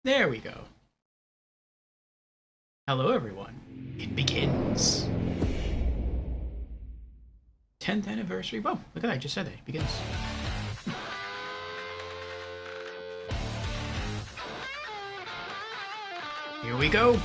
There we go. Hello, everyone. It begins. 10th anniversary. Whoa, look at that. I just said that. It begins. Here we go.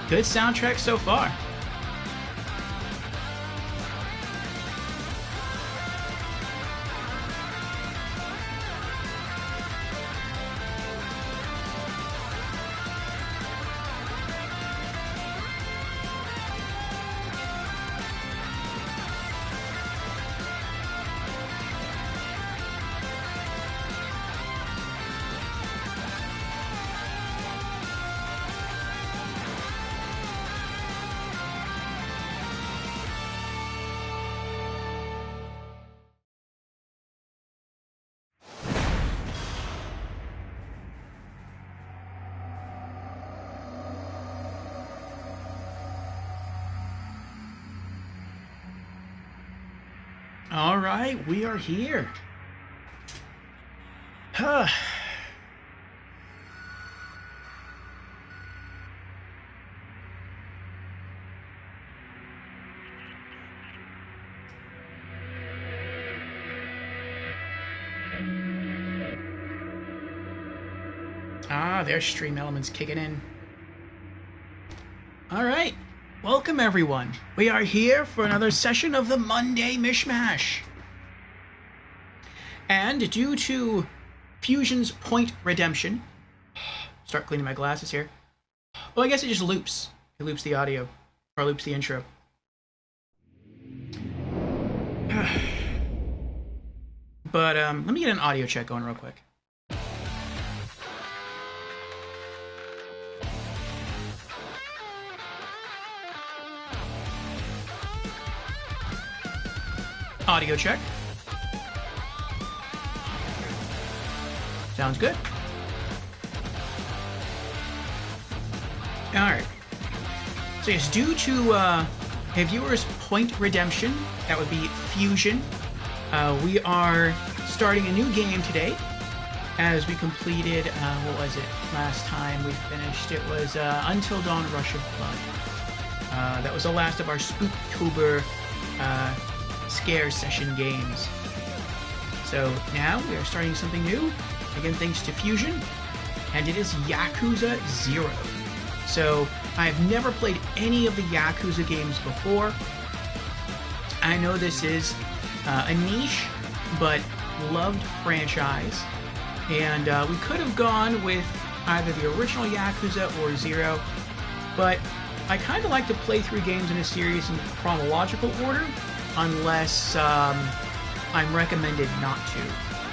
Good soundtrack so far. All right, we are here. Huh. There's Stream Elements kicking in. All right. Welcome, everyone. We are here for another session of the Monday Mishmash. And due to Fusion's point redemption, start cleaning my glasses here. Well, I guess it just loops. It loops the audio, or loops the intro. But let me get an audio check going real quick. Audio check. Sounds good. Alright. So yes, due to a viewer's point redemption, that would be Fusion, we are starting a new game today, as we completed, what was it, last time we finished? It was Until Dawn Rush of Blood. That was the last of our Spooktober Scare Session games. So now we are starting something new, again thanks to Fusion, and it is Yakuza 0. So I have never played any of the Yakuza games before. I know this is a niche but loved franchise, and we could have gone with either the original Yakuza or 0, but I kind of like to play through games in a series in chronological order, unless I'm recommended not to.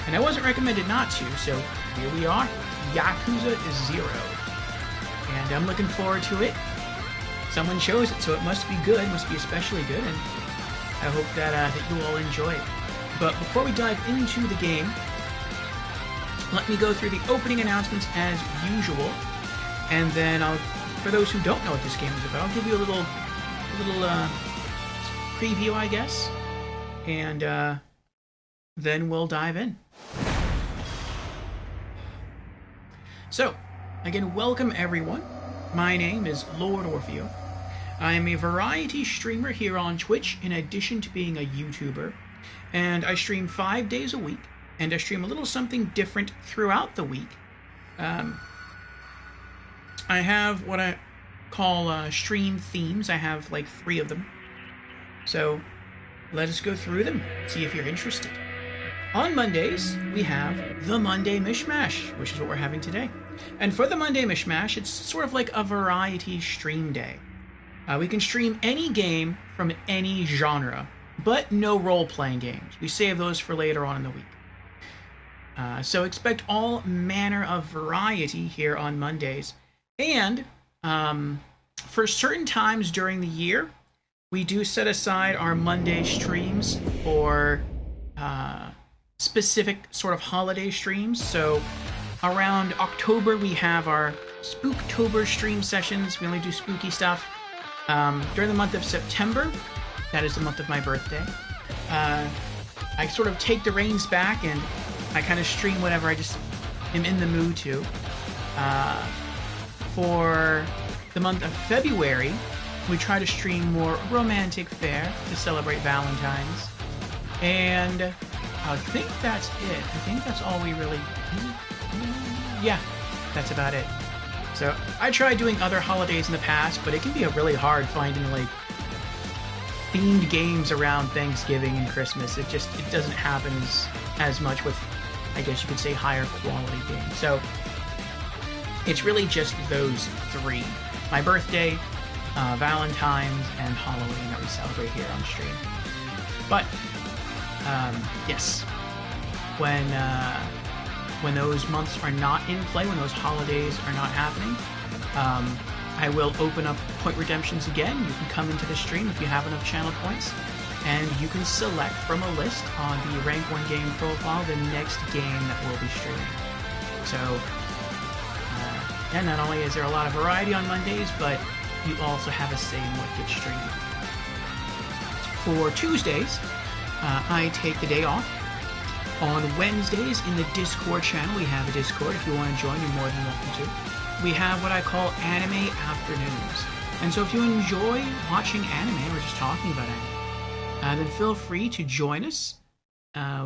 And I wasn't recommended not to, so here we are, Yakuza 0. And I'm looking forward to it. Someone chose it, so it must be good, must be especially good, and I hope that you all enjoy it. But before we dive into the game, let me go through the opening announcements as usual, and then for those who don't know what this game is about, I'll give you a little preview, I guess, and then we'll dive in. So, again, welcome everyone. My name is Lord Orfeo. I am a variety streamer here on Twitch, in addition to being a YouTuber, and I stream 5 days a week, and I stream a little something different throughout the week. I have what I call stream themes. I have like 3 of them. So let us go through them, see if you're interested. On Mondays, we have the Monday Mishmash, which is what we're having today. And for the Monday Mishmash, it's sort of like a variety stream day. We can stream any game from any genre, but no role-playing games. We save those for later on in the week. So expect all manner of variety here on Mondays. And for certain times during the year, we do set aside our Monday streams for specific sort of holiday streams. So around October, we have our Spooktober stream sessions. We only do spooky stuff. During the month of September, that is the month of my birthday, I sort of take the reins back and I kind of stream whatever I just am in the mood to. For the month of February, we try to stream more romantic fare to celebrate Valentine's. And I think that's it. I think that's all we really... Yeah, that's about it. So I tried doing other holidays in the past, but it can be really hard finding like themed games around Thanksgiving and Christmas. It doesn't happen as much with, I guess you could say, higher quality games. So it's really just those 3: my birthday, Valentine's, and Halloween that we celebrate here on stream. But yes, when those months are not in play, when those holidays are not happening, I will open up point redemptions again. You can come into the stream if you have enough channel points, and you can select from a list on the Rank 1 game profile the next game that we'll be streaming. So, and not only is there a lot of variety on Mondays, but you also have a say in what gets streamed. For Tuesdays, I take the day off. On Wednesdays, in the Discord channel, we have a Discord. If you want to join, you're more than welcome to. We have what I call Anime Afternoons. And so if you enjoy watching anime or just talking about anime, then feel free to join us.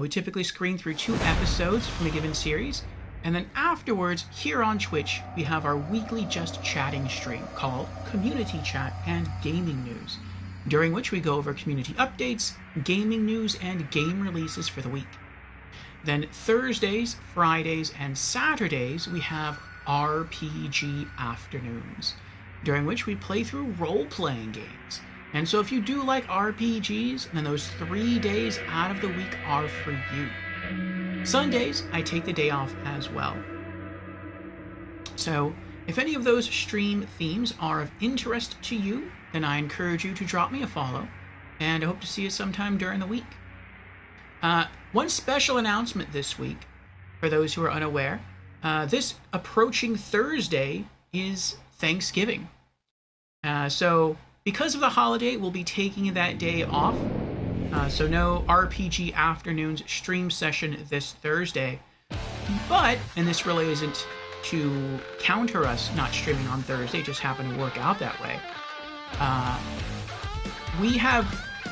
We typically screen through 2 episodes from a given series. And then afterwards, here on Twitch, we have our weekly Just Chatting stream called Community Chat and Gaming News, during which we go over community updates, gaming news, and game releases for the week. Then Thursdays, Fridays, and Saturdays, we have RPG Afternoons, during which we play through role-playing games. And so if you do like RPGs, then those 3 days out of the week are for you. Sundays, I take the day off as well. So if any of those stream themes are of interest to you, then I encourage you to drop me a follow, and I hope to see you sometime during the week. One special announcement this week, for those who are unaware, this approaching Thursday is Thanksgiving. So because of the holiday, we'll be taking that day off. So no RPG Afternoons stream session this Thursday. But, and this really isn't to counter us not streaming on Thursday, it just happened to work out that way. We have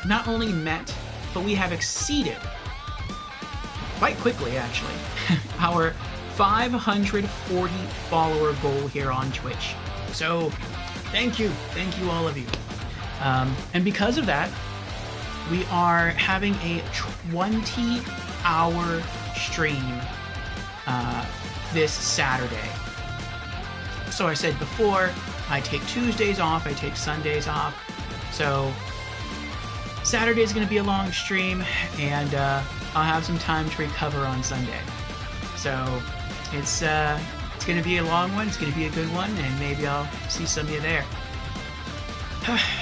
not only met, but we have exceeded, quite quickly actually, our 540 follower goal here on Twitch. So thank you all of you. And because of that, we are having a 20-hour stream this Saturday. So I said before, I take Tuesdays off, I take Sundays off. So Saturday's going to be a long stream, and I'll have some time to recover on Sunday. So it's going to be a long one, it's going to be a good one, and maybe I'll see some of you there.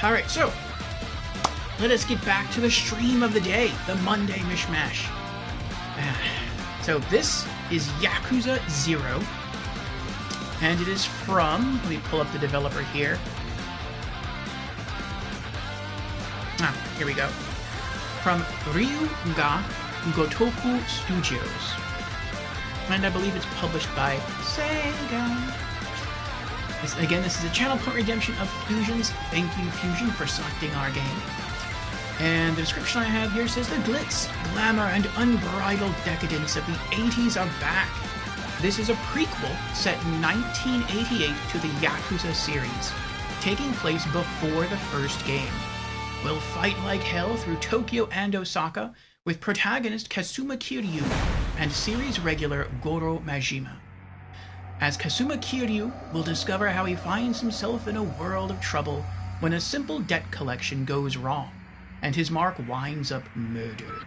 Alright, so let us get back to the stream of the day, the Monday Mishmash. So this is Yakuza 0, and it is from, let me pull up the developer here. Here we go. From Ryuga Gotoku Studios. And I believe it's published by Sega. Again, this is a channel point redemption of Fusions. Thank you, Fusion, for selecting our game. And the description I have here says, the glitz, glamour, and unbridled decadence of the 80s are back. This is a prequel set in 1988 to the Yakuza series. taking place before the first game. We'll fight like hell through Tokyo and Osaka with protagonist Kazuma Kiryu and series regular Goro Majima. As Kazuma Kiryu, we'll discover how he finds himself in a world of trouble when a simple debt collection goes wrong, and his mark winds up murdered.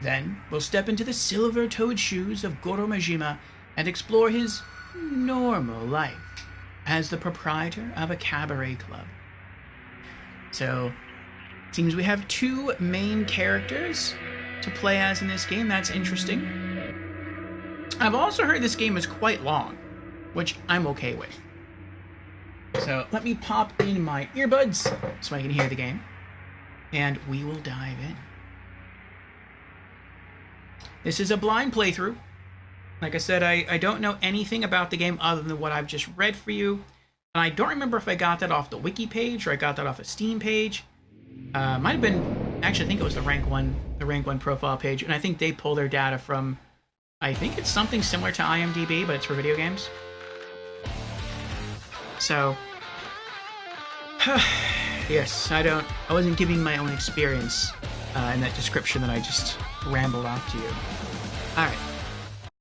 Then, we'll step into the silver-toed shoes of Goro Majima and explore his normal life as the proprietor of a cabaret club. So, it seems we have two main characters to play as in this game. That's interesting. I've also heard this game is quite long, which I'm okay with. So let me pop in my earbuds so I can hear the game, and we will dive in. This is a blind playthrough. Like I said, I don't know anything about the game other than what I've just read for you. And I don't remember if I got that off the wiki page or I got that off a Steam page. Might have been, actually I think it was the Rank 1 profile page, and I think they pull their data from, I think it's something similar to IMDb, but it's for video games. So, yes, I wasn't giving my own experience in that description that I just rambled off to you. Alright,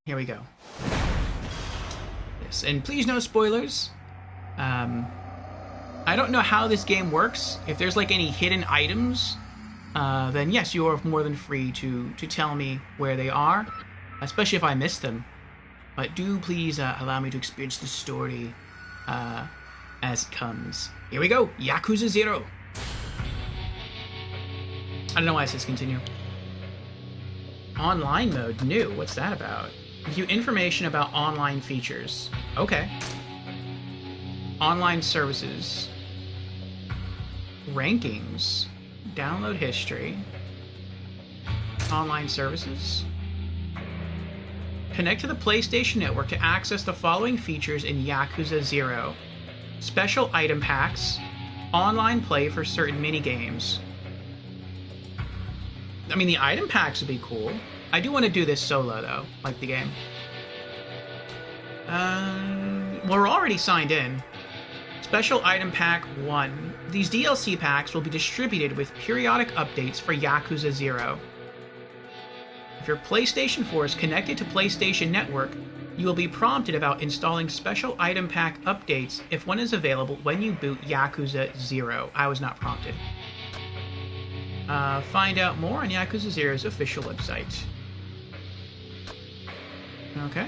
here we go. Yes, and please no spoilers. I don't know how this game works. If there's like any hidden items, then yes, you are more than free to tell me where they are, especially if I miss them. But do please allow me to experience the story as it comes. Here we go, Yakuza 0. I don't know why it says continue. Online mode, new, what's that about? View information about online features. Okay. Online services. Rankings. Download history. Online services. Connect to the PlayStation Network to access the following features in Yakuza 0. Special item packs. Online play for certain minigames. I mean, the item packs would be cool. I do want to do this solo, though, like the game. We're already signed in. Special Item Pack 1. These DLC packs will be distributed with periodic updates for Yakuza 0. If your PlayStation 4 is connected to PlayStation Network, you will be prompted about installing Special Item Pack updates if one is available when you boot Yakuza 0. I was not prompted. Find out more on Yakuza 0's official website. Okay.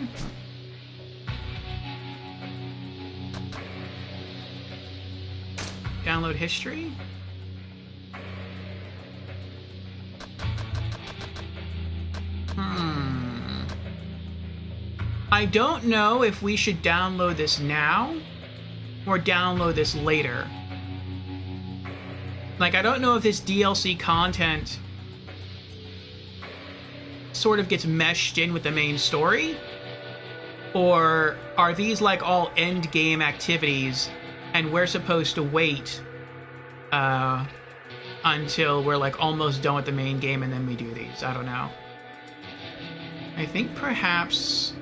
Download history. I don't know if we should download this now or download this later. Like, I don't know if this DLC content sort of gets meshed in with the main story, or are these like all end game activities and we're supposed to wait until we're like almost done with the main game and then we do these. I don't know. I think perhaps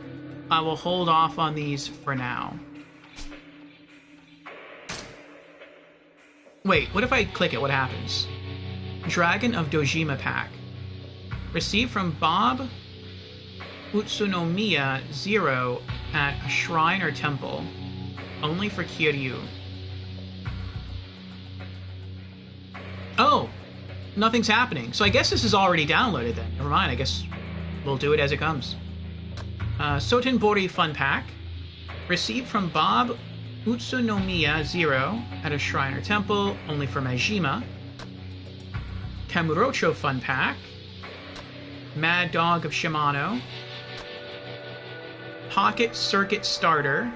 I will hold off on these for now. Wait, what if I click it? What happens? Dragon of Dojima pack. Received from Bob Utsunomiya 0 at a shrine or temple. Only for Kiryu. Oh! Nothing's happening. So I guess this is already downloaded then. Never mind, I guess we'll do it as it comes. Sotenbori Fun Pack. Received from Bob Utsunomiya 0 at a shrine or temple, only for Majima. Kamurocho Fun Pack. Mad Dog of Shimano. Pocket Circuit Starter.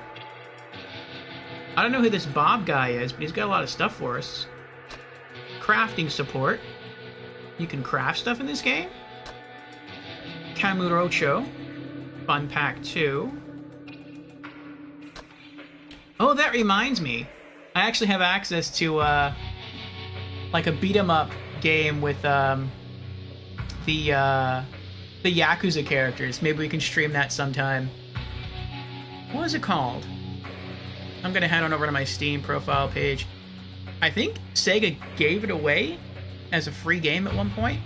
I don't know who this Bob guy is, but he's got a lot of stuff for us. Crafting support. You can craft stuff in this game. Kamurocho Fun Pack 2. Oh, that reminds me. I actually have access to like a beat 'em up game with the Yakuza characters. Maybe we can stream that sometime. What is it called? I'm gonna head on over to my Steam profile page. I think Sega gave it away as a free game at one point.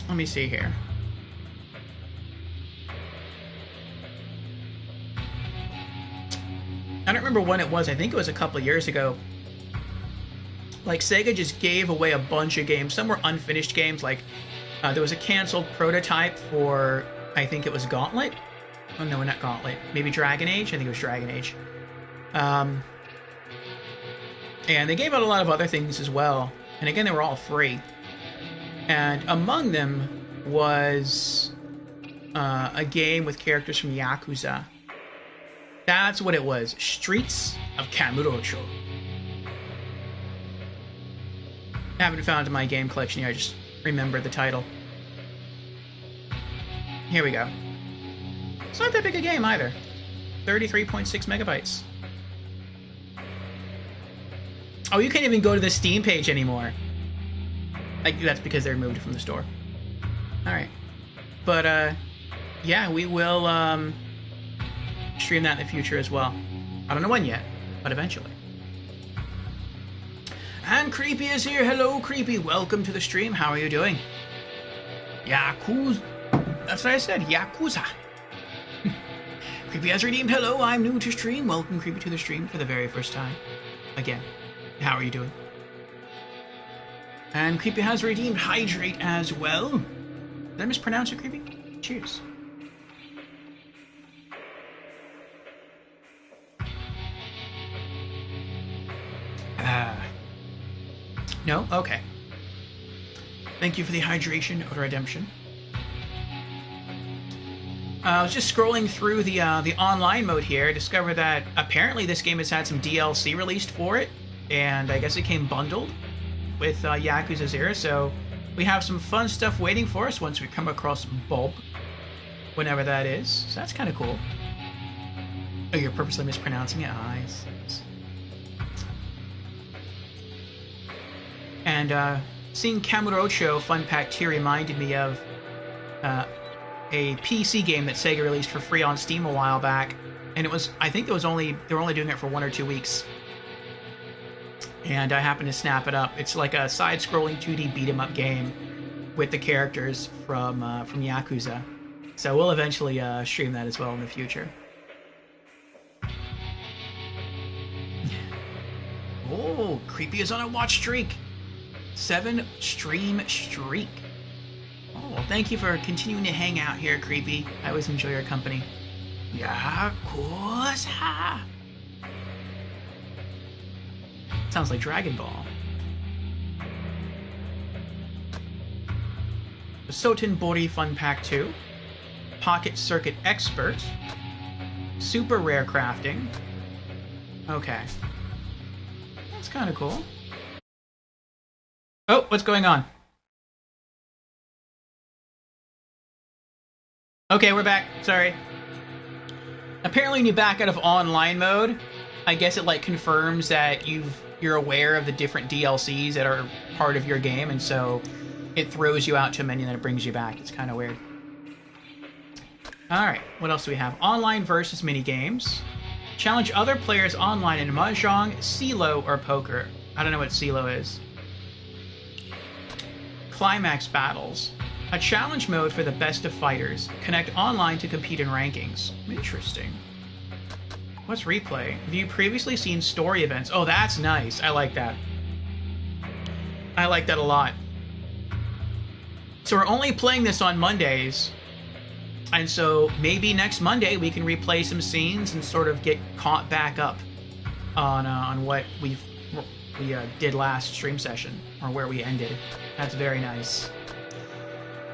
Let me see here. I don't remember when it was. I think it was a couple of years ago. Like, Sega just gave away a bunch of games. Some were unfinished games. Like, there was a canceled prototype for, I think it was Gauntlet. Oh, no, not Gauntlet. Maybe Dragon Age? I think it was Dragon Age. And they gave out a lot of other things as well. And again, they were all free. And among them was a game with characters from Yakuza. That's what it was. Streets of Kamurocho. I haven't found it in my game collection yet. I just remembered the title. Here we go. It's not that big a game either. 33.6 megabytes. Oh, you can't even go to the Steam page anymore. Like, that's because they removed it from the store. Alright. But, yeah, we will, stream that in the future as well. I don't know when yet, but eventually. And Creepy is here. Hello, Creepy. Welcome to the stream. How are you doing? Yakuza. That's what I said. Yakuza. Creepy has redeemed. Hello, I'm new to stream. Welcome, Creepy, to the stream for the very first time. Again. How are you doing? And Creepy has redeemed Hydrate as well. Did I mispronounce it, Creepy? Cheers. No? Okay. Thank you for the hydration of redemption. I was just scrolling through the online mode here, discovered that apparently this game has had some DLC released for it, and I guess it came bundled with Yakuza 0, so we have some fun stuff waiting for us once we come across Bob, whenever that is. So that's kind of cool. Oh, you're purposely mispronouncing it? Ah, yes. And seeing Kamurocho Fun Pack 2 reminded me of a PC game that Sega released for free on Steam a while back, and it was, I think they were only doing it for 1 or 2 weeks. And I happened to snap it up. It's like a side-scrolling 2D beat-em-up game with the characters from Yakuza. So we'll eventually stream that as well in the future. Oh, Creepy is on a watch streak. 7 stream streak. Oh, well, thank you for continuing to hang out here, Creepy. I always enjoy your company. Yakuza. Sounds like Dragon Ball. The Soten Bori Fun Pack 2. Pocket Circuit Expert. Super Rare Crafting. Okay. That's kind of cool. Oh, what's going on? Okay, we're back. Sorry. Apparently when you back out of online mode, I guess it like confirms that you're aware of the different DLCs that are part of your game, and so it throws you out to a menu and then it brings you back. It's kind of weird. Alright, what else do we have? Online versus minigames. Challenge other players online in Mahjong, CeeLo, or poker. I don't know what CeeLo is. Climax battles. A challenge mode for the best of fighters. Connect online to compete in rankings. Interesting. What's replay? Have you previously seen story events? Oh, that's nice. I like that. I like that a lot. So we're only playing this on Mondays. And so maybe next Monday we can replay some scenes and sort of get caught back up on what we did last stream session, or where we ended. That's very nice.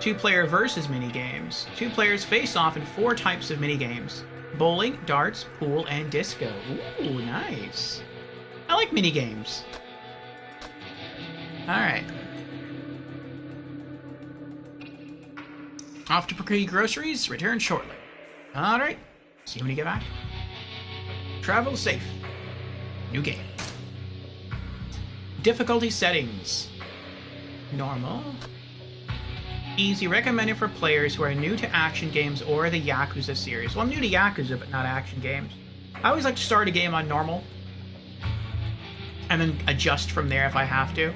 2-player versus minigames. 2 players face off in 4 types of minigames. Bowling, darts, pool, and disco. Ooh, nice. I like minigames. Alright. Off to procure groceries. Return shortly. Alright. See you when you get back. Travel safe. New game. Difficulty settings. Normal. Easy, recommended for players who are new to action games or the Yakuza series. Well, I'm new to Yakuza, but not action games. I always like to start a game on normal, and then adjust from there if I have to.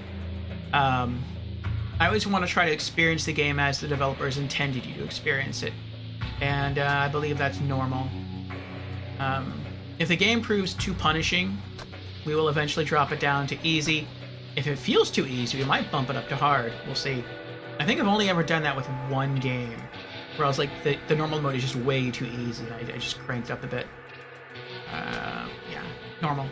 I always want to try to experience the game as the developers intended you to experience it, and I believe that's normal. If the game proves too punishing, we will eventually drop it down to easy. If it feels too easy, we might bump it up to hard. We'll see. I think I've only ever done that with one game, where I was like, the normal mode is just way too easy, and I just cranked up a bit. Yeah, normal.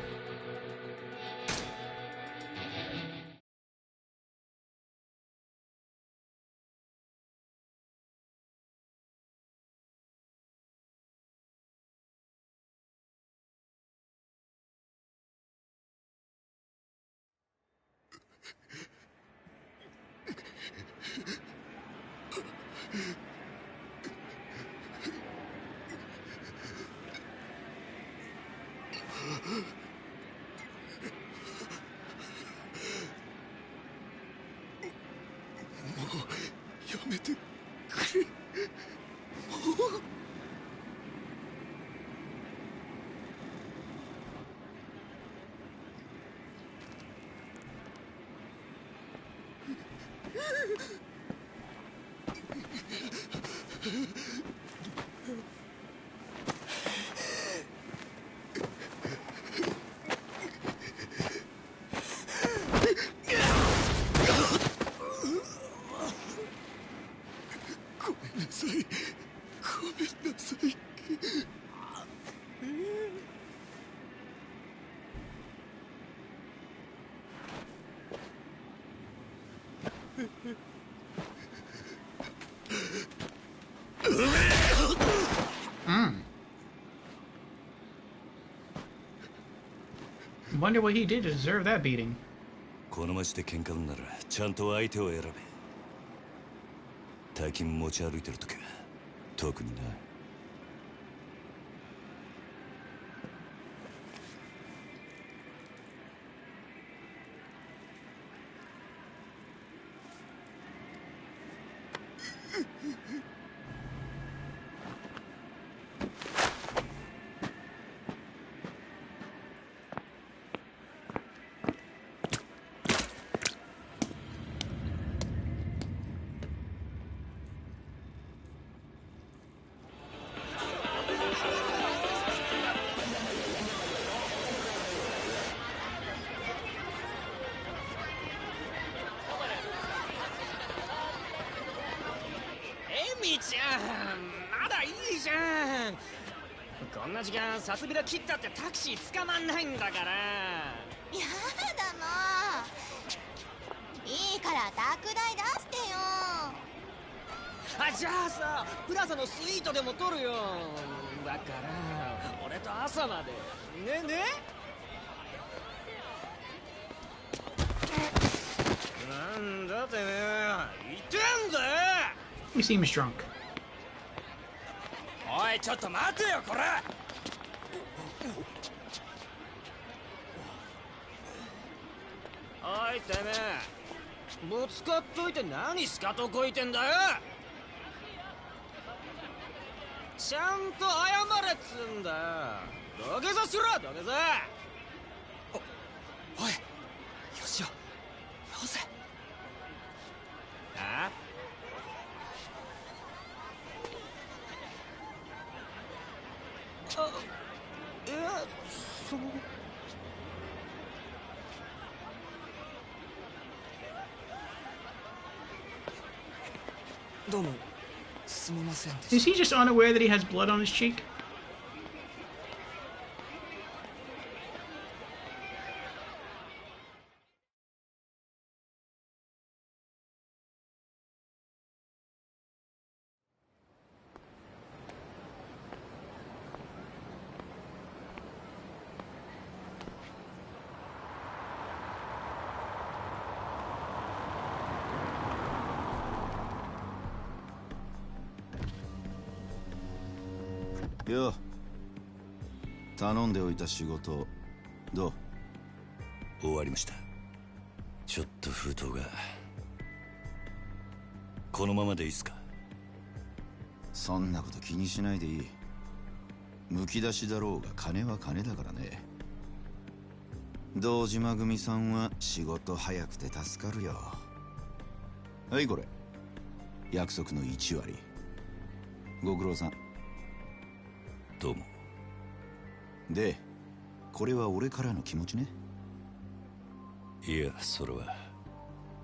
Wonder what he did to deserve that beating. この町で喧嘩売んならちゃんと相手を選べ。大金持ち歩いてるときは特にな。ちゃん、まだいいじゃん。こんな時間サスビラ切ったってタクシー捕まんないんだから。やだもう。いいから宅代出してよ。あ、じゃあさ、プラザのスイートでも取るよ。だから俺と朝までね。なんだてめえ、言ってんだよ。He seems drunk. おい、ちょっと待てよ、これ。おい、てめえ、ぶつかっといて何しかとこいてんだよ。ちゃんと謝れっつんだよ。土下座しろ、土下座。おい、よしよ、よせ。あ？いや、どうもすみませんでした。 Is he just unaware that he has blood on his cheek?よ、頼んでおいた仕事どう？終わりました。ちょっと封筒が。このままでいいっすか？そんなこと気にしないでいい。むき出しだろうが金は金だからね。堂島組さんは仕事早くて助かるよ。はいこれ約束の1割。ご苦労さん。どうも。でこれは俺からの気持ちね。いや、それは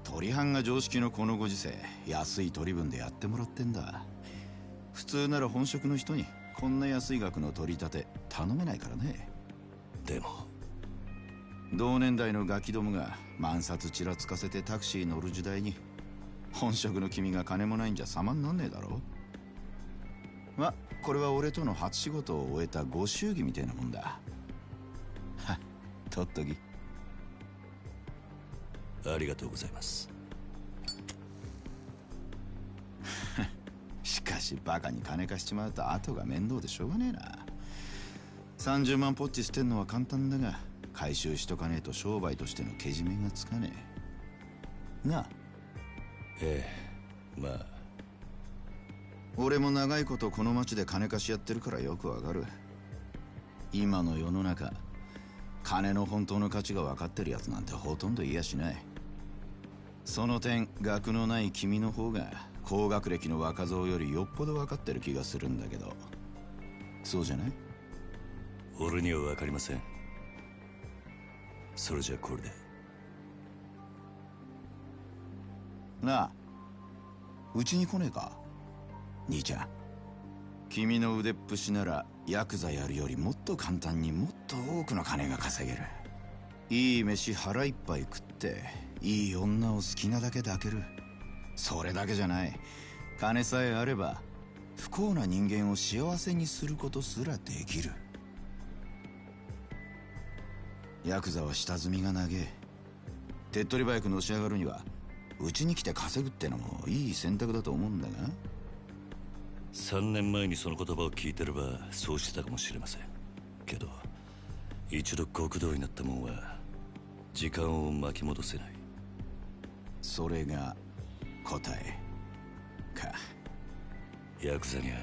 取り班が常識のこのご時世、安い取り分でやってもらってんだ。普通なら本職の人にこんな安い額の取り立て頼めないからね。でも同年代のガキどもが万札ちらつかせてタクシー乗る時代に本職の君が金もないんじゃ様になんねえだろ。ま、これは俺との初仕事を終えたご祝儀みたいなもんだ。はっ、取っとき。ありがとうございます。しかしバカに金貸しちまうと後が面倒でしょうがねえな。30万ポッチ捨てんのは簡単だが回収しとかねえと商売としてのけじめがつかねえなあ。ええ、まあ俺も長いことこの町で金貸しやってるからよくわかる。今の世の中金の本当の価値が分かってるやつなんてほとんどいやしない。その点学のない君の方が高学歴の若造よりよっぽど分かってる気がするんだけど、そうじゃない？俺には分かりません。それじゃこれで。なあ、うちに来ねえか兄ちゃん。君の腕っぷしならヤクザやるよりもっと簡単にもっと多くの金が稼げる。いい飯腹いっぱい食っていい女を好きなだけ抱ける。それだけじゃない、金さえあれば不幸な人間を幸せにすることすらできる。ヤクザは下積みが長え。手っ取り早くのし上がるにはうちに来て稼ぐってのもいい選択だと思うんだが。3年前にその言葉を聞いてればそうしてたかもしれませんけど、一度極道になったもんは時間を巻き戻せない。それが答えか。ヤクザには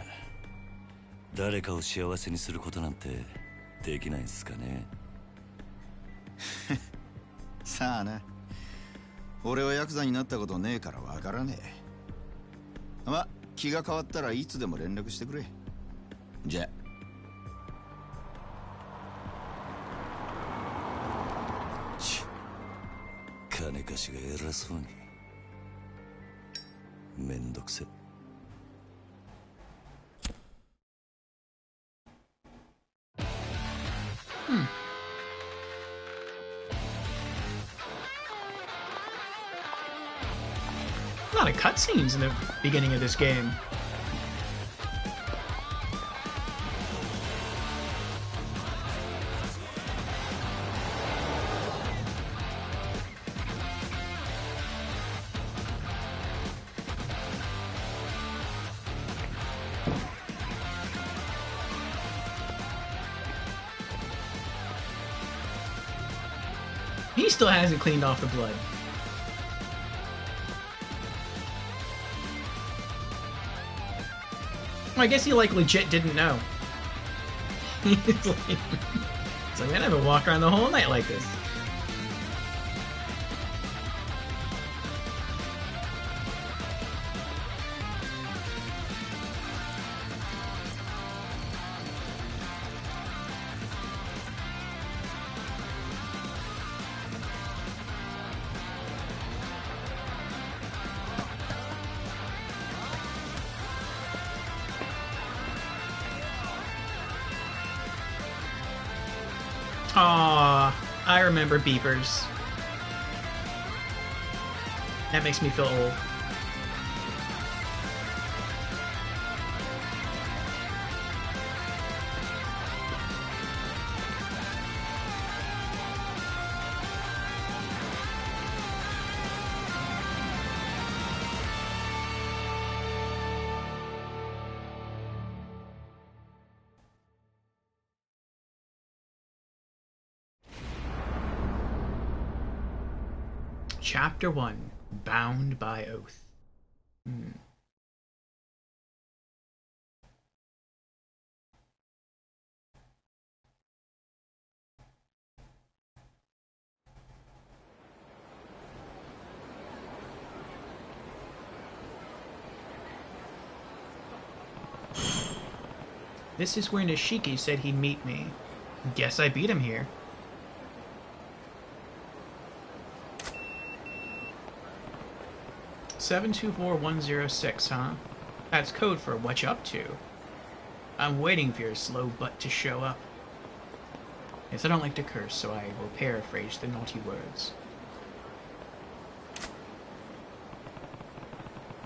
誰かを幸せにすることなんてできないんすかね。さあな、俺はヤクザになったことねえからわからねえ。ま、気が変わったらいつでも連絡してくれ。じゃ。金貸しが偉そうに。めんどくせ。A lot of cutscenes in the beginning of this game. He still hasn't cleaned off the blood. Well, I guess he like legit didn't know. It's like, man, I haven't walked around the whole night like this. Aw, I remember beepers. That makes me feel old. Chapter 1, Bound by Oath. This is where Nishiki said he'd meet me. Guess I beat him here. $724-106, huh? That's code for what you up to. I'm waiting for your slow butt to show up. Yes, I don't like to curse, so I will paraphrase the naughty words.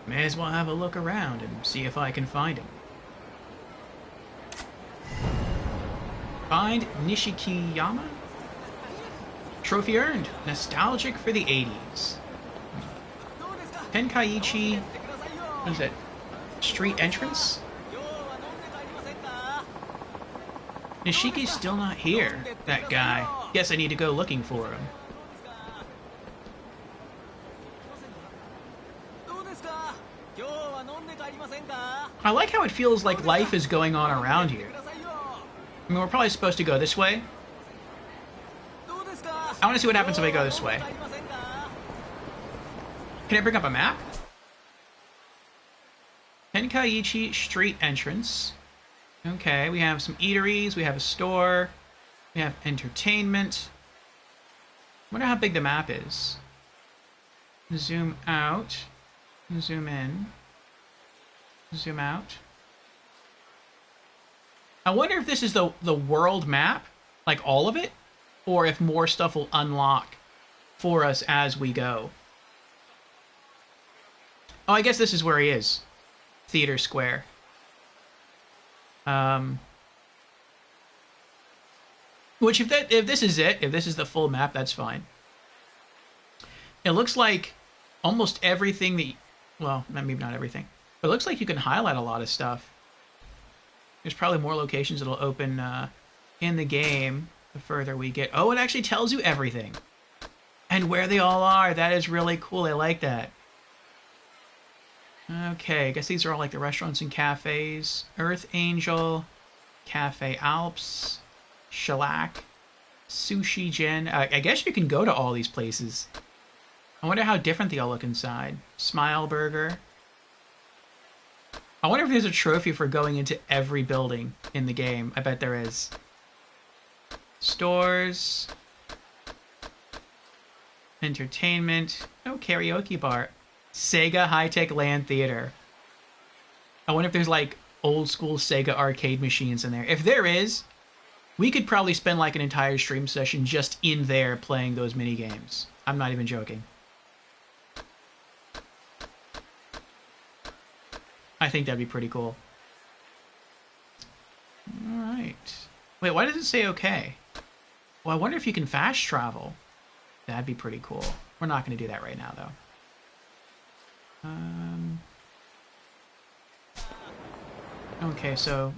May as well have a look around and see if I can find him. Find Nishikiyama? Trophy earned. Nostalgic for the 80s. Tenkaichi... What is that? Street entrance? Nishiki's still not here. That guy. Guess I need to go looking for him. I like how it feels like life is going on around here. I mean, we're probably supposed to go this way. I want to see what happens if I go this way. Can I bring up a map? Tenkaichi Street entrance. Okay, we have some eateries, we have a store, we have entertainment. I wonder how big the map is. Zoom out, zoom in, zoom out. I wonder if this is the world map, like all of it, or if more stuff will unlock for us as we go. Oh, I guess this is where he is. Theater Square. Which if this is it, if this is the full map, that's fine. It looks like almost everything that, well, maybe not everything, but it looks like you can highlight a lot of stuff. There's probably more locations that'll open in the game the further we get. Oh, it actually tells you everything and where they all are. That is really cool. I like that. Okay, I guess these are all like the restaurants and cafes. Earth Angel, Cafe Alps, Shellac, Sushi Gen. I guess you can go to all these places. I wonder how different they all look inside. Smile Burger. I wonder if there's a trophy for going into every building in the game. I bet there is. Stores. Entertainment. Oh, karaoke bar. Sega High-Tech Land Theater. I wonder if there's like old school Sega arcade machines in there. If there is, we could probably spend like an entire stream session just in there playing those mini games. I'm not even joking. I think that'd be pretty cool. Alright. Wait, why does it say okay? Well, I wonder if you can fast travel. That'd be pretty cool. We're not going to do that right now, though. Okay, so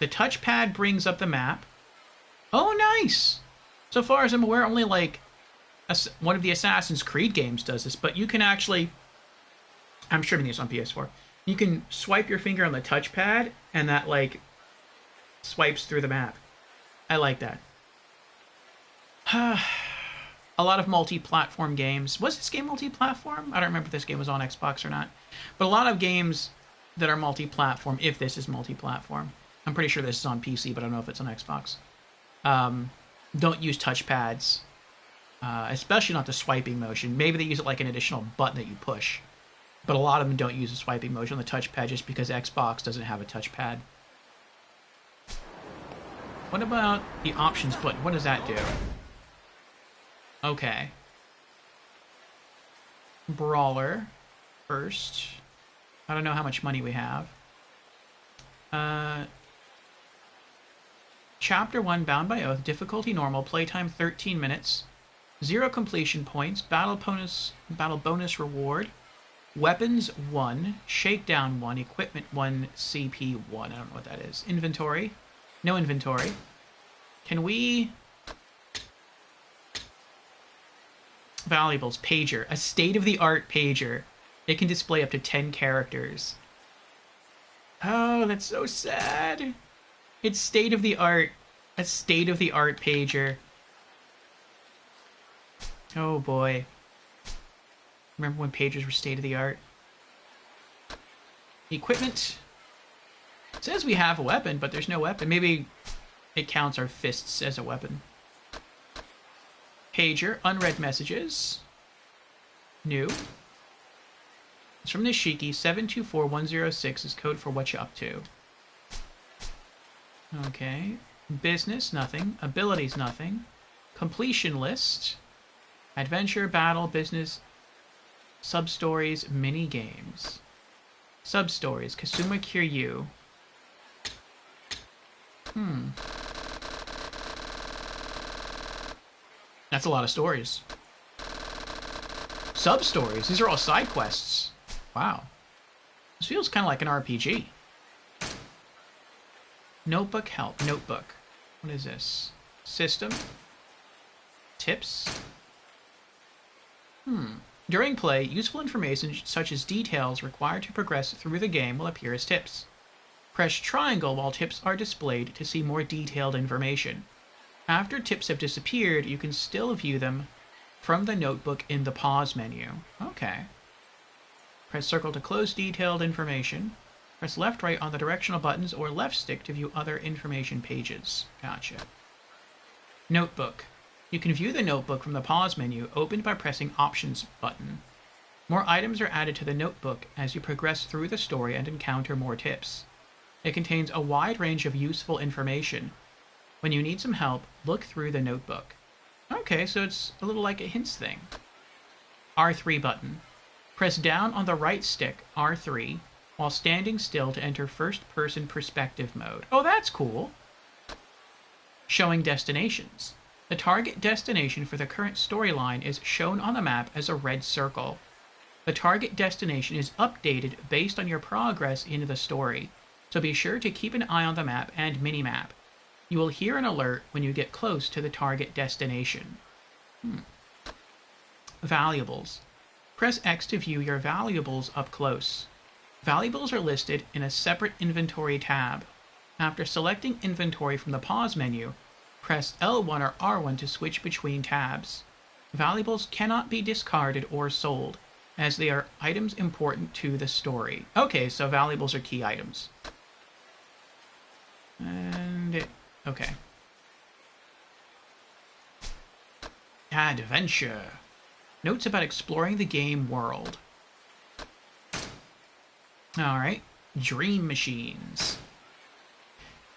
the touchpad brings up the map. Oh, nice! So far as I'm aware, only like one of the Assassin's Creed games does this, but you can actually... I'm streaming this on PS4. You can swipe your finger on the touchpad, and that, like, swipes through the map. I like that. A lot of multi-platform games. Was this game multi-platform? I don't remember if this game was on Xbox or not. But a lot of games that are multi-platform, if this is multi-platform. I'm pretty sure this is on PC, but I don't know if it's on Xbox. Don't use touchpads. Especially not the swiping motion. Maybe they use it like an additional button that you push. But a lot of them don't use the swiping motion on the touchpad just because Xbox doesn't have a touchpad. What about the options button? What does that do? Okay. Brawler first. I don't know how much money we have. Chapter 1, Bound by Oath. Difficulty normal. Playtime 13 minutes. 0 completion points. Battle bonus reward. Weapons 1. Shakedown 1. Equipment 1. CP 1. I don't know what that is. Inventory. No inventory. Can we... Valuables. Pager. A state-of-the-art pager. It can display up to 10 characters. Oh, that's so sad. It's state-of-the-art. A state-of-the-art pager. Oh, boy. Remember when pagers were state-of-the-art? Equipment. It says we have a weapon, but there's no weapon. Maybe it counts our fists as a weapon. Pager, unread messages. New. It's from Nishiki. 724106 is code for what you up to. Okay. Business, nothing. Abilities, nothing. Completion list. Adventure, battle, business, sub-stories, mini-games. Sub-stories. Kasuma Kiryu. That's a lot of stories. Sub-stories. These are all side quests. Wow. This feels kind of like an RPG. Notebook help. Notebook. What is this? System. Tips. During play, useful information such as details required to progress through the game will appear as tips. Press triangle while tips are displayed to see more detailed information. After tips have disappeared, you can still view them from the notebook in the pause menu. Okay. Press circle to close detailed information. Press left-right on the directional buttons or left stick to view other information pages. Gotcha. Notebook. You can view the notebook from the pause menu, opened by pressing Options button. More items are added to the notebook as you progress through the story and encounter more tips. It contains a wide range of useful information. When you need some help, look through the notebook. Okay, so it's a little like a hints thing. R3 button. Press down on the right stick, R3, while standing still to enter first-person perspective mode. Oh, that's cool! Showing destinations. The target destination for the current storyline is shown on the map as a red circle. The target destination is updated based on your progress in the story, so be sure to keep an eye on the map and minimap. You will hear an alert when you get close to the target destination. Valuables. Press X to view your valuables up close. Valuables are listed in a separate inventory tab. After selecting inventory from the pause menu, press L1 or R1 to switch between tabs. Valuables cannot be discarded or sold, as they are items important to the story. Okay, so valuables are key items. Okay. Adventure. Notes about exploring the game world. Alright. Dream machines.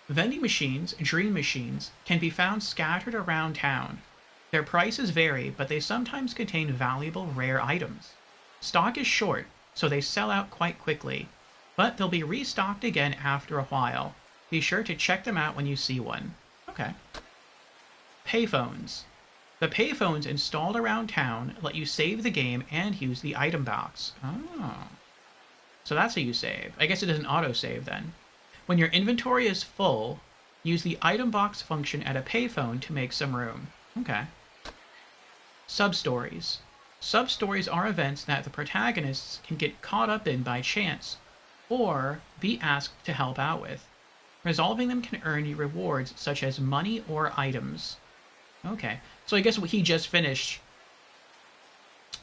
Vending machines, dream machines, can be found scattered around town. Their prices vary, but they sometimes contain valuable rare items. Stock is short, so they sell out quite quickly, but they'll be restocked again after a while. Be sure to check them out when you see one. Okay. Payphones. The payphones installed around town let you save the game and use the item box. Oh. So that's how you save. I guess it doesn't auto-save then. When your inventory is full, use the item box function at a payphone to make some room. Okay. Sub-stories. Sub-stories are events that the protagonists can get caught up in by chance, or be asked to help out with. Resolving them can earn you rewards such as money or items. Okay, so I guess what he just finished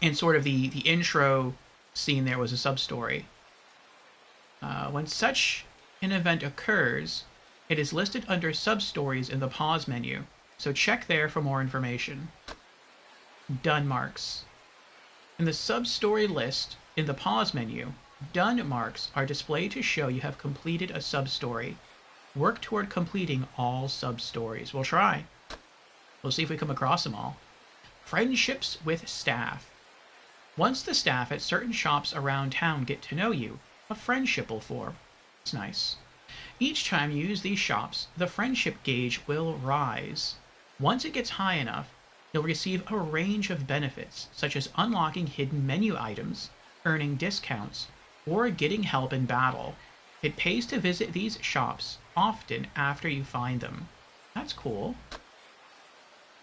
in sort of the intro scene there was a sub-story. When such an event occurs, it is listed under sub-stories in the pause menu, so check there for more information. Done marks. In the sub-story list in the pause menu, done marks are displayed to show you have completed a sub-story. Work toward completing all sub-stories. We'll try. We'll see if we come across them all. Friendships with staff. Once the staff at certain shops around town get to know you, a friendship will form. It's nice. Each time you use these shops, the friendship gauge will rise. Once it gets high enough, you'll receive a range of benefits, such as unlocking hidden menu items, earning discounts, or getting help in battle. It pays to visit these shops often after you find them. That's cool.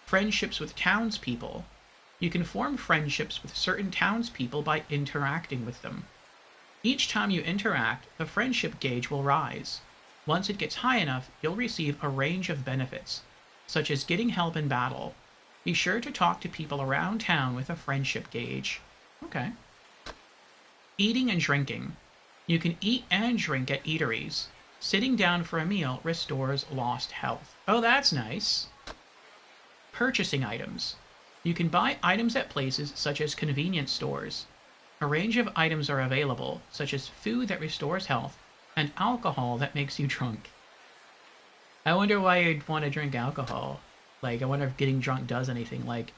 Friendships with townspeople. You can form friendships with certain townspeople by interacting with them. Each time you interact, the friendship gauge will rise. Once it gets high enough, you'll receive a range of benefits, such as getting help in battle. Be sure to talk to people around town with a friendship gauge. Okay. Eating and drinking. You can eat and drink at eateries. Sitting down for a meal restores lost health. Oh, that's nice. Purchasing items. You can buy items at places such as convenience stores. A range of items are available, such as food that restores health and alcohol that makes you drunk. I wonder why you'd want to drink alcohol. Like, I wonder if getting drunk does anything. Like,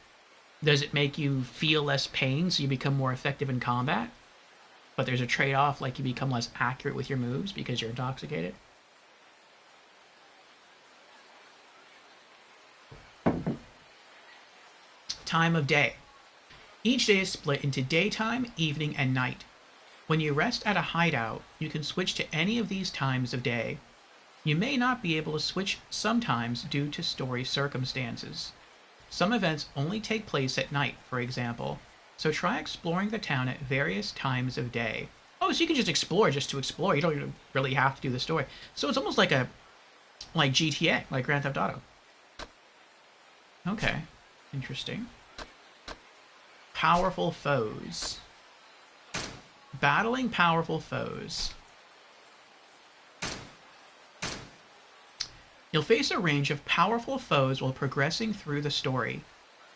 does it make you feel less pain so you become more effective in combat? But there's a trade-off, like you become less accurate with your moves because you're intoxicated. Time of day. Each day is split into daytime, evening, and night. When you rest at a hideout, you can switch to any of these times of day. You may not be able to switch sometimes due to story circumstances. Some events only take place at night, for example, so try exploring the town at various times of day. Oh, so you can just explore just to explore. You don't even really have to do the story. So it's almost like GTA, like Grand Theft Auto. Okay, interesting. Powerful foes. Battling powerful foes. You'll face a range of powerful foes while progressing through the story.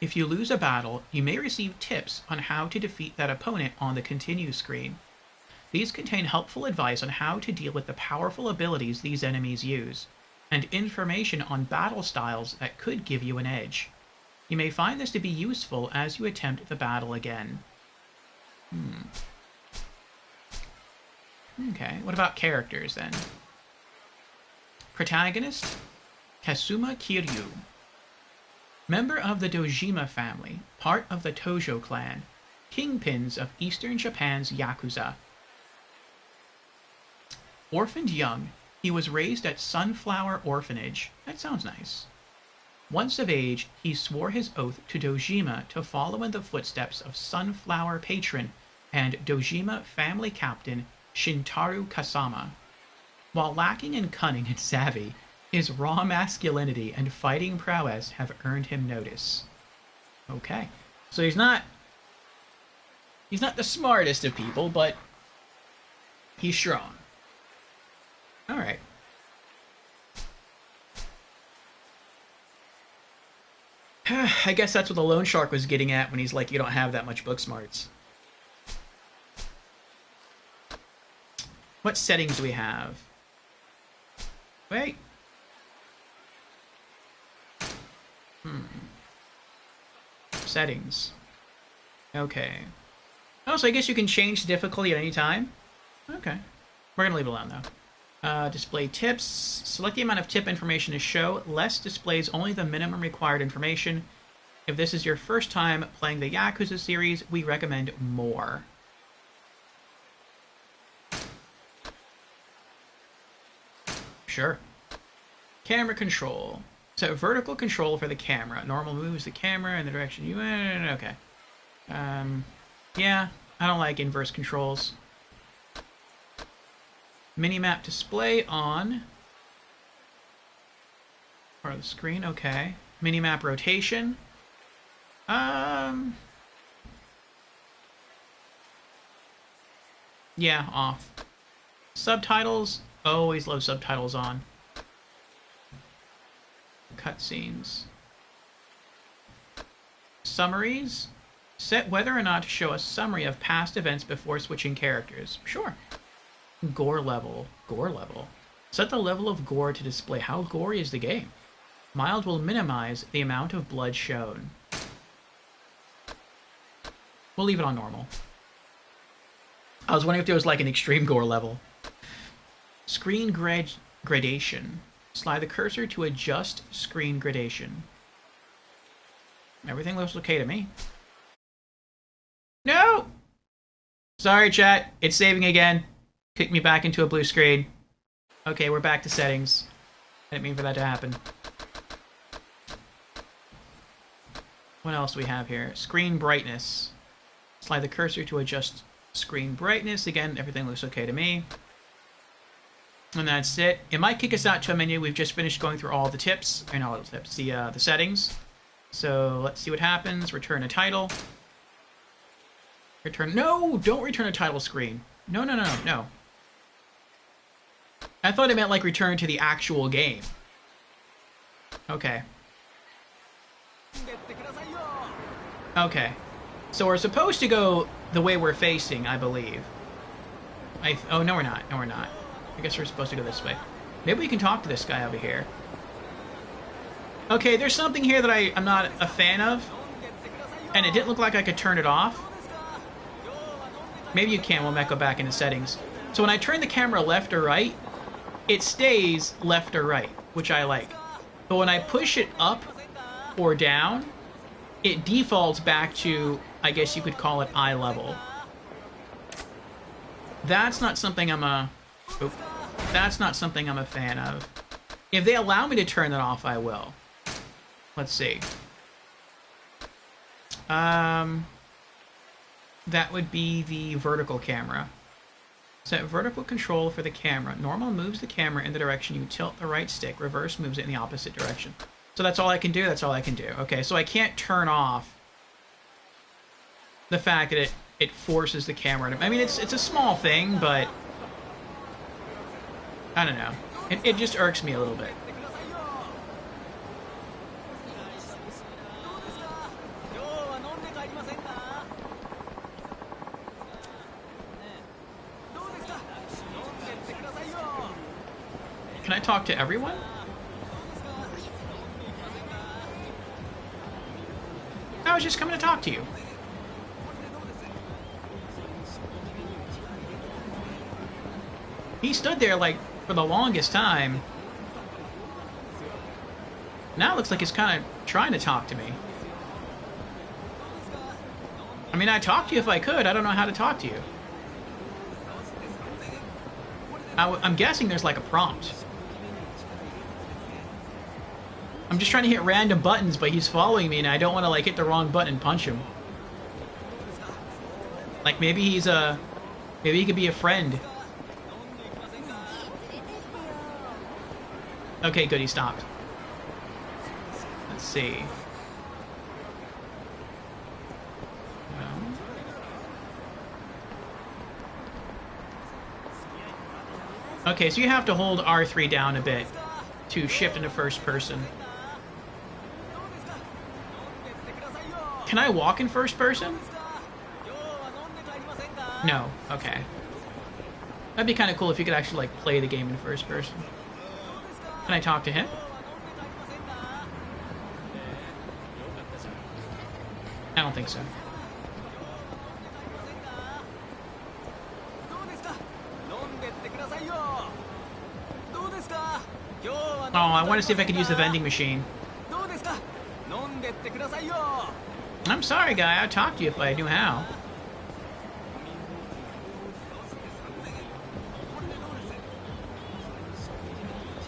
If you lose a battle, you may receive tips on how to defeat that opponent on the continue screen. These contain helpful advice on how to deal with the powerful abilities these enemies use, and information on battle styles that could give you an edge. You may find this to be useful as you attempt the battle again. Okay, what about characters then? Protagonist, Kasuma Kiryu. Member of the Dojima family, part of the Tojo clan, kingpins of Eastern Japan's Yakuza. Orphaned young, he was raised at Sunflower Orphanage. That sounds nice. Once of age, he swore his oath to Dojima to follow in the footsteps of Sunflower patron and Dojima family captain Shintaro Kasama. While lacking in cunning and savvy, his raw masculinity and fighting prowess have earned him notice. Okay. So he's not the smartest of people, but he's strong. Alright. I guess that's what the loan shark was getting at when he's like, you don't have that much book smarts. What settings do we have? Wait. Settings. Okay. Oh, so I guess you can change the difficulty at any time? Okay. We're going to leave it alone, though. Display tips. Select the amount of tip information to show. Less displays only the minimum required information. If this is your first time playing the Yakuza series, we recommend more. Sure. Camera control. So vertical control for the camera. Normal moves the camera in the direction you... Okay. Yeah, I don't like inverse controls. Minimap display on. Part of the screen, okay. Minimap rotation. Yeah, off. Subtitles. Always love subtitles on. Cutscenes. Summaries. Set whether or not to show a summary of past events before switching characters. Sure. Gore level. Gore level. Set the level of gore to display how gory is the game. Mild will minimize the amount of blood shown. We'll leave it on normal. I was wondering if there was like an extreme gore level. Screen gradation. Slide the cursor to adjust screen gradation. Everything looks okay to me. No! Sorry, chat. It's saving again. Kicked me back into a blue screen. Okay, we're back to settings. I didn't mean for that to happen. What else do we have here? Screen brightness. Slide the cursor to adjust screen brightness. Again, everything looks okay to me. And that's it. It might kick us out to a menu. We've just finished going through all the tips. And all the tips. The settings. So let's see what happens. Return a title. Return... No! Don't return a title screen. No, no, no, no. I thought it meant like return to the actual game. Okay. Okay. So we're supposed to go the way we're facing, I believe. Oh, no we're not. No we're not. I guess we're supposed to go this way. Maybe we can talk to this guy over here. Okay, there's something here that I'm not a fan of. And it didn't look like I could turn it off. Maybe you can. We'll go back into settings. So when I turn the camera left or right, it stays left or right, which I like. But when I push it up or down, it defaults back to, I guess you could call it eye level. That's not something that's not something I'm a fan of. If they allow me to turn that off, I will. Let's see. That would be the vertical camera. Set vertical control for the camera. Normal moves the camera in the direction you tilt the right stick. Reverse moves it in the opposite direction. So that's all I can do? That's all I can do. Okay, so I can't turn off the fact that it forces the camera to... I mean, it's a small thing, but... I don't know. It just irks me a little bit. Can I talk to everyone? I was just coming to talk to you. He stood there, like, for the longest time. Now it looks like he's kind of trying to talk to me. I mean, I'd talk to you if I could. I don't know how to talk to you. I'm guessing there's, like, a prompt. I'm just trying to hit random buttons, but he's following me, and I don't want to, like, hit the wrong button and punch him. Like, maybe he's a... Maybe he could be a friend. Okay, good, he stopped. Let's see. Okay, so you have to hold R3 down a bit to shift into first person. Can I walk in first person? No, okay. That'd be kind of cool if you could actually, like, play the game in first person. Can I talk to him? I don't think so. Oh, I want to see if I could use the vending machine. I'm sorry, guy. I'd talk to you if I knew how.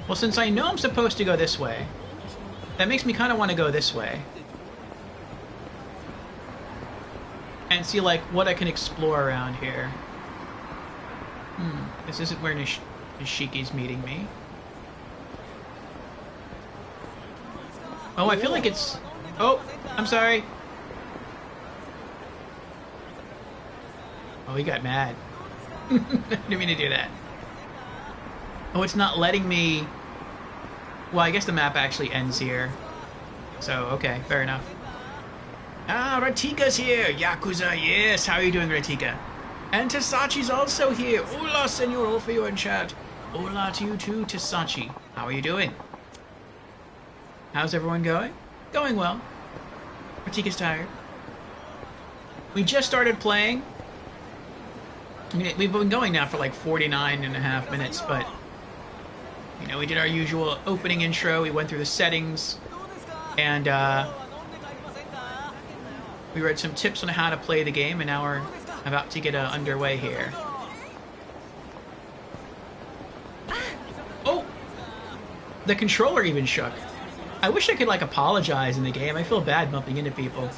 Well, since I know I'm supposed to go this way, that makes me kind of want to go this way. And see, like, what I can explore around here. This isn't where Nishiki's meeting me. Oh, I feel like it's... Oh, I'm sorry. Oh, he got mad. Didn't mean to do that. Oh, it's not letting me... Well, I guess the map actually ends here. So, okay, fair enough. Ah, Ratika's here! Yakuza, yes! How are you doing, Ratika? And Tasachi's also here! Hola, Senor Orfeo in chat! Hola to you too, Tasachi. How are you doing? How's everyone going? Going well. Ratika's tired. We just started playing. I mean, we've been going now for like 49.5 minutes, but... You know, we did our usual opening intro, we went through the settings, and we read some tips on how to play the game, and now we're about to get underway here. Oh! The controller even shook. I wish I could, like, apologize in the game. I feel bad bumping into people.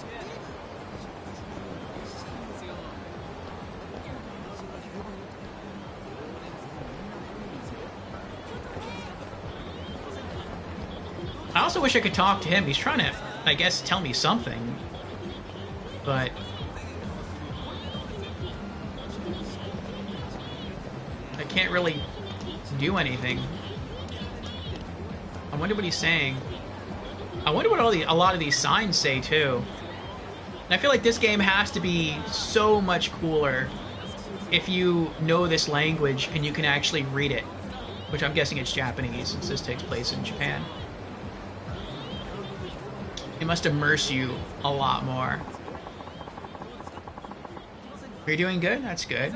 I also wish I could talk to him. He's trying to, I guess, tell me something. But... I can't really do anything. I wonder what he's saying. I wonder what a lot of these signs say too. And I feel like this game has to be so much cooler if you know this language and you can actually read it, which I'm guessing it's Japanese since this takes place in Japan. It must immerse you a lot more. Are you doing good? That's good.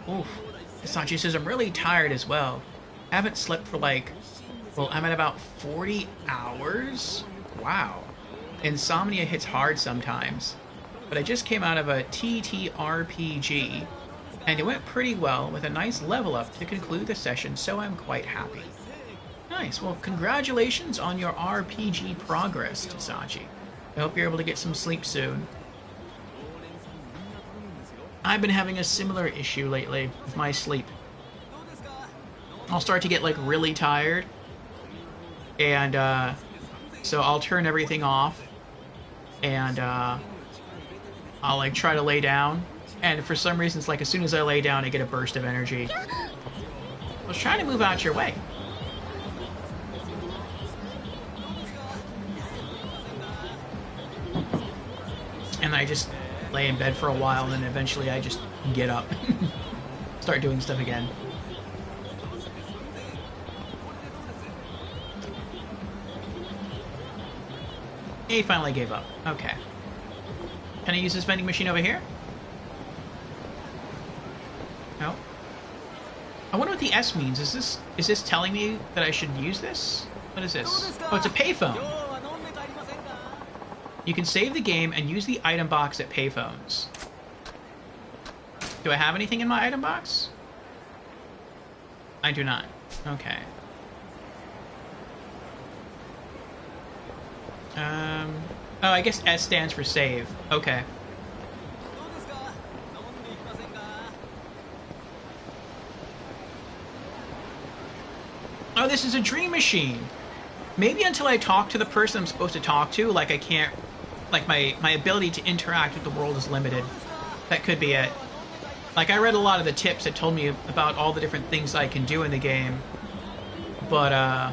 Oof. Sachi says, I'm really tired as well. I haven't slept for like, well, I'm at about 40 hours? Wow. Insomnia hits hard sometimes. But I just came out of a TTRPG, and it went pretty well with a nice level up to conclude the session, so I'm quite happy. Nice. Well, congratulations on your RPG progress, Tasachi. I hope you're able to get some sleep soon. I've been having a similar issue lately with my sleep. I'll start to get like really tired, and so I'll turn everything off, and I'll like try to lay down, and for some reason it's like as soon as I lay down I get a burst of energy. I was trying to move out your way. And I just lay in bed for a while, and then eventually I just get up. Start doing stuff again. He finally gave up. Okay. Can I use this vending machine over here? No. I wonder what the S means. Is this telling me that I should use this? What is this? Oh, it's a payphone. You can save the game and use the item box at payphones. Do I have anything in my item box? I do not. Okay. Oh, I guess S stands for save. Okay. Oh, this is a dream machine. Maybe until I talk to the person I'm supposed to talk to, like I can't... Like, my ability to interact with the world is limited. That could be it. Like, I read a lot of the tips that told me about all the different things I can do in the game. But,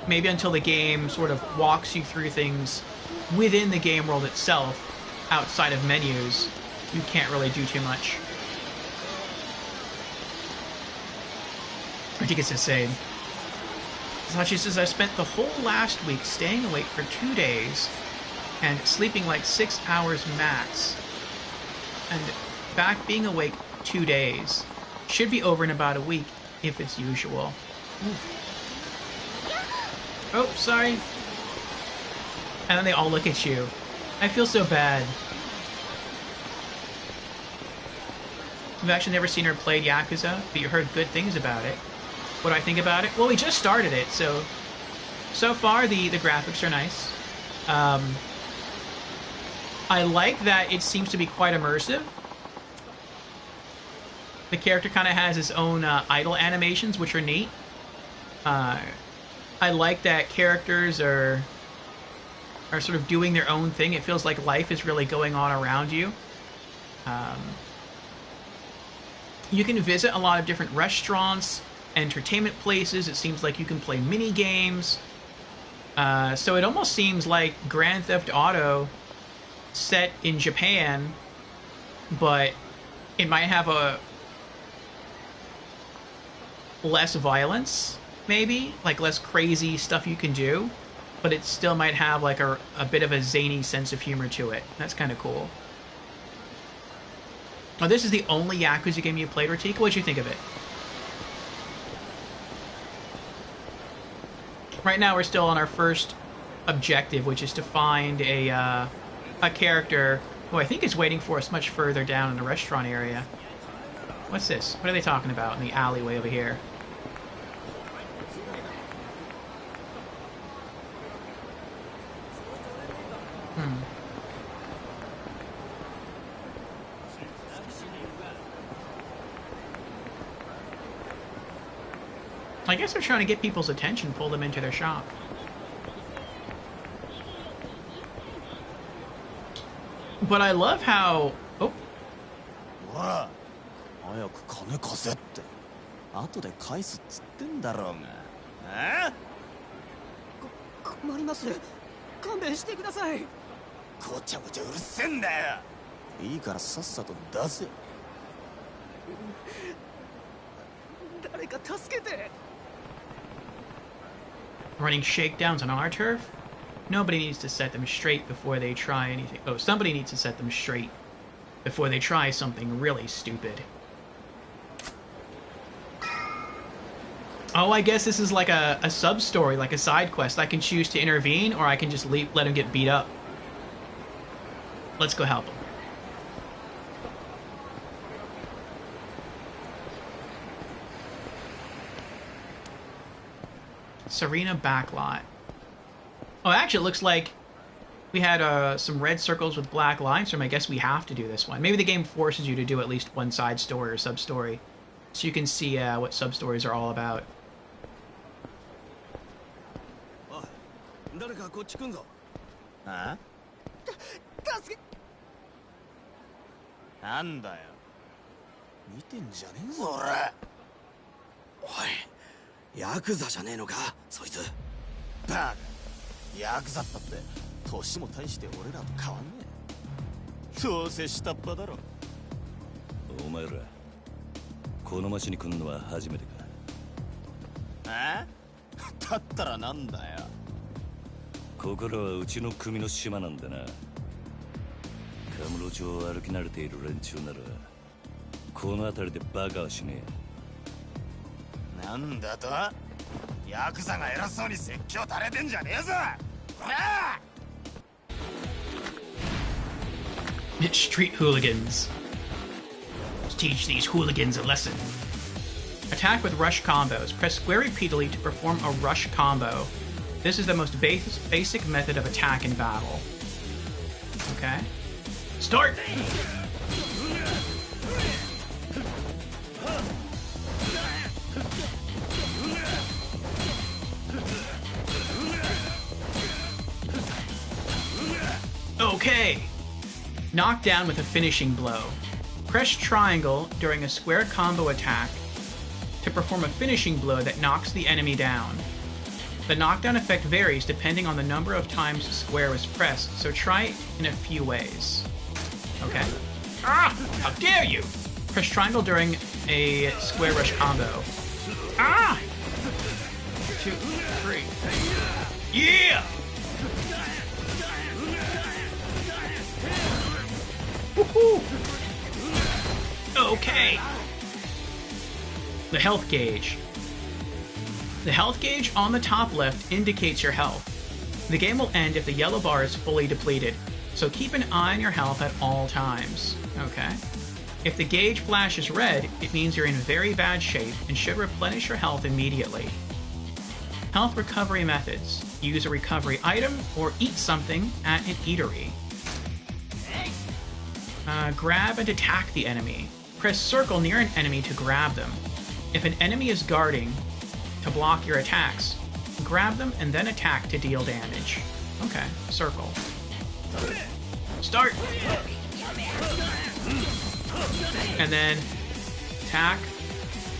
maybe until the game sort of walks you through things within the game world itself, outside of menus, you can't really do too much. I think it's the same. Sachi says, I spent the whole last week staying awake for 2 days and sleeping like 6 hours max. And back being awake 2 days. Should be over in about a week, if it's usual. Oof. Oh, sorry. And then they all look at you. I feel so bad. I've actually never seen her play Yakuza, but you heard good things about it. What do I think about it? Well, we just started it, so far the graphics are nice. I like that it seems to be quite immersive. The character kind of has his own idle animations, which are neat. I like that characters are sort of doing their own thing. It feels like life is really going on around you. You can visit a lot of different restaurants, entertainment places. It seems like you can play mini games. So it almost seems like Grand Theft Auto set in Japan, but it might have a less violence, maybe, like less crazy stuff you can do, but it still might have like a bit of a zany sense of humor to it. That's kind of cool. Oh, this is the only Yakuza game you played, Ratika? What'd you think of it? Right now we're still on our first objective, which is to find a character who I think is waiting for us much further down in the restaurant area. What's this? What are they talking about in the alleyway over here? I guess they're trying to get people's attention, pull them into their shop. But I love how... Oh. ほら早く金貸せって後で返すっつってんだろうが。困ります。勘弁してください。ごちゃごちゃうるせえんだよ。いいからさっさと出せ。誰か助けて。 Running shakedowns on our turf? Nobody needs to set them straight before they try anything. Oh, somebody needs to set them straight before they try something really stupid. Oh, I guess this is like a sub-story, like a side quest. I can choose to intervene, or I can just let him get beat up. Let's go help him. Serena backlot. Oh, actually, it looks like we had some red circles with black lines, so I guess we have to do this one. Maybe the game forces you to do at least one side story or sub-story, so you can see what sub-stories are all about. 誰かこっち来んぞ。あ？助け。なんだよ。見てんじゃねえぞ俺。おい、ヤクザじゃねえのか、そいつ。バカ。ヤクザったって年も大して俺らと変わんねえ。どうせ下っ端だろ。お前らこの町に来んのは初めてか。あ？だったらなんだよ。ここらはうちの組の島なんだな。カムロ町を歩き慣れている連中ならこの辺りでバカはしねえ。なんだと？ヤクザが偉そうに説教垂れてんじゃねえぞ。ほら！Street hooligans. Let's teach these hooligans a lesson. Attack with rush combos. Press square repeatedly to perform a rush combo. This is the most basic method of attack in battle. Okay. Start! Okay. Knock down with a finishing blow. Press triangle during a square combo attack to perform a finishing blow that knocks the enemy down. The knockdown effect varies depending on the number of times square was pressed, so try it in a few ways. Okay. Ah! How dare you! Press triangle during a square rush combo. Ah! 2, 3. Yeah! Woohoo! Okay. The health gauge. The health gauge on the top left indicates your health. The game will end if the yellow bar is fully depleted, so keep an eye on your health at all times. Okay. If the gauge flashes red, it means you're in very bad shape and should replenish your health immediately. Health recovery methods. Use a recovery item or eat something at an eatery. Grab and attack the enemy. Press circle near an enemy to grab them. If an enemy is guarding, to block your attacks, grab them and then attack to deal damage. Okay, circle. Start! And then attack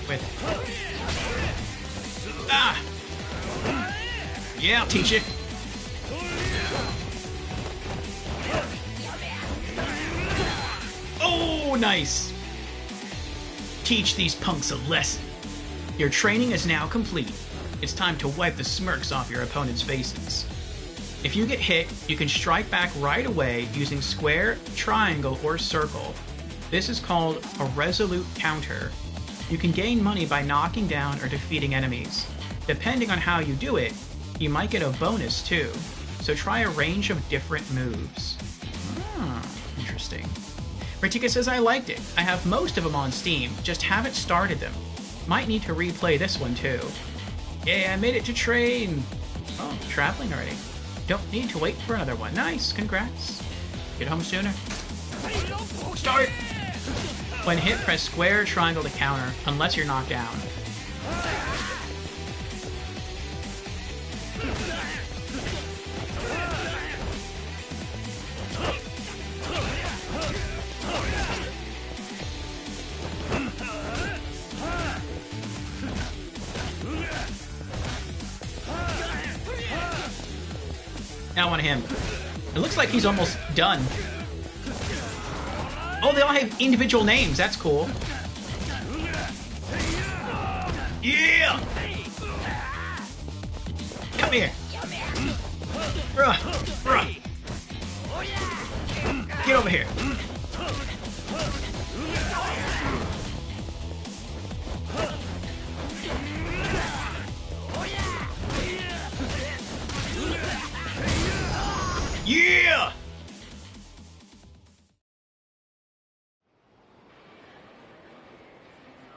with... Ah! Yeah, I'll teach you. Oh, nice! Teach these punks a lesson. Your training is now complete. It's time to wipe the smirks off your opponent's faces. If you get hit, you can strike back right away using square, triangle, or circle. This is called a resolute counter. You can gain money by knocking down or defeating enemies. Depending on how you do it, you might get a bonus too. So try a range of different moves. Interesting. Ratika says, I liked it. I have most of them on Steam, just haven't started them. Might need to replay this one too. Yeah, I made it to train. Oh, traveling already. Don't need to wait for another one. Nice, congrats. Get home sooner. Start! When hit, press square or triangle to counter, unless you're knocked down. Now on him. It looks like he's almost done. Oh, they all have individual names. That's cool. Yeah! Come here. Bruh. Get over here. Yeah!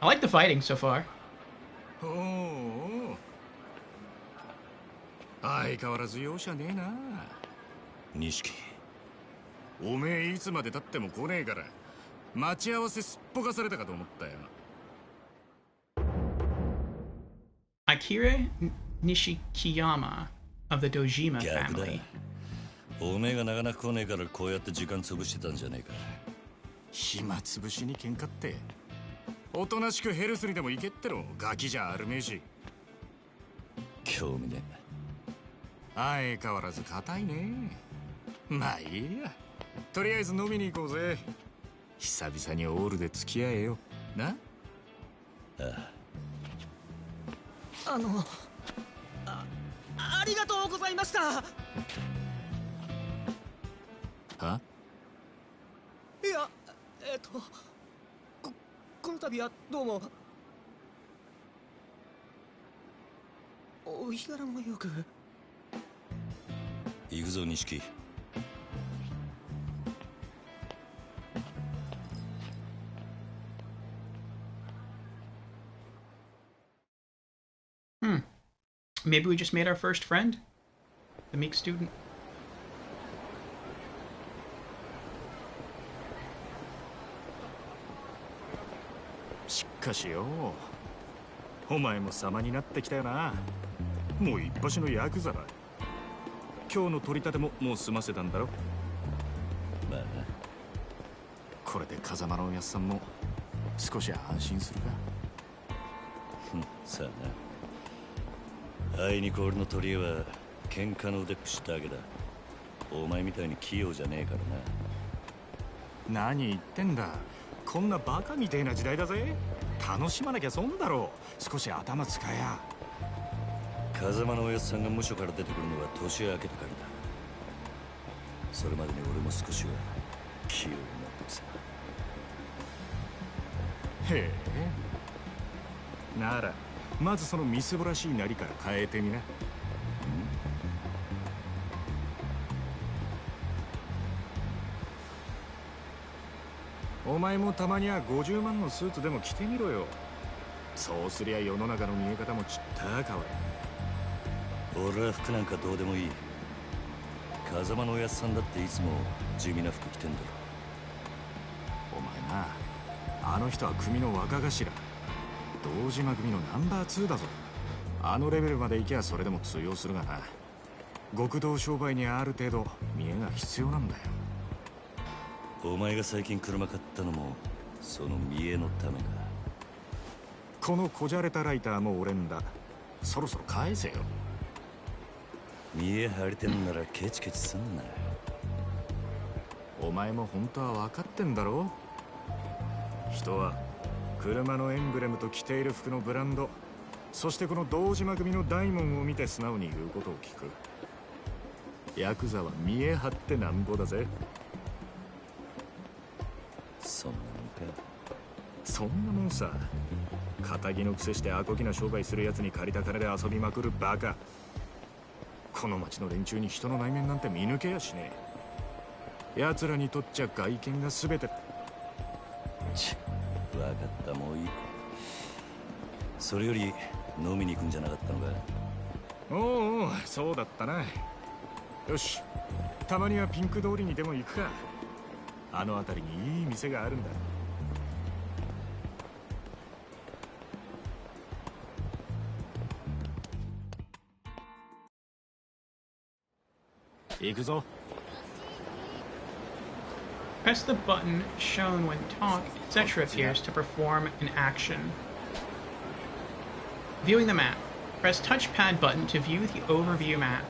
I like the fighting so far. おお相変わらず容赦ねえな。錦おめえいつまで経っても来ねえから待ち合わせすっぽかされたかと思ったよ。 Akira Nishikiyama of the Dojima 逆だ family. おめえがなかなか来ねえからこうやって時間潰してたんじゃねえか。暇つぶしに喧嘩っておとなしくヘルスにでも行けってのガキじゃあるめえし。興味ね相変わらず硬いね。まあいいや、とりあえず飲みに行こうぜ。久々にオールで付き合えよな。ありがとうございました。はいや、この度はどうも。お日柄もよく。行くぞ錦。Maybe we just made our first friend? The meek student. しかしよ、お前も様になってきたよな。もう一発のヤクザだ。今日の取り立てももう済ませたんだろ。まあな。これで風間のおやっさんも少し安心するか。さあな。あいにく俺の取り柄は喧嘩の腕っぷしだけだ。お前みたいに器用じゃねえからな。何言ってんだ。こんなバカみてえな時代だぜ。楽しまなきゃ損だろう。少し頭使えや。風間のおやっさんが無所から出てくるのは年明けてからだ。それまでに俺も少しは器用になってくさ。へえ。ならまずそのみすぼらしいなりから変えてみな。お前もたまには50万のスーツでも着てみろよ。そうすりゃ世の中の見え方もちった変わる。俺は服なんかどうでもいい。風間のおやっさんだっていつも地味な服着てんだろ。お前な、あの人は組の若頭。堂島組のナンバー2だぞ。あのレベルまで行けばそれでも通用するがな。極道商売にある程度見えが必要なんだよ。お前が最近車買ったのもその見栄のためか。このこじゃれたライターも俺んだ。そろそろ返せよ。見栄張りてんならケチケチすんな。お前も本当は分かってんだろ。人は車のエンブレムと着ている服のブランド、そしてこの堂島組の大門を見て素直に言うことを聞く。ヤクザは見栄張ってなんぼだぜ。そんなもんか。そんなもんさ。仇の癖してアコギな商売するやつに借りた金で遊びまくるバカ。この町の連中に人の内面なんて見抜けやしねえ。奴らにとっちゃ外見が全て。ち分かった、もういい。それより飲みに行くんじゃなかったのか。おうおう、そうだったな。よし、たまにはピンク通りにでも行くか。あの辺りにいい店があるんだ。行くぞ。 Press the button shown when talk, etc. appears to perform an action. Viewing the map. Press touchpad button to view the overview map.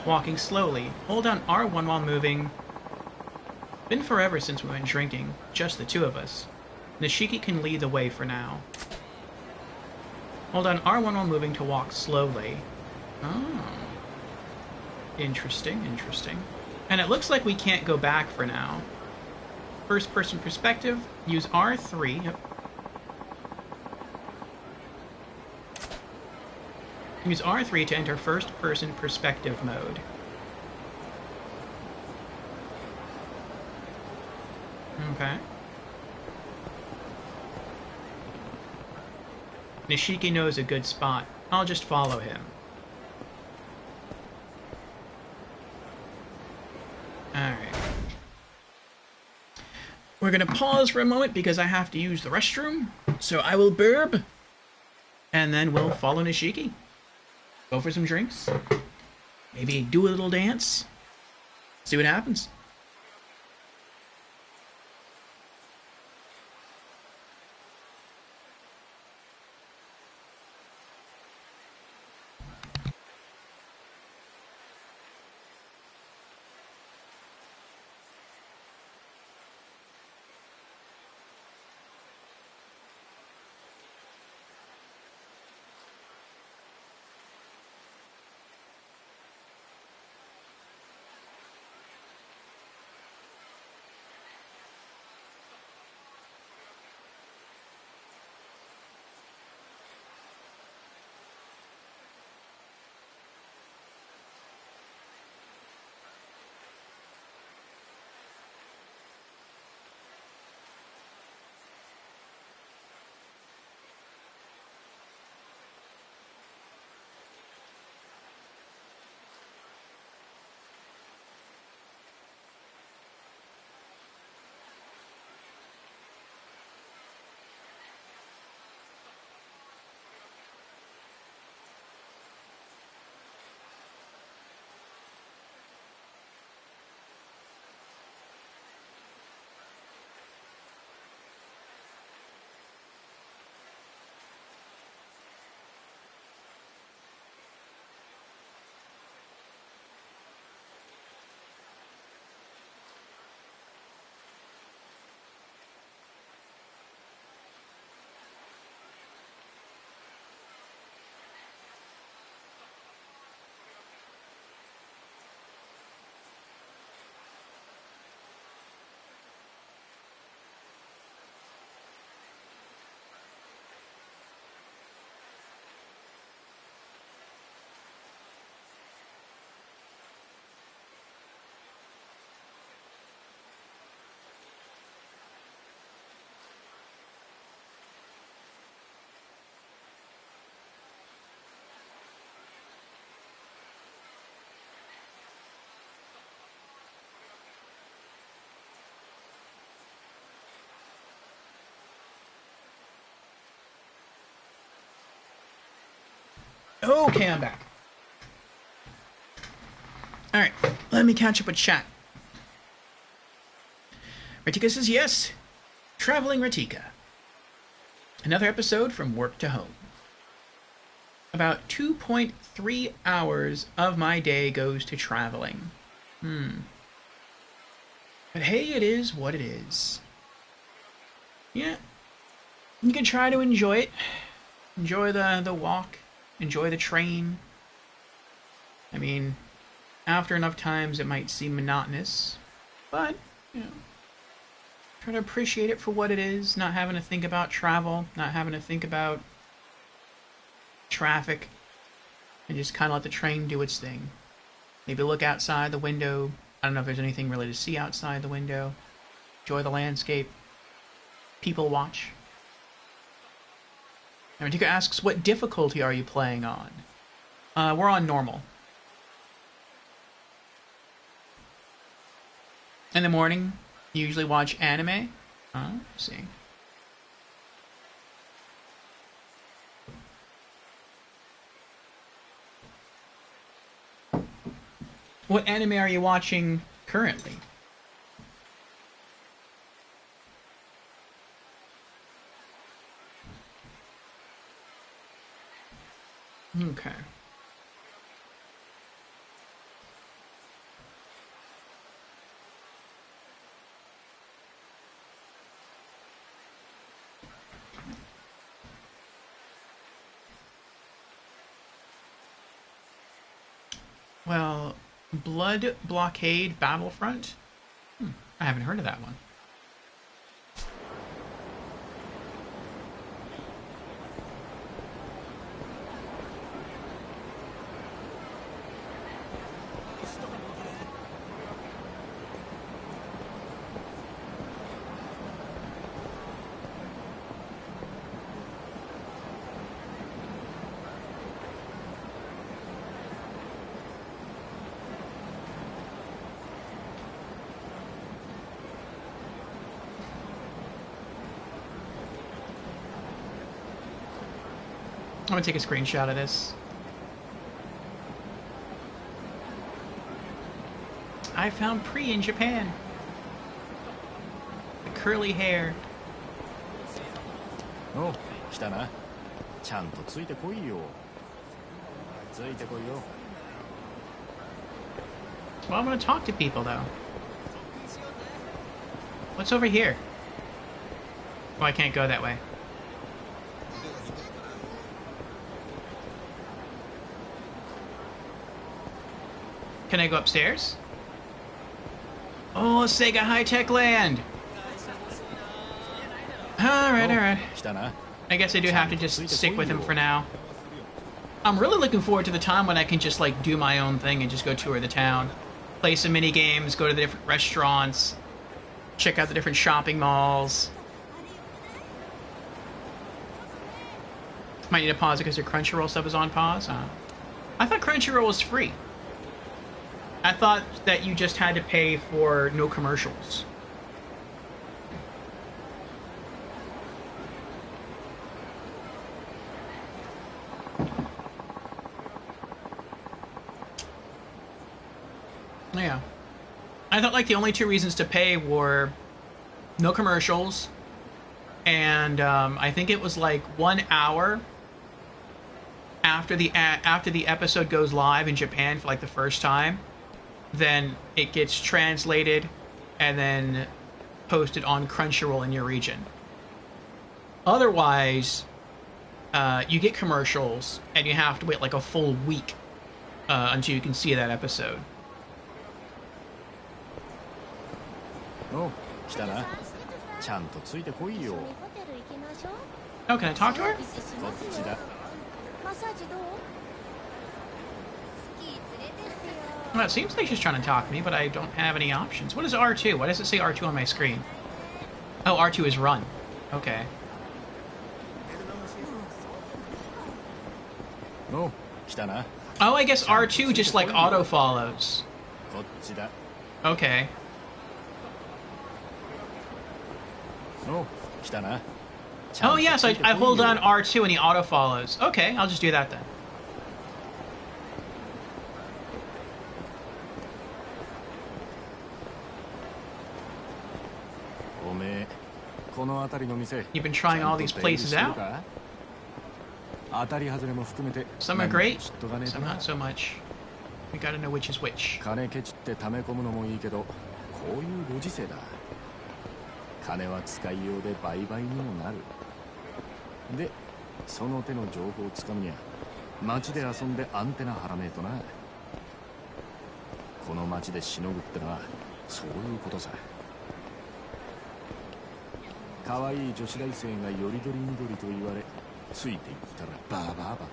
walking slowly. Hold down R1 while moving. Been forever since we went drinking, just the two of us. Nishiki can lead the way for now. Hold on R1 while moving to walk slowly. Oh. Interesting, interesting. And it looks like we can't go back for now. First person perspective, use R3. Yep. Use R3 to enter first person perspective mode. Okay. Nishiki knows a good spot. I'll just follow him. Alright. We're gonna pause for a moment because I have to use the restroom. So I will burp. And then we'll follow Nishiki. Go for some drinks. Maybe do a little dance. See what happens. Okay, I'm back. Alright, let me catch up with chat. Ratika says yes. Traveling Ratika. Another episode from work to home. About 2.3 hours of my day goes to traveling. But hey, it is what it is. Yeah. You can try to enjoy it. Enjoy the walk. Enjoy the train. I mean, after enough times it might seem monotonous, but, you know, try to appreciate it for what it is, not having to think about travel, not having to think about traffic, and just kind of let the train do its thing. Maybe look outside the window. I don't know if there's anything really to see outside the window. Enjoy the landscape. People watch. And Ratika asks, what difficulty are you playing on? We're on normal. In the morning, you usually watch anime. Let's see. What anime are you watching currently? Okay. Well, Blood Blockade Battlefront? I haven't heard of that one. I'm gonna take a screenshot of this. I found Pri in Japan. The curly hair. おう、来たな。ちゃんとついてこいよ。ついてこいよ。Well, I'm gonna talk to people though. What's over here? Oh, I can't go that way. Can I go upstairs? Oh, Sega High-Tech Land! Alright, alright. I guess I do have to just stick with him for now. I'm really looking forward to the time when I can just, like, do my own thing and just go tour the town. Play some mini games, go to the different restaurants, check out the different shopping malls. Might need to pause it because your Crunchyroll sub is on pause. I thought Crunchyroll was free. I thought that you just had to pay for no commercials. Yeah. I thought like the only two reasons to pay were no commercials and I think it was like 1 hour after the episode goes live in Japan for like the first time. Then it gets translated and then posted on Crunchyroll in your region. Otherwise, you get commercials and you have to wait like a full week until you can see that episode. Oh, 来たな。ちゃんとついてこいよ。Oh, can I talk to her? こっちだ。Well, it seems like she's trying to talk to me, but I don't have any options. What is R2? Why does it say R2 on my screen? Oh, R2 is run. Okay. Oh, 来たな。 Oh, I guess R2 just like auto follows. こっちだ。 Okay. Oh, 来たな。 Oh, yes, I hold down R2 and he auto follows. Okay, I'll just do that then. おめえ、この辺りの店。 You've been trying all these places out? 当たり外れも含めて。 Some are great, 知っとかねえと some な not so much. We gotta know which is which. 金ケチって溜め込むのもいいけど、こういうご時世だ。金は使いようで売買にもなる。で、その手の情報をつかむには、街で遊んでアンテナ張らねえとな。この街でしのぐってのは、そういうことさ。可愛い女子大生がよりどりみどりと言われ、ついていったらバーバーばっか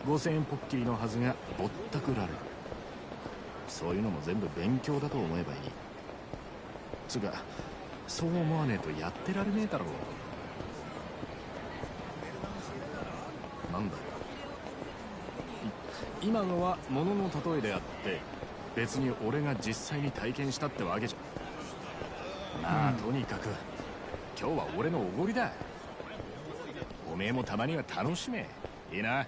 り。5000円ポッキリのはずがぼったくられる。そういうのも全部勉強だと思えばいい。つうか、そう思わねえとやってられねえだろう。なんだよ。今のは物の例えであって、別に俺が実際に体験したってわけじゃ。まあ、とにかく今日は俺のおごりだ。おめえもたまには楽しめ。いいな。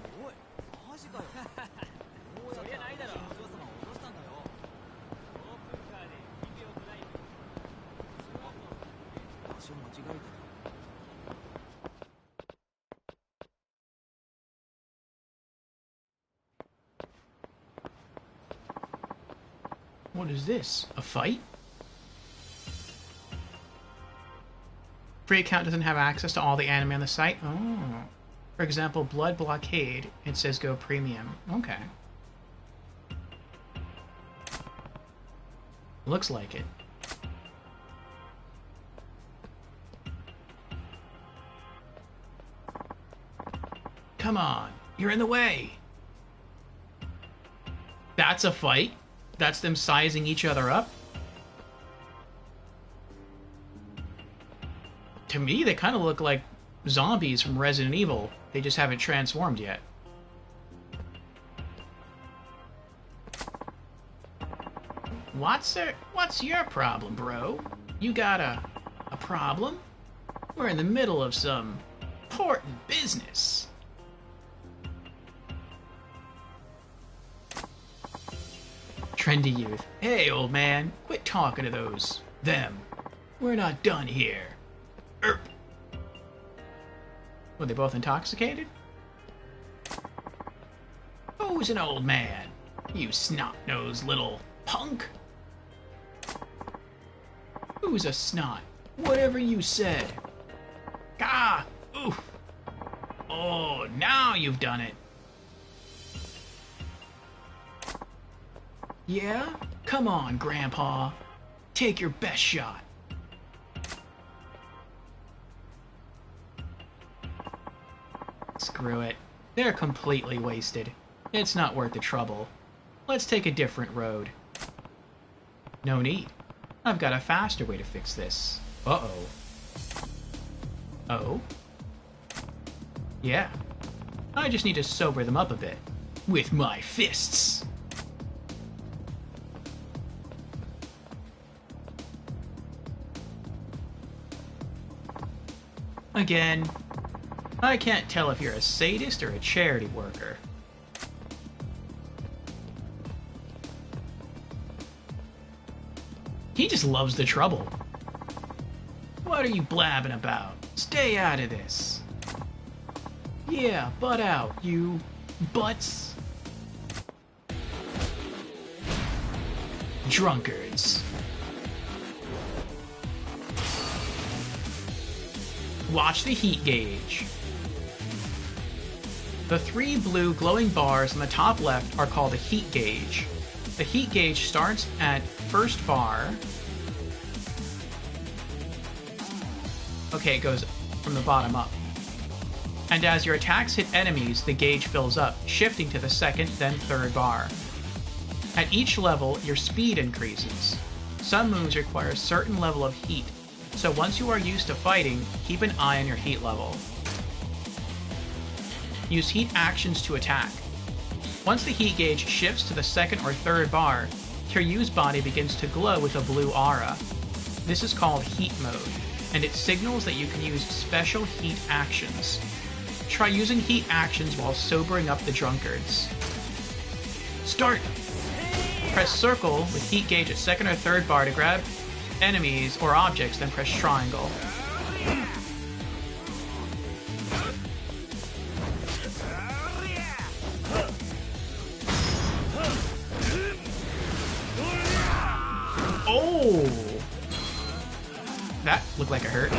What is this? A fight? Free account doesn't have access to all the anime on the site. Oh. For example, Blood Blockade, it says go premium. Okay. Looks like it. Come on, you're in the way. That's a fight? That's them sizing each other up? To me, they kind of look like zombies from Resident Evil. They just haven't transformed yet. What's your problem, bro? You got a problem? We're in the middle of some important business. Trendy youth. Hey, old man, quit talking to them. We're not done here. Erp. Were they both intoxicated? Who's an old man? You snot-nosed little punk. Who's a snot? Whatever you said. Ah! Oof! Oh, now you've done it. Yeah? Come on, Grandpa. Take your best shot. Screw it. They're completely wasted. It's not worth the trouble. Let's take a different road. No need. I've got a faster way to fix this. Uh-oh. Oh? Yeah. I just need to sober them up a bit. With my fists. Again, I can't tell if you're a sadist or a charity worker. He just loves the trouble. What are you blabbing about? Stay out of this. Yeah, butt out, you butts. Drunkards. Watch the heat gauge. The 3 blue glowing bars on the top left are called a heat gauge. The heat gauge starts at first bar. Okay, it goes from the bottom up. And as your attacks hit enemies, the gauge fills up, shifting to the second, then third bar. At each level, your speed increases. Some moves require a certain level of heat, so once you are used to fighting, keep an eye on your heat level. Use heat actions to attack. Once the heat gauge shifts to the second or third bar, Kiryu's body begins to glow with a blue aura. This is called heat mode, and it signals that you can use special heat actions. Try using heat actions while sobering up the drunkards. Start! Press circle with heat gauge at second or third bar to grab enemies or objects, then press triangle. Oh! That looked like it hurt.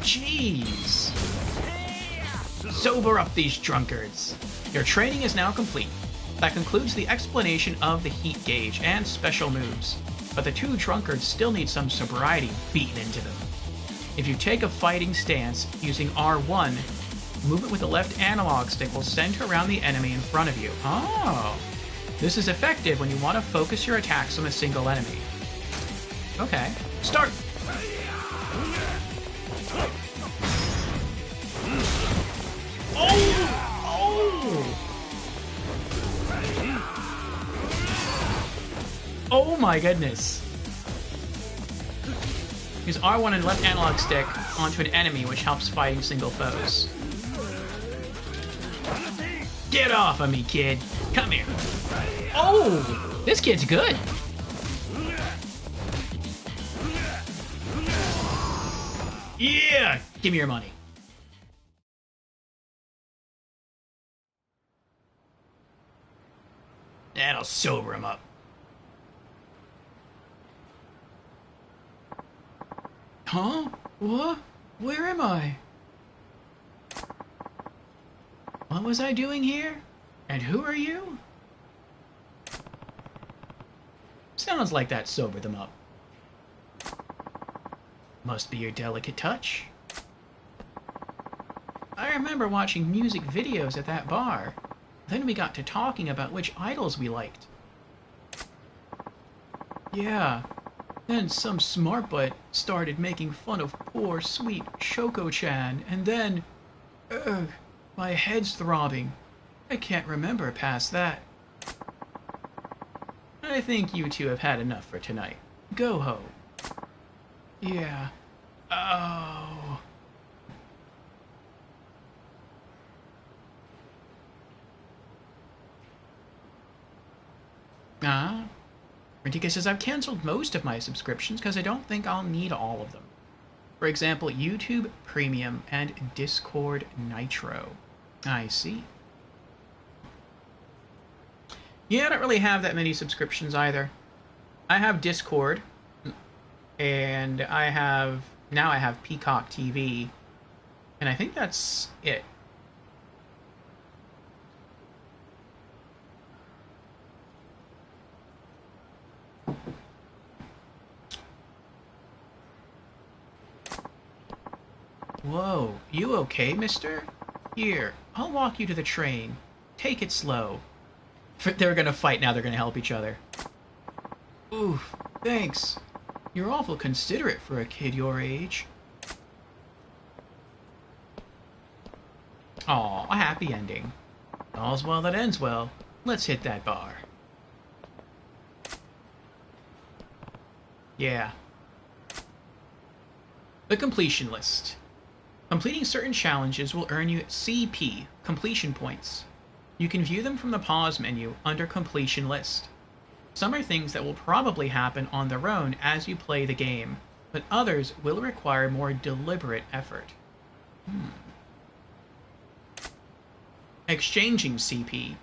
Jeez! Sober up these drunkards. Your training is now complete. That concludes the explanation of the heat gauge and special moves, but the 2 drunkards still need some sobriety beaten into them. If you take a fighting stance using R1, movement with the left analog stick will center around the enemy in front of you. Oh! This is effective when you want to focus your attacks on a single enemy. Okay, start! Oh! Oh! Oh my goodness. Use R1 and left analog stick onto an enemy, which helps fighting single foes. Get off of me, kid. Come here. Oh! This kid's good. Yeah! Give me your money. That'll sober him up. Huh? What? Where am I? What was I doing here? And who are you? Sounds like that sobered them up. Must be your delicate touch. I remember watching music videos at that bar. Then we got to talking about which idols we liked. Yeah. Then some smart butt started making fun of poor, sweet Shoko-chan, and then... Ugh, my head's throbbing. I can't remember past that. I think you two have had enough for tonight. Go home. Yeah. Oh. Ah. Rentika says, I've canceled most of my subscriptions because I don't think I'll need all of them. For example, YouTube Premium and Discord Nitro. I see. Yeah, I don't really have that many subscriptions either. I have Discord, and now I have Peacock TV, and I think that's it. Whoa, you okay, mister? Here, I'll walk you to the train. Take it slow. They're gonna fight now, they're gonna help each other. Oof, thanks. You're awful considerate for a kid your age. Aw, a happy ending. All's well that ends well. Let's hit that bar. Yeah. The completion list. Completing certain challenges will earn you CP, completion points. You can view them from the pause menu under completion list. Some are things that will probably happen on their own as you play the game, but others will require more deliberate effort. Exchanging CP.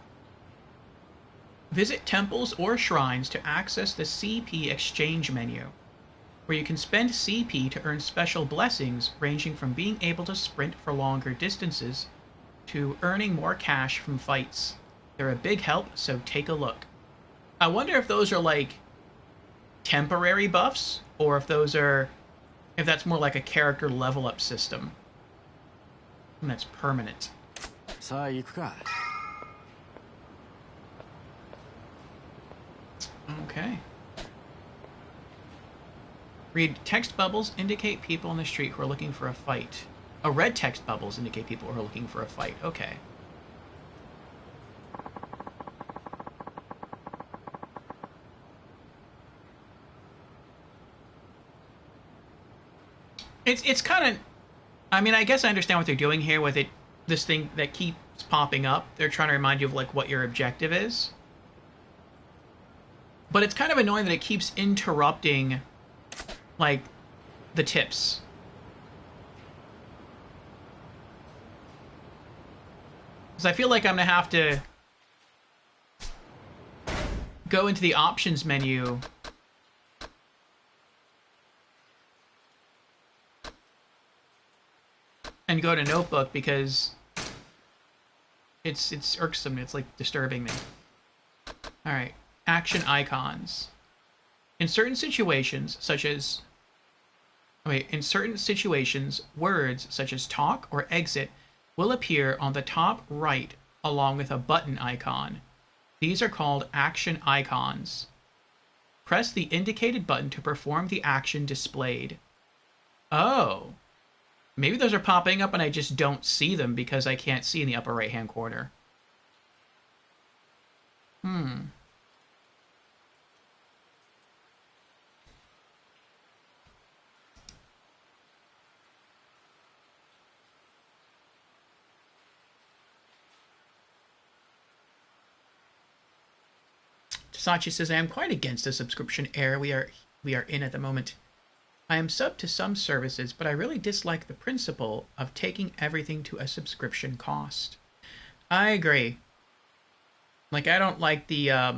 Visit temples or shrines to access the CP exchange menu, where you can spend CP to earn special blessings ranging from being able to sprint for longer distances to earning more cash from fights. They're a big help, so take a look. I wonder if those are like temporary buffs, or if that's more like a character level up system. And that's permanent. Okay. Read text bubbles indicate people on the street who are looking for a fight. Red text bubbles indicate people who are looking for a fight. Okay. It's kind of... I mean, I guess I understand what they're doing here with it. This thing that keeps popping up. They're trying to remind you of, like, what your objective is. But it's kind of annoying that it keeps interrupting, like, the tips. Because I feel like I'm going to have to go into the options menu and go to notebook because it's irksome. It's like disturbing me. All right, action icons. In certain situations, words such as talk or exit will appear on the top right along with a button icon. These are called action icons. Press the indicated button to perform the action displayed. Oh. Maybe those are popping up and I just don't see them because I can't see in the upper right-hand corner. Sachi says, I am quite against the subscription era we are in at the moment. I am sub to some services, but I really dislike the principle of taking everything to a subscription cost. I agree. Like, I don't like the, I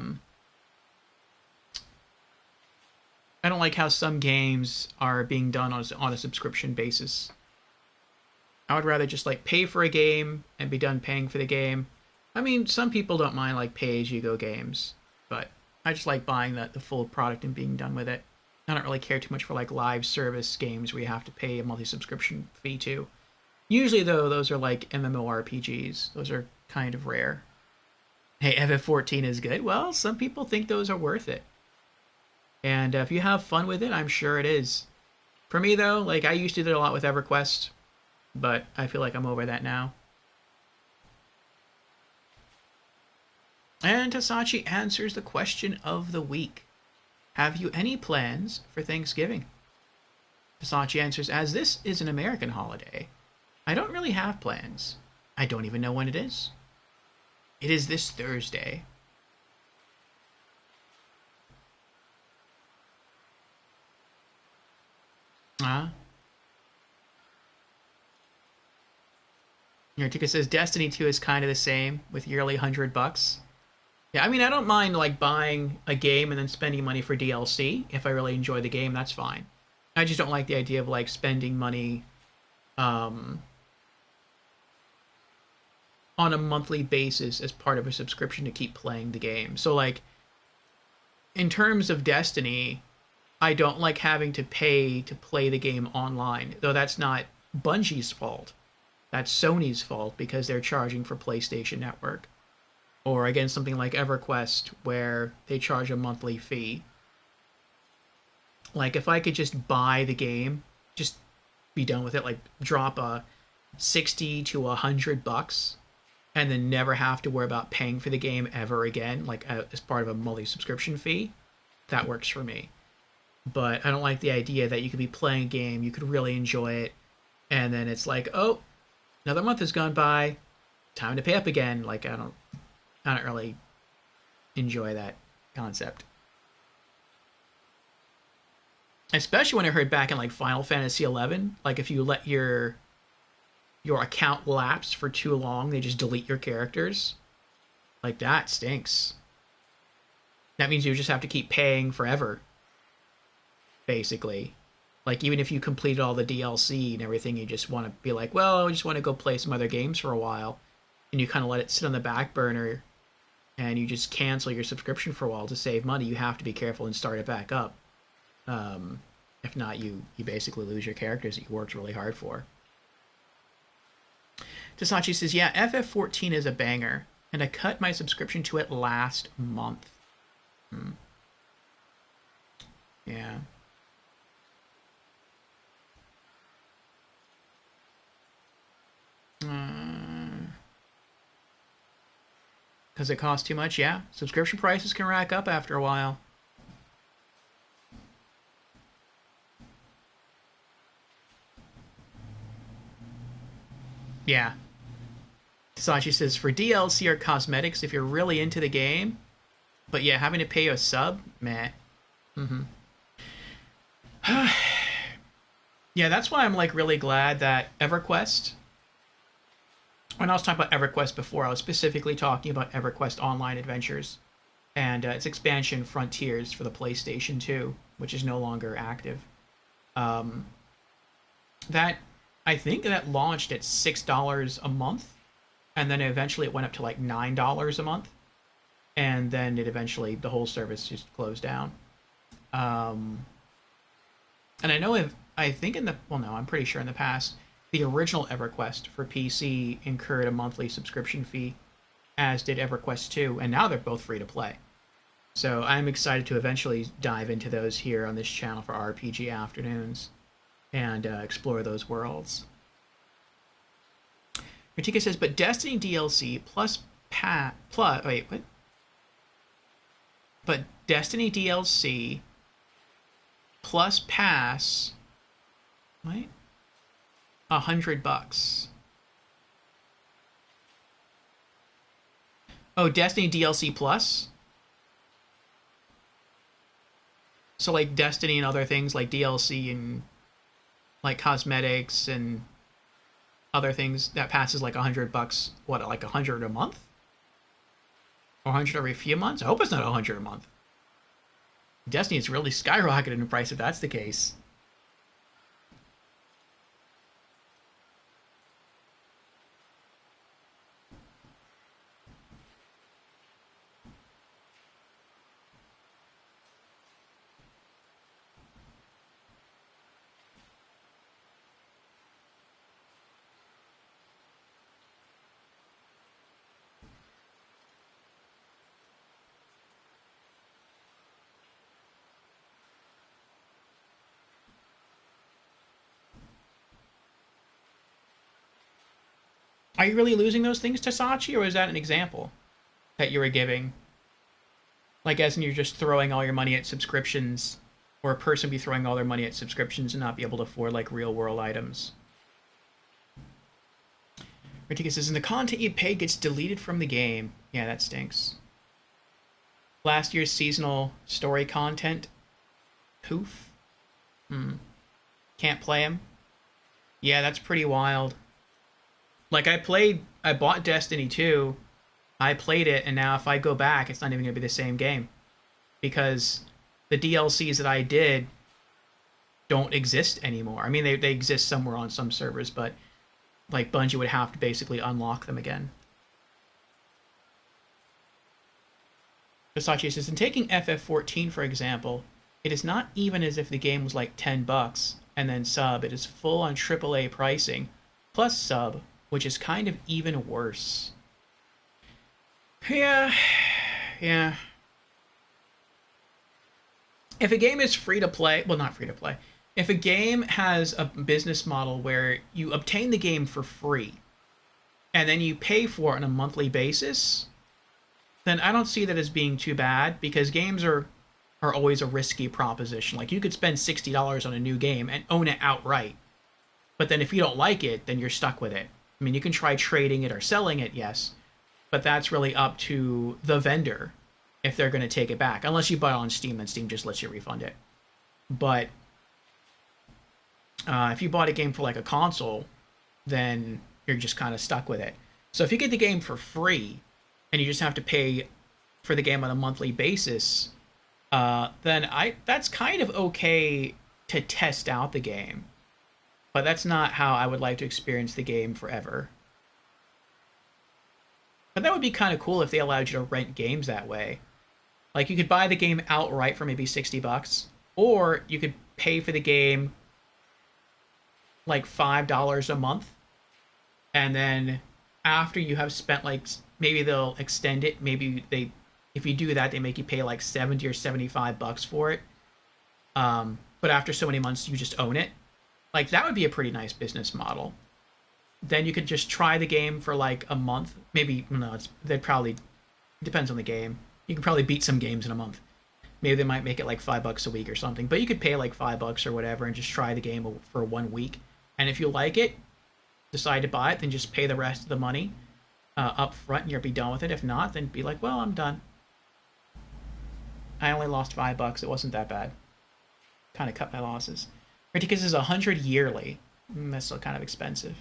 don't like how some games are being done on a subscription basis. I would rather just like pay for a game and be done paying for the game. I mean, some people don't mind like pay-as-you-go games, but I just like buying the full product and being done with it. I don't really care too much for like live service games where you have to pay a monthly subscription fee to. Usually, though, those are like MMORPGs. Those are kind of rare. Hey, FF14 is good. Well, some people think those are worth it. And if you have fun with it, I'm sure it is. For me, though, like I used to do it a lot with EverQuest, but I feel like I'm over that now. And Tasachi answers the question of the week. Have you any plans for Thanksgiving? Tasachi answers, as this is an American holiday, I don't really have plans. I don't even know when it is. It is this Thursday. Tika says Destiny 2 is kind of the same with yearly $100. Yeah, I mean, I don't mind like buying a game and then spending money for DLC. If I really enjoy the game, that's fine. I just don't like the idea of like spending money on a monthly basis as part of a subscription to keep playing the game. So like in terms of Destiny, I don't like having to pay to play the game online, though that's not Bungie's fault. That's Sony's fault because they're charging for PlayStation Network. Or again, something like EverQuest, where they charge a monthly fee. Like, if I could just buy the game, just be done with it, like, drop a $60 to $100, and then never have to worry about paying for the game ever again, like, as part of a monthly subscription fee, that works for me. But I don't like the idea that you could be playing a game, you could really enjoy it, and then it's like, oh, another month has gone by, time to pay up again. Like, I don't really enjoy that concept. Especially when I heard back in like Final Fantasy XI, like if you let your account lapse for too long, they just delete your characters. Like, that stinks. That means you just have to keep paying forever, basically. Like, even if you completed all the DLC and everything, you just want to be like, well, I just want to go play some other games for a while. And you kind of let it sit on the back burner and you just cancel your subscription for a while to save money. You have to be careful and start it back up. If not, you basically lose your characters that you worked really hard for. Tasachi says, yeah, FF14 is a banger, and I cut my subscription to it last month. Yeah. Because it costs too much? Yeah. Subscription prices can rack up after a while. Yeah. Tasachi says, for DLC or cosmetics, if you're really into the game, but yeah, having to pay a sub, meh. Yeah, that's why I'm like really glad that EverQuest, when I was talking about EverQuest before, I was specifically talking about EverQuest Online Adventures and its expansion Frontiers for the PlayStation 2, which is no longer active. That, I think that launched at $6 a month, and then eventually it went up to like $9 a month, and then it eventually, the whole service just closed down. And I know I'm pretty sure in the past, the original EverQuest for PC incurred a monthly subscription fee, as did EverQuest 2, and now they're both free to play. So I'm excited to eventually dive into those here on this channel for RPG Afternoons and explore those worlds. Ratika says, but Destiny DLC But Destiny DLC plus pass, wait, $100. Oh, Destiny DLC plus? So like Destiny and other things like DLC and like cosmetics and other things that passes like $100. What, like 100 a month? Or 100 every few months? I hope it's not 100 a month. Destiny's really skyrocketed in price if that's the case. Are you really losing those things, Tasachi, or is that an example that you were giving? Like, as in you're just throwing all your money at subscriptions, or a person be throwing all their money at subscriptions and not be able to afford, like, real-world items. Ritika says, and the content you pay gets deleted from the game. Yeah, that stinks. Last year's seasonal story content. Poof. Can't play them. Yeah, that's pretty wild. Like, I bought Destiny 2, I played it, and now if I go back, it's not even going to be the same game. Because the DLCs that I did don't exist anymore. I mean, they exist somewhere on some servers, but, like, Bungie would have to basically unlock them again. Versace says, in taking FF14, for example, it is not even as if the game was like $10 and then sub. It is full on AAA pricing, plus sub, which is kind of even worse. Yeah. If a game is free to play, well, not free to play. If a game has a business model where you obtain the game for free, and then you pay for it on a monthly basis, then I don't see that as being too bad, because games are always a risky proposition. Like, you could spend $60 on a new game and own it outright. But then if you don't like it, then you're stuck with it. I mean, you can try trading it or selling it, yes, but that's really up to the vendor if they're going to take it back. Unless you buy it on Steam, then Steam just lets you refund it. But if you bought a game for like a console, then you're just kind of stuck with it. So if you get the game for free, and you just have to pay for the game on a monthly basis, then that's kind of okay to test out the game. But that's not how I would like to experience the game forever. But that would be kind of cool if they allowed you to rent games that way. Like, you could buy the game outright for maybe $60, or you could pay for the game like $5 a month, and then after you have spent, like, maybe they'll extend it. Maybe if you do that, they make you pay like $70 or $75 for it. But after so many months, you just own it. Like, that would be a pretty nice business model. Then you could just try the game for like a month. Maybe, no, depends on the game. You can probably beat some games in a month. Maybe they might make it like $5 a week or something. But you could pay like $5 or whatever and just try the game for 1 week. And if you like it, decide to buy it, then just pay the rest of the money up front and you'll be done with it. If not, then be like, well, I'm done. I only lost $5. It wasn't that bad. Kind of cut my losses. Ridiculous is 100 yearly. That's still kind of expensive.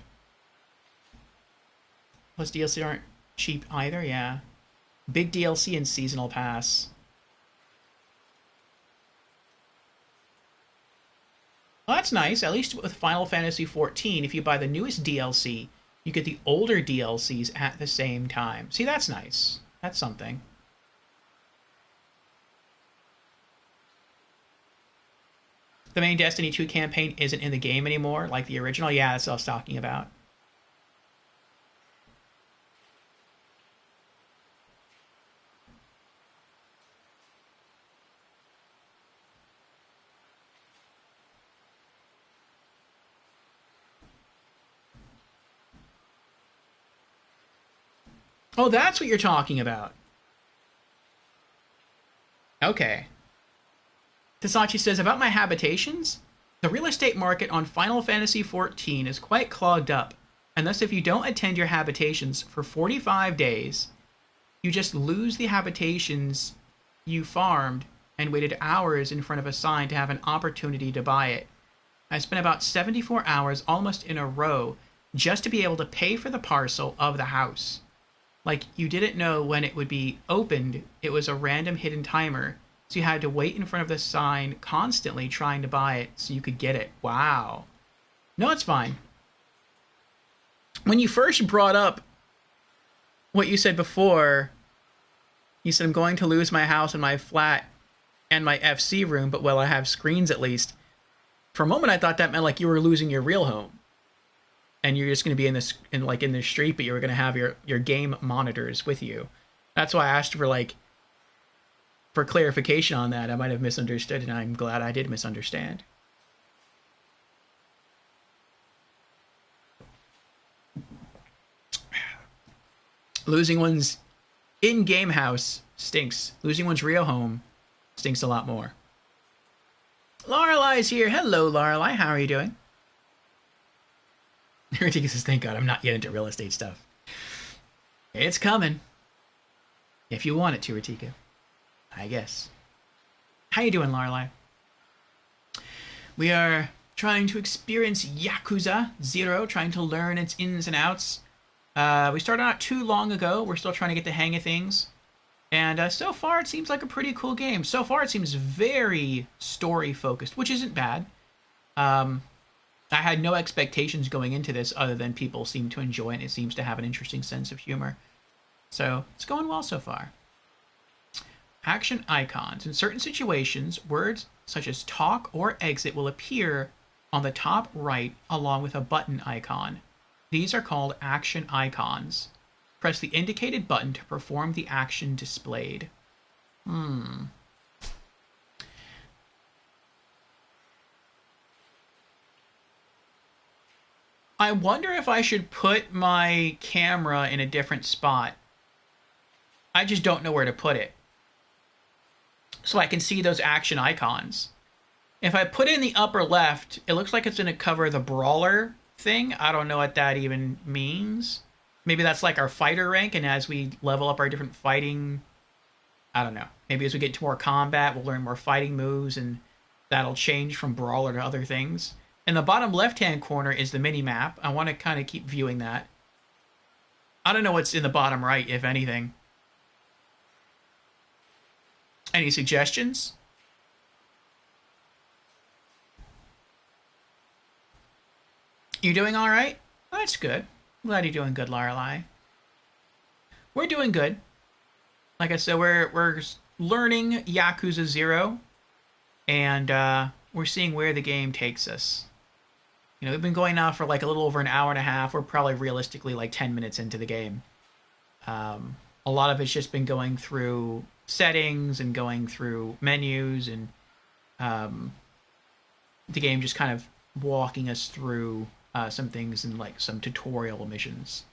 Plus DLC aren't cheap either, yeah. Big DLC and seasonal pass. Well, that's nice. At least with Final Fantasy XIV, if you buy the newest DLC, you get the older DLCs at the same time. See, that's nice. That's something. The main Destiny 2 campaign isn't in the game anymore, like the original. Yeah, that's what I was talking about. Oh, that's what you're talking about. Okay. Tasachi says, about my habitations, the real estate market on Final Fantasy XIV is quite clogged up, and thus if you don't attend your habitations for 45 days, you just lose the habitations you farmed and waited hours in front of a sign to have an opportunity to buy it. I spent about 74 hours almost in a row just to be able to pay for the parcel of the house. Like, you didn't know when it would be opened. It was a random hidden timer. So you had to wait in front of the sign constantly trying to buy it so you could get it. Wow. No, it's fine. When you first brought up what you said before, you said, I'm going to lose my house and my flat and my FC room, but well, I have screens at least. For a moment, I thought that meant like you were losing your real home. And you're just going to be in the street, but you were going to have your game monitors with you. That's why I asked for clarification on that. I might have misunderstood, and I'm glad I did misunderstand. Losing one's in-game house stinks. Losing one's real home stinks a lot more. Lorelai's here. Hello, Lorelai. How are you doing? Ritika says, thank God I'm not yet into real estate stuff. It's coming. If you want it to, Ritika. I guess. How you doing, Lorelai? We are trying to experience Yakuza 0, trying to learn its ins and outs. We started not too long ago. We're still trying to get the hang of things. And so far, it seems like a pretty cool game. So far, it seems very story-focused, which isn't bad. I had no expectations going into this other than people seem to enjoy it. It seems to have an interesting sense of humor. So, it's going well so far. Action icons. In certain situations, words such as talk or exit will appear on the top right along with a button icon. These are called action icons. Press the indicated button to perform the action displayed. I wonder if I should put my camera in a different spot. I just don't know where to put it. So I can see those action icons. If I put it in the upper left, it looks like it's going to cover the brawler thing. I don't know what that even means. Maybe that's like our fighter rank, and as we level up our different fighting, I don't know. Maybe as we get to more combat, we'll learn more fighting moves, and that'll change from brawler to other things. In the bottom left-hand corner is the mini-map. I want to kind of keep viewing that. I don't know what's in the bottom right, if anything. Any suggestions? You doing all right? Oh, that's good. I'm glad you're doing good, Lorelai. We're doing good. Like I said, we're learning Yakuza 0, and we're seeing where the game takes us. You know, we've been going now for like a little over an hour and a half. We're probably realistically like 10 minutes into the game. A lot of it's just been going through settings and going through menus, and the game just kind of walking us through some things and like some tutorial missions.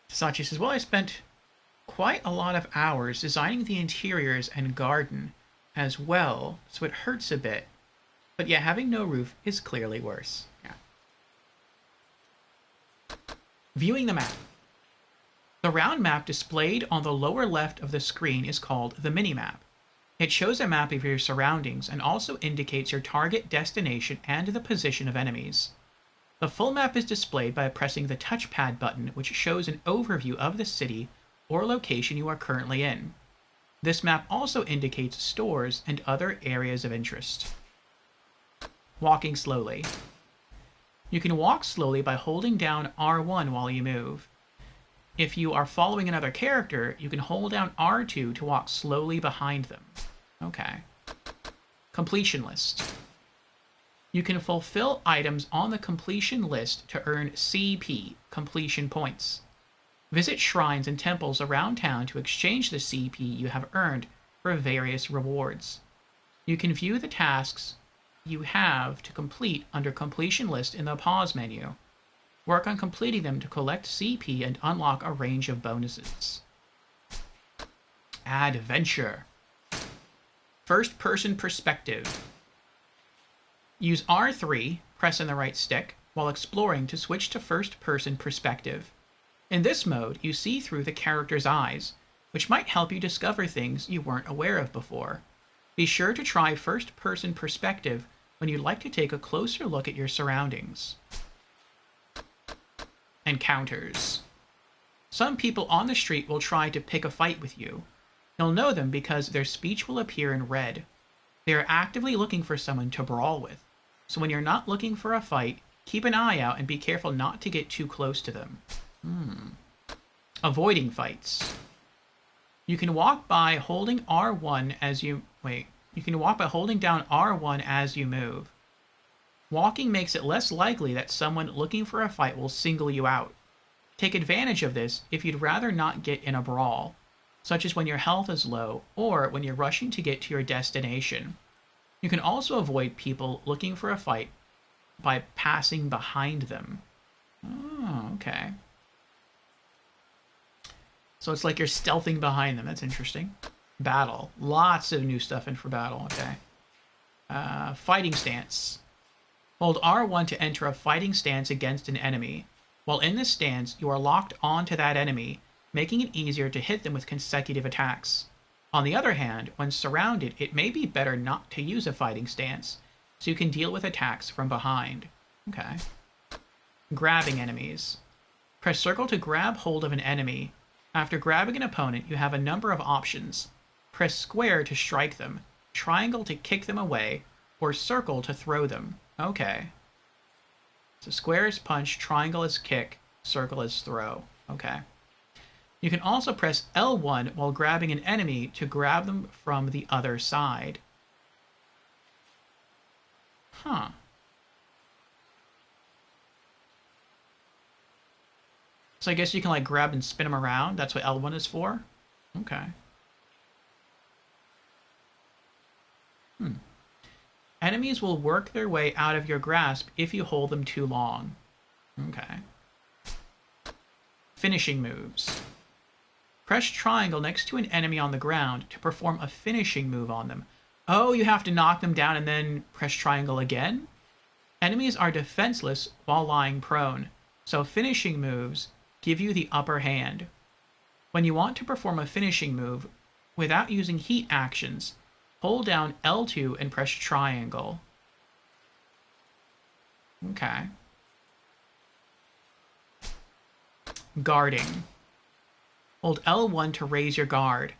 Sachi says, well, I spent quite a lot of hours designing the interiors and garden as well, so it hurts a bit. But yeah, having no roof is clearly worse. Yeah. Viewing the map. The round map displayed on the lower left of the screen is called the mini-map. It shows a map of your surroundings and also indicates your target destination and the position of enemies. The full map is displayed by pressing the touchpad button, which shows an overview of the city or location you are currently in. This map also indicates stores and other areas of interest. Walking slowly. You can walk slowly by holding down R1 while you move. If you are following another character, you can hold down R2 to walk slowly behind them. Okay. Completion list. You can fulfill items on the completion list to earn CP, completion points. Visit shrines and temples around town to exchange the CP you have earned for various rewards. You can view the tasks you have to complete under completion list in the pause menu. Work on completing them to collect CP and unlock a range of bonuses. Adventure. First-person perspective. Use R3, press in the right stick, while exploring to switch to first-person perspective. In this mode, you see through the character's eyes, which might help you discover things you weren't aware of before. Be sure to try first-person perspective when you'd like to take a closer look at your surroundings. Encounters. Some people on the street will try to pick a fight with you. You'll know them because their speech will appear in red. They are actively looking for someone to brawl with. So when you're not looking for a fight, keep an eye out and be careful not to get too close to them. Avoiding fights. You can walk by holding R1 as you... You can walk by holding down R1 as you move. Walking makes it less likely that someone looking for a fight will single you out. Take advantage of this if you'd rather not get in a brawl, such as when your health is low or when you're rushing to get to your destination. You can also avoid people looking for a fight by passing behind them. Oh, okay. So it's like you're stealthing behind them. That's interesting. Battle. Lots of new stuff in for battle. Okay. Fighting stance. Hold R1 to enter a fighting stance against an enemy. While in this stance, you are locked onto that enemy, making it easier to hit them with consecutive attacks. On the other hand, when surrounded, it may be better not to use a fighting stance, so you can deal with attacks from behind. Okay. Grabbing enemies. Press circle to grab hold of an enemy. After grabbing an opponent, you have a number of options. Press square to strike them, triangle to kick them away, or circle to throw them. Okay. So square is punch, triangle is kick, circle is throw. Okay. You can also press L1 while grabbing an enemy to grab them from the other side. Huh. So I guess you can like grab and spin them around. That's what L1 is for? Okay. Enemies will work their way out of your grasp if you hold them too long. Okay. Finishing moves. Press triangle next to an enemy on the ground to perform a finishing move on them. Oh, you have to knock them down and then press triangle again? Enemies are defenseless while lying prone, so finishing moves give you the upper hand. When you want to perform a finishing move without using heat actions, hold down L2 and press triangle. Okay. Guarding. Hold L1 to raise your guard.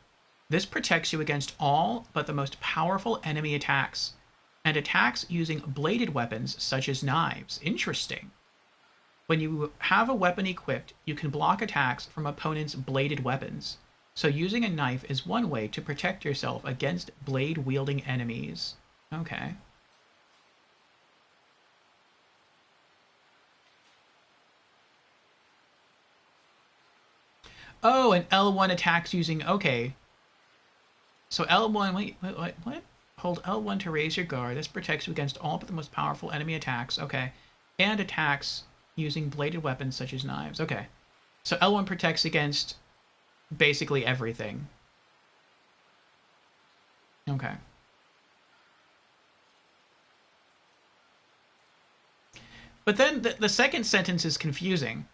This protects you against all but the most powerful enemy attacks, and attacks using bladed weapons such as knives. Interesting. When you have a weapon equipped, you can block attacks from opponents' bladed weapons. So using a knife is one way to protect yourself against blade-wielding enemies. Okay. Oh, and L1 attacks using... Okay. So L1... Wait, what? Hold L1 to raise your guard. This protects you against all but the most powerful enemy attacks. Okay. And attacks using bladed weapons such as knives. Okay. So L1 protects against basically everything. Okay. But then the second sentence is confusing.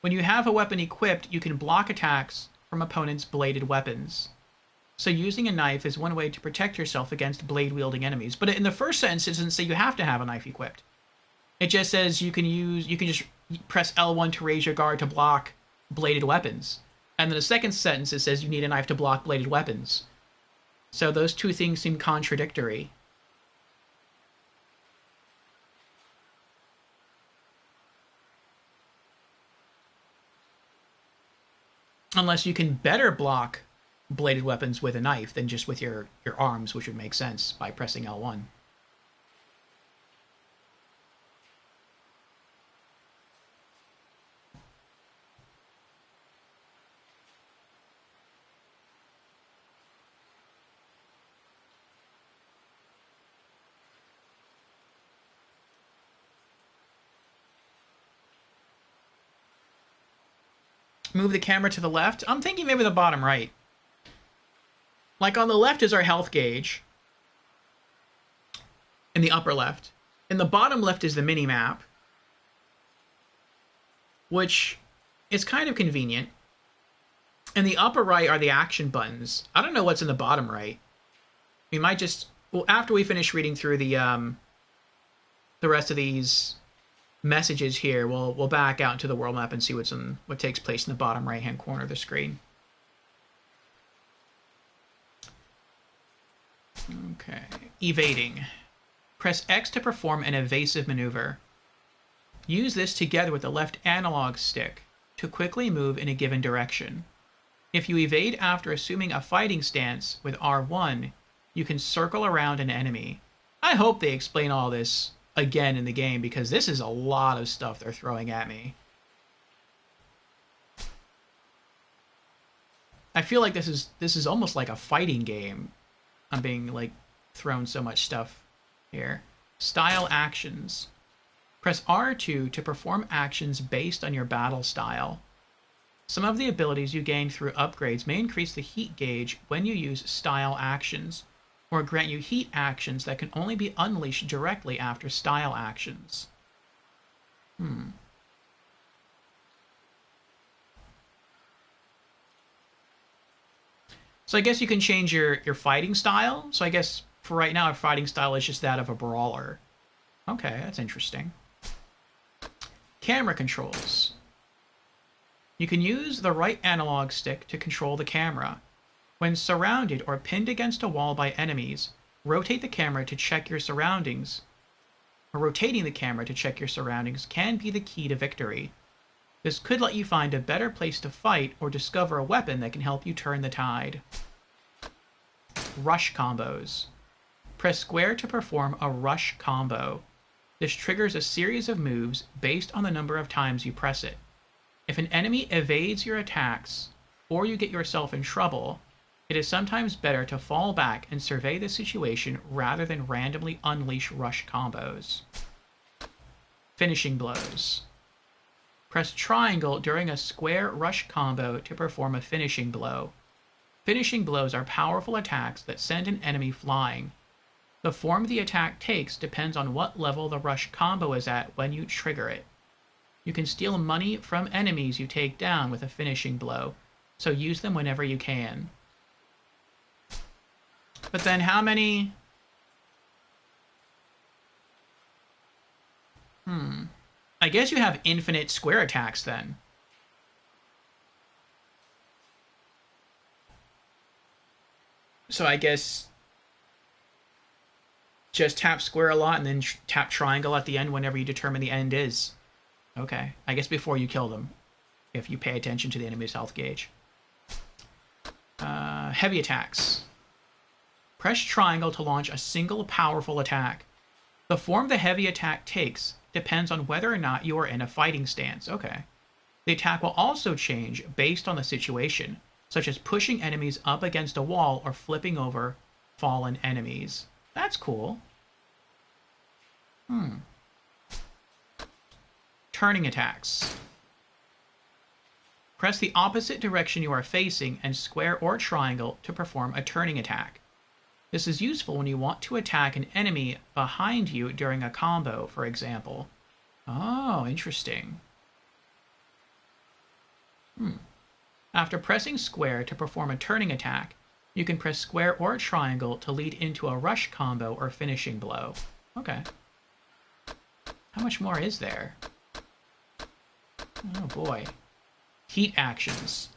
When you have a weapon equipped, you can block attacks from opponents' bladed weapons. So using a knife is one way to protect yourself against blade-wielding enemies. But in the first sentence, it doesn't say you have to have a knife equipped. It just says you can just press L1 to raise your guard to block bladed weapons. And then the second sentence, it says you need a knife to block bladed weapons. So those two things seem contradictory. Unless you can better block bladed weapons with a knife than just with your arms, which would make sense by pressing L1. Move the camera to the left. I'm thinking maybe the bottom right. Like on the left is our health gauge. In the upper left. In the bottom left is the mini-map. Which is kind of convenient. In the upper right are the action buttons. I don't know what's in the bottom right. We might just... Well, after we finish reading through the rest of these messages here, we'll back out into the world map and see what takes place in the bottom right hand corner of the screen. Okay. Evading. Press X to perform an evasive maneuver. Use this together with the left analog stick to quickly move in a given direction. If you evade after assuming a fighting stance with R1, you can circle around an enemy. I hope they explain all this again in the game, because this is a lot of stuff they're throwing at me. I feel like this is almost like a fighting game. I'm being like thrown so much stuff here. Style actions. Press R2 to perform actions based on your battle style. Some of the abilities you gain through upgrades may increase the heat gauge when you use style actions, or grant you heat actions that can only be unleashed directly after style actions. So I guess you can change your fighting style. So I guess for right now, our fighting style is just that of a brawler. Okay, that's interesting. Camera controls. You can use the right analog stick to control the camera. When surrounded or pinned against a wall by enemies, rotate the camera to check your surroundings. Or rotating the camera to check your surroundings can be the key to victory. This could let you find a better place to fight or discover a weapon that can help you turn the tide. Rush combos. Press square to perform a rush combo. This triggers a series of moves based on the number of times you press it. If an enemy evades your attacks, or you get yourself in trouble, it is sometimes better to fall back and survey the situation rather than randomly unleash rush combos. Finishing blows. Press triangle during a square rush combo to perform a finishing blow. Finishing blows are powerful attacks that send an enemy flying. The form the attack takes depends on what level the rush combo is at when you trigger it. You can steal money from enemies you take down with a finishing blow, so use them whenever you can. But then how many... I guess you have infinite square attacks then. So I guess just tap square a lot and then tap triangle at the end whenever you determine the end is. Okay, I guess before you kill them, if you pay attention to the enemy's health gauge. Heavy attacks. Press triangle to launch a single powerful attack. The form the heavy attack takes depends on whether or not you are in a fighting stance. Okay. The attack will also change based on the situation, such as pushing enemies up against a wall or flipping over fallen enemies. That's cool. Turning attacks. Press the opposite direction you are facing and square or triangle to perform a turning attack. This is useful when you want to attack an enemy behind you during a combo, for example. Oh, interesting. After pressing square to perform a turning attack, you can press square or triangle to lead into a rush combo or finishing blow. Okay. How much more is there? Oh boy. Heat actions.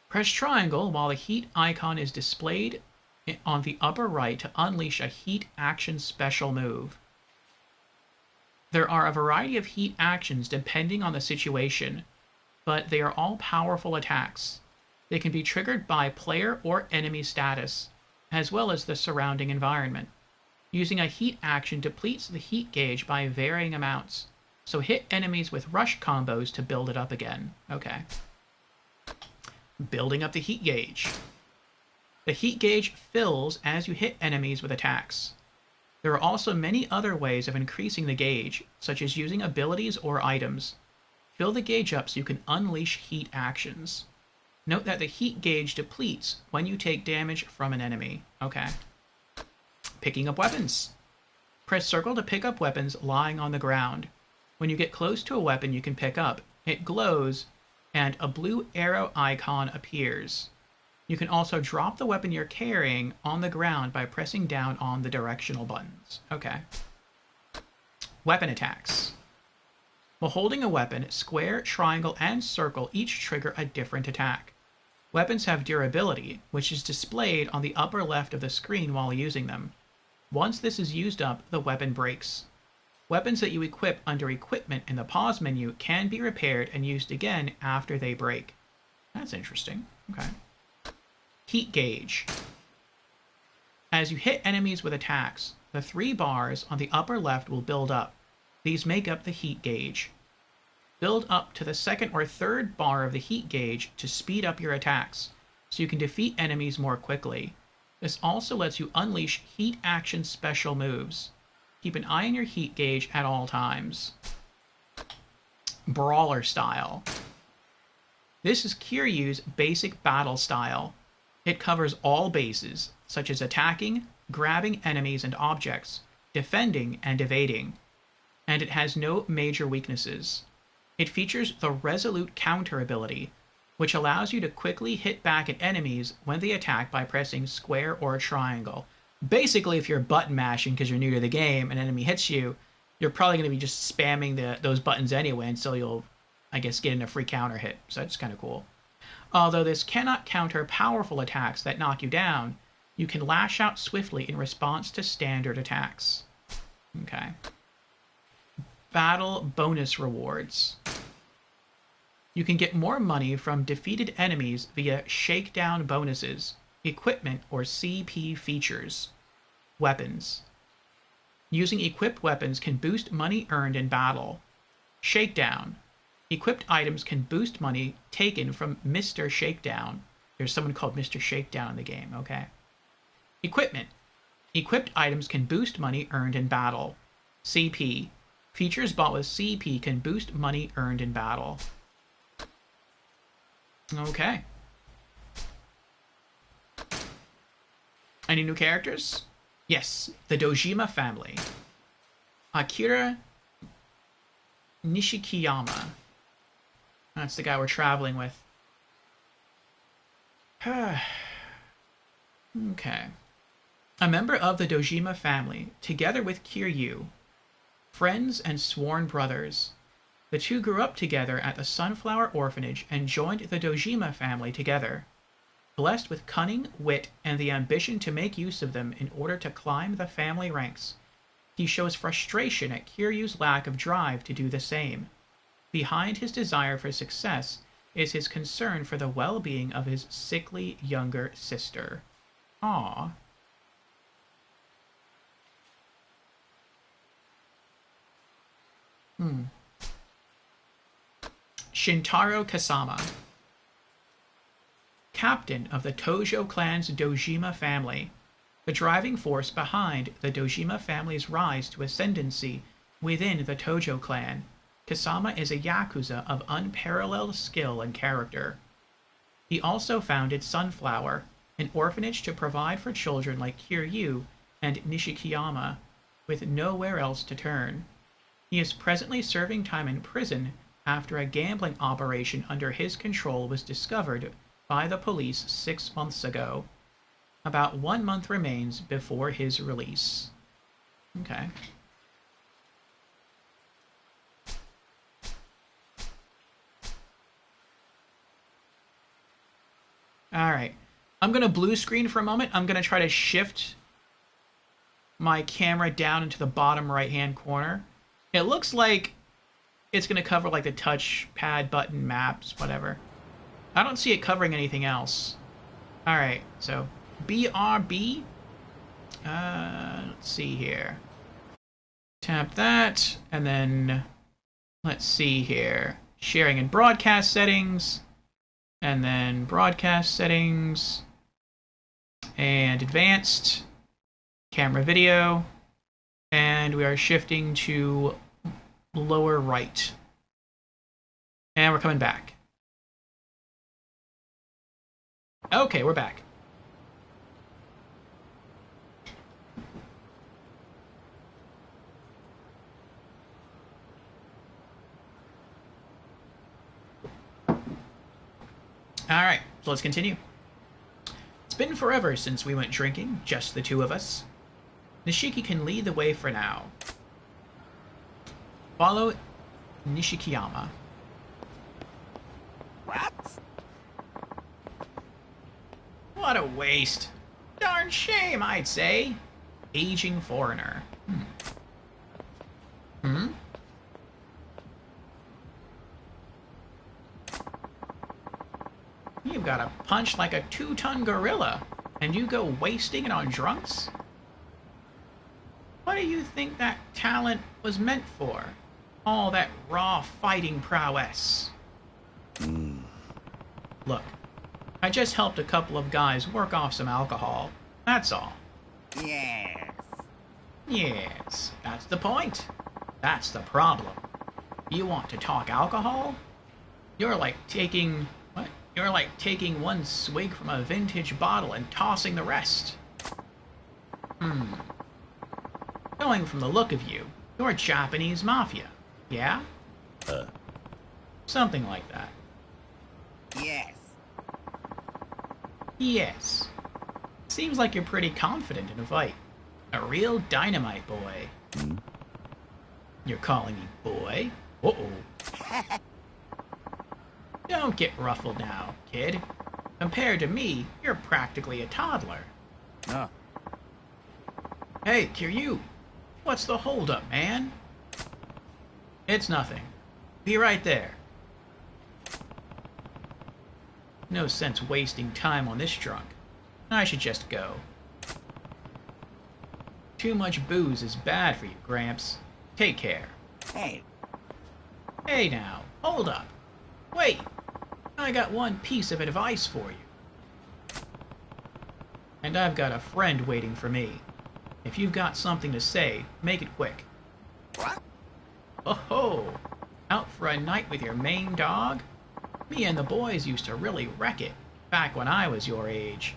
Press triangle while the heat icon is displayed on the upper right to unleash a heat action special move. There are a variety of heat actions depending on the situation, but they are all powerful attacks. They can be triggered by player or enemy status, as well as the surrounding environment. Using a heat action depletes the heat gauge by varying amounts, so hit enemies with rush combos to build it up again. Okay. Building up the heat gauge. The heat gauge fills as you hit enemies with attacks. There are also many other ways of increasing the gauge, such as using abilities or items. Fill the gauge up so you can unleash heat actions. Note that the heat gauge depletes when you take damage from an enemy. Okay. Picking up weapons. Press circle to pick up weapons lying on the ground. When you get close to a weapon you can pick up, it glows and a blue arrow icon appears. You can also drop the weapon you're carrying on the ground by pressing down on the directional buttons. Okay. Weapon attacks. While holding a weapon, square, triangle, and circle each trigger a different attack. Weapons have durability, which is displayed on the upper left of the screen while using them. Once this is used up, the weapon breaks. Weapons that you equip under Equipment in the pause menu can be repaired and used again after they break. That's interesting. Okay. Heat gauge. As you hit enemies with attacks, the 3 bars on the upper left will build up. These make up the heat gauge. Build up to the 2nd or 3rd bar of the heat gauge to speed up your attacks, so you can defeat enemies more quickly. This also lets you unleash heat action special moves. Keep an eye on your heat gauge at all times. Brawler style. This is Kiryu's basic battle style. It covers all bases, such as attacking, grabbing enemies and objects, defending, and evading. And it has no major weaknesses. It features the Resolute Counter ability, which allows you to quickly hit back at enemies when they attack by pressing square or triangle. Basically, if you're button mashing because you're new to the game and an enemy hits you, you're probably going to be just spamming those buttons anyway until you'll, I guess, get in a free counter hit. So that's kind of cool. Although this cannot counter powerful attacks that knock you down, you can lash out swiftly in response to standard attacks. Okay. Battle bonus rewards. You can get more money from defeated enemies via shakedown bonuses, equipment, or CP features. Weapons. Using equipped weapons can boost money earned in battle. Shakedown. Equipped items can boost money taken from Mr. Shakedown. There's someone called Mr. Shakedown in the game, okay. Equipment. Equipped items can boost money earned in battle. CP. Features bought with CP can boost money earned in battle. Okay. Any new characters? Yes, the Dojima family. Akira Nishikiyama. That's the guy we're traveling with. Okay. A member of the Dojima family, together with Kiryu, friends and sworn brothers. The two grew up together at the Sunflower Orphanage and joined the Dojima family together. Blessed with cunning, wit, and the ambition to make use of them in order to climb the family ranks, he shows frustration at Kiryu's lack of drive to do the same. Behind his desire for success is his concern for the well-being of his sickly younger sister. Aww. Shintaro Kasama. Captain of the Tojo clan's Dojima family, the driving force behind the Dojima family's rise to ascendancy within the Tojo clan. Kasama is a Yakuza of unparalleled skill and character. He also founded Sunflower, an orphanage to provide for children like Kiryu and Nishikiyama, with nowhere else to turn. He is presently serving time in prison after a gambling operation under his control was discovered by the police 6 months ago. About 1 month remains before his release. Okay. Alright. I'm going to blue screen for a moment. I'm going to try to shift my camera down into the bottom right-hand corner. It looks like it's going to cover like the touchpad button, maps, whatever. I don't see it covering anything else. Alright, so BRB. Let's see here. Tap that, and then let's see here. Sharing and broadcast settings, and then broadcast settings, and advanced, camera video, and we are shifting to lower right. And we're coming back. Okay, we're back. Alright, so let's continue. It's been forever since we went drinking, just the two of us. Nishiki can lead the way for now. Follow Nishikiyama. What? What a waste. Darn shame, I'd say. Aging foreigner. You've got a punch like a 2-ton gorilla, and you go wasting it on drunks? What do you think that talent was meant for? All that raw fighting prowess. Look, I just helped a couple of guys work off some alcohol. That's all. Yes. Yes, that's the point. That's the problem. You want to talk alcohol? You're like taking... what? You're like taking one swig from a vintage bottle and tossing the rest. Going from the look of you, you're Japanese mafia, yeah? Something like that. Yes. Yes. Seems like you're pretty confident in a fight. A real dynamite boy. You're calling me boy? Uh-oh. Don't get ruffled now, kid. Compared to me, you're practically a toddler. Ah. Hey, Kiryu. What's the holdup, man? It's nothing. Be right there. No sense wasting time on this drunk. I should just go. Too much booze is bad for you, Gramps. Take care. Hey. Hey now, hold up. Wait, I got one piece of advice for you. And I've got a friend waiting for me. If you've got something to say, make it quick. What? Oh-ho! Out for a night with your main dog? Me and the boys used to really wreck it, back when I was your age.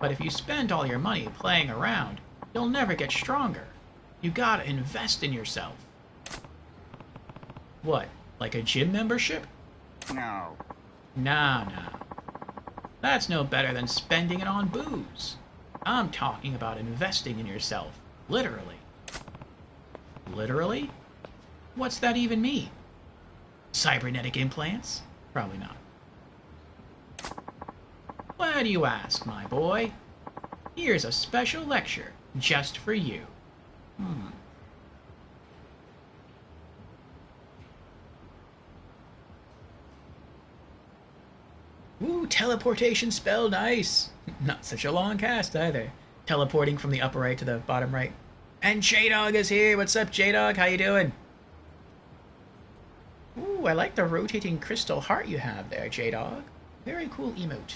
But if you spend all your money playing around, you'll never get stronger. You gotta invest in yourself. What, like a gym membership? No. Nah. That's no better than spending it on booze. I'm talking about investing in yourself, literally. Literally? What's that even mean? Cybernetic implants? Probably not. Why do you ask, my boy? Here's a special lecture just for you. Ooh, teleportation spell, nice. Not such a long cast either. Teleporting from the upper right to the bottom right. And J-Dog is here. What's up, J-Dog? How you doing? Ooh, I like the rotating crystal heart you have there, J-Dog. Very cool emote.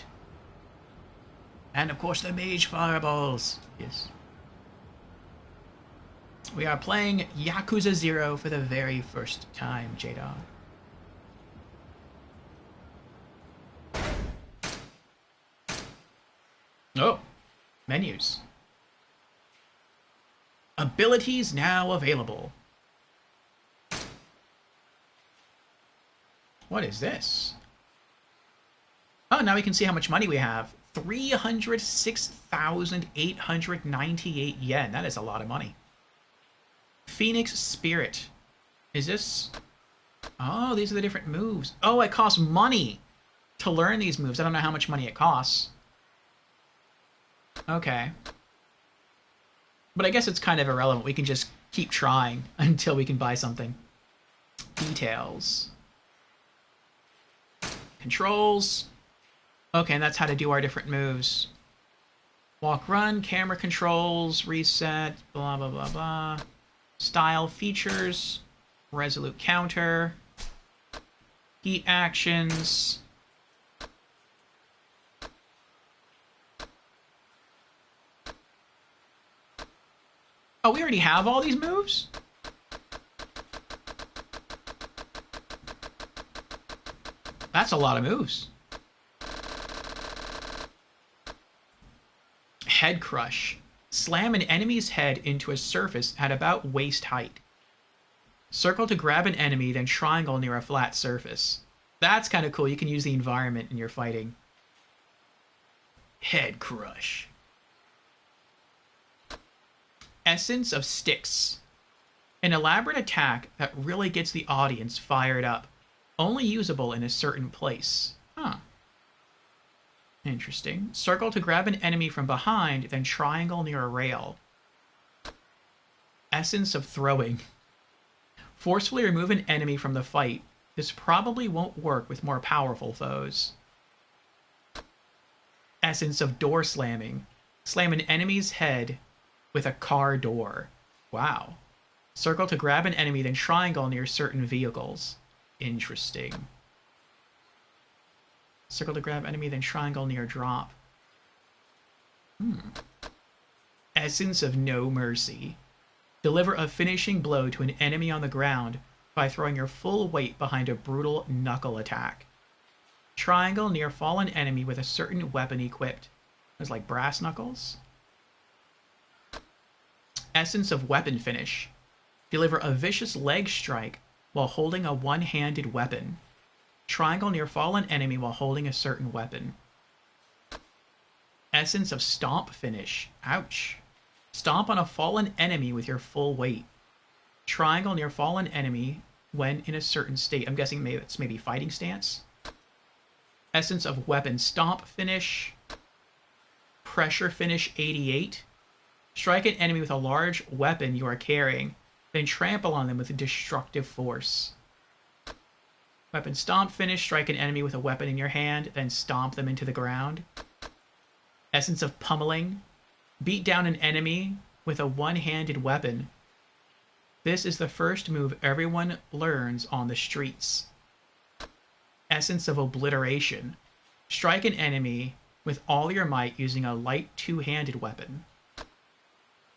And of course the mage fireballs. Yes. We are playing Yakuza 0 for the very first time, J-Dog. Oh, menus. Abilities now available. What is this? Oh, now we can see how much money we have. 306,898 yen. That is a lot of money. Phoenix Spirit. Is this... Oh, these are the different moves. Oh, it costs money to learn these moves. I don't know how much money it costs. Okay. But I guess it's kind of irrelevant. We can just keep trying until we can buy something. Details. Controls. Okay, and that's how to do our different moves. Walk, run, camera controls, reset, blah, blah, blah, blah. Style features, resolute counter, heat actions. Oh, we already have all these moves? That's a lot of moves. Head crush. Slam an enemy's head into a surface at about waist height. Circle to grab an enemy, then triangle near a flat surface. That's kind of cool. You can use the environment in your fighting. Head crush. Essence of Sticks. An elaborate attack that really gets the audience fired up. Only usable in a certain place. Huh. Interesting. Circle to grab an enemy from behind, then triangle near a rail. Essence of Throwing. Forcefully remove an enemy from the fight. This probably won't work with more powerful foes. Essence of Door Slamming. Slam an enemy's head with a car door. Wow. Circle to grab an enemy, then triangle near certain vehicles. Interesting. Circle to grab enemy, then triangle near drop. Essence of No Mercy. Deliver a finishing blow to an enemy on the ground by throwing your full weight behind a brutal knuckle attack. Triangle near fallen enemy with a certain weapon equipped. It's like brass knuckles. Essence of Weapon Finish. Deliver a vicious leg strike while holding a one-handed weapon. Triangle near fallen enemy while holding a certain weapon. Essence of Stomp Finish. Ouch. Stomp on a fallen enemy with your full weight. Triangle near fallen enemy when in a certain state. I'm guessing maybe it's maybe fighting stance. Essence of Weapon Stomp Finish. Pressure Finish 88. Strike an enemy with a large weapon you are carrying, then trample on them with destructive force. Weapon Stomp Finish. Strike an enemy with a weapon in your hand, then stomp them into the ground. Essence of Pummeling. Beat down an enemy with a one-handed weapon. This is the first move everyone learns on the streets. Essence of Obliteration. Strike an enemy with all your might using a light two-handed weapon.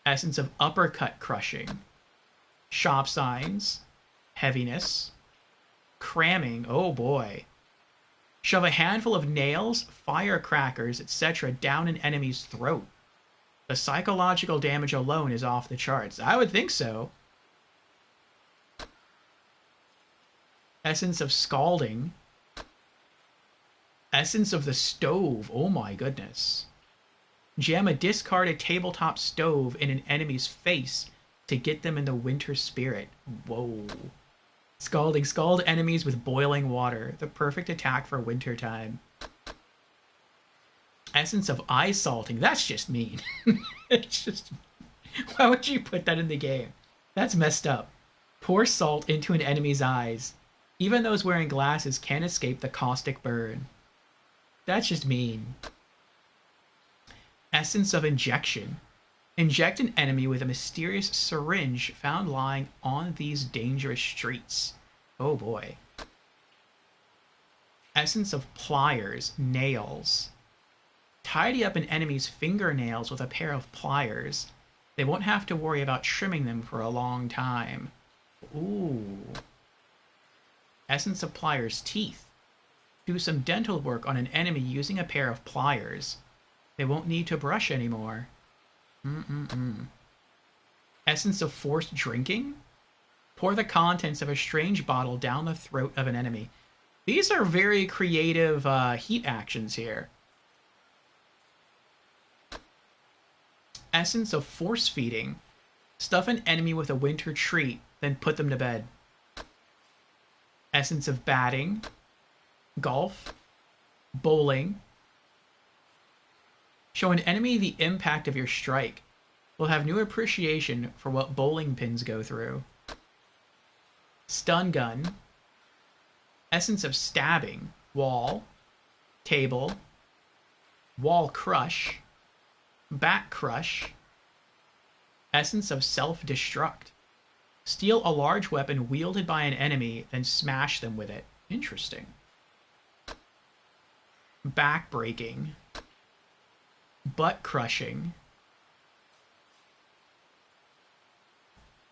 Essence of Uppercut Crushing. Shop signs. Heaviness. Cramming. Oh boy. Shove a handful of nails, firecrackers, etc. down an enemy's throat. The psychological damage alone is off the charts. I would think so. Essence of Scalding. Essence of the Stove. Oh my goodness. Jam a discarded tabletop stove in an enemy's face to get them in the winter spirit. Whoa. Scalding. Scald enemies with boiling water. The perfect attack for winter time. Essence of Eye Salting. That's just mean. It's just... Why would you put that in the game? That's messed up. Pour salt into an enemy's eyes. Even those wearing glasses can't escape the caustic burn. That's just mean. Essence of Injection. Inject an enemy with a mysterious syringe found lying on these dangerous streets. Oh boy. Essence of Pliers. Nails. Tidy up an enemy's fingernails with a pair of pliers. They won't have to worry about trimming them for a long time. Ooh. Essence of Pliers. Teeth. Do some dental work on an enemy using a pair of pliers. They won't need to brush anymore. Essence of Forced Drinking. Pour the contents of a strange bottle down the throat of an enemy. These are very creative heat actions here. Essence of Force Feeding. Stuff an enemy with a winter treat, then put them to bed. Essence of Batting. Golf. Bowling. Show an enemy the impact of your strike. We'll have new appreciation for what bowling pins go through. Stun Gun. Essence of Stabbing. Wall. Table. Wall Crush. Back Crush. Essence of Self-Destruct. Steal a large weapon wielded by an enemy, then smash them with it. Interesting. Back Breaking. Butt Crushing.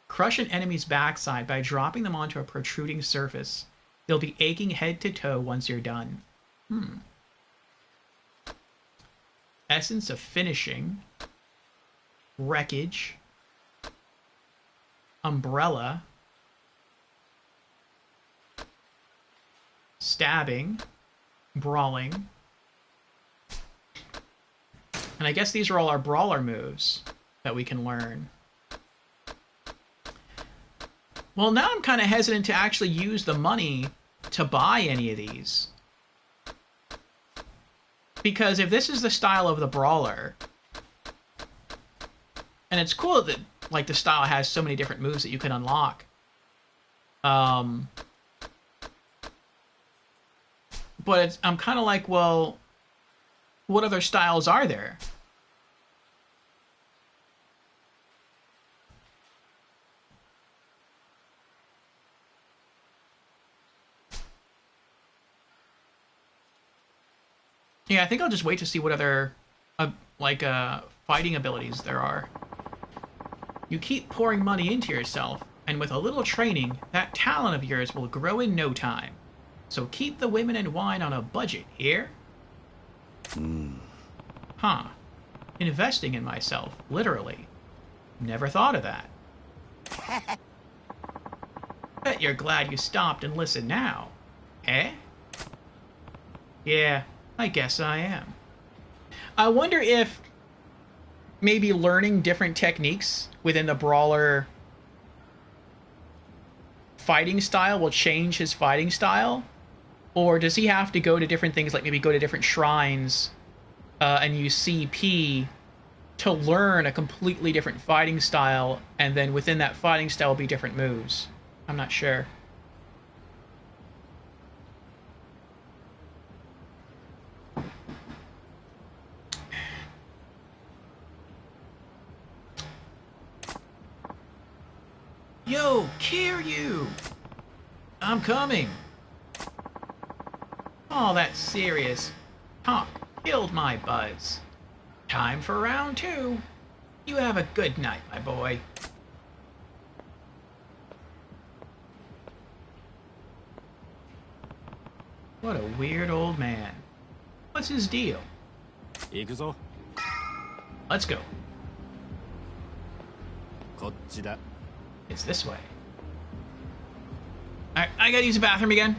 Crush an enemy's backside by dropping them onto a protruding surface. They'll be aching head to toe once you're done. Essence of Finishing. Wreckage. Umbrella. Stabbing. Brawling. And I guess these are all our brawler moves that we can learn. Well, now I'm kind of hesitant to actually use the money to buy any of these. Because if this is the style of the brawler, and it's cool that like the style has so many different moves that you can unlock. But I'm kind of like, well, what other styles are there? Yeah, I think I'll just wait to see what other, fighting abilities there are. You keep pouring money into yourself, and with a little training, that talent of yours will grow in no time. So keep the women and wine on a budget, here? Huh. Investing in myself, literally. Never thought of that. Bet you're glad you stopped and listened now. Eh? Yeah, I guess I am. I wonder if maybe learning different techniques within the brawler fighting style will change his fighting style? Or does he have to go to different things, like maybe go to different shrines and use CP to learn a completely different fighting style, and then within that fighting style will be different moves? I'm not sure. Yo, Kiryu! I'm coming! All that serious talk killed my buzz. Time for round 2. You have a good night, my boy. What a weird old man. What's his deal? 行くぞ。 Let's go. こっちだ。 It's this way. Alright, I gotta use the bathroom again.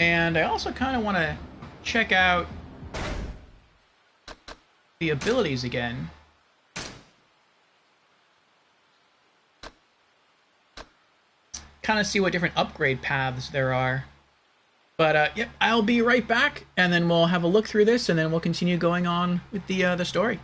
And I also kind of want to check out the abilities again. Kind of see what different upgrade paths there are. But, yep, I'll be right back, and then we'll have a look through this, and then we'll continue going on with the story.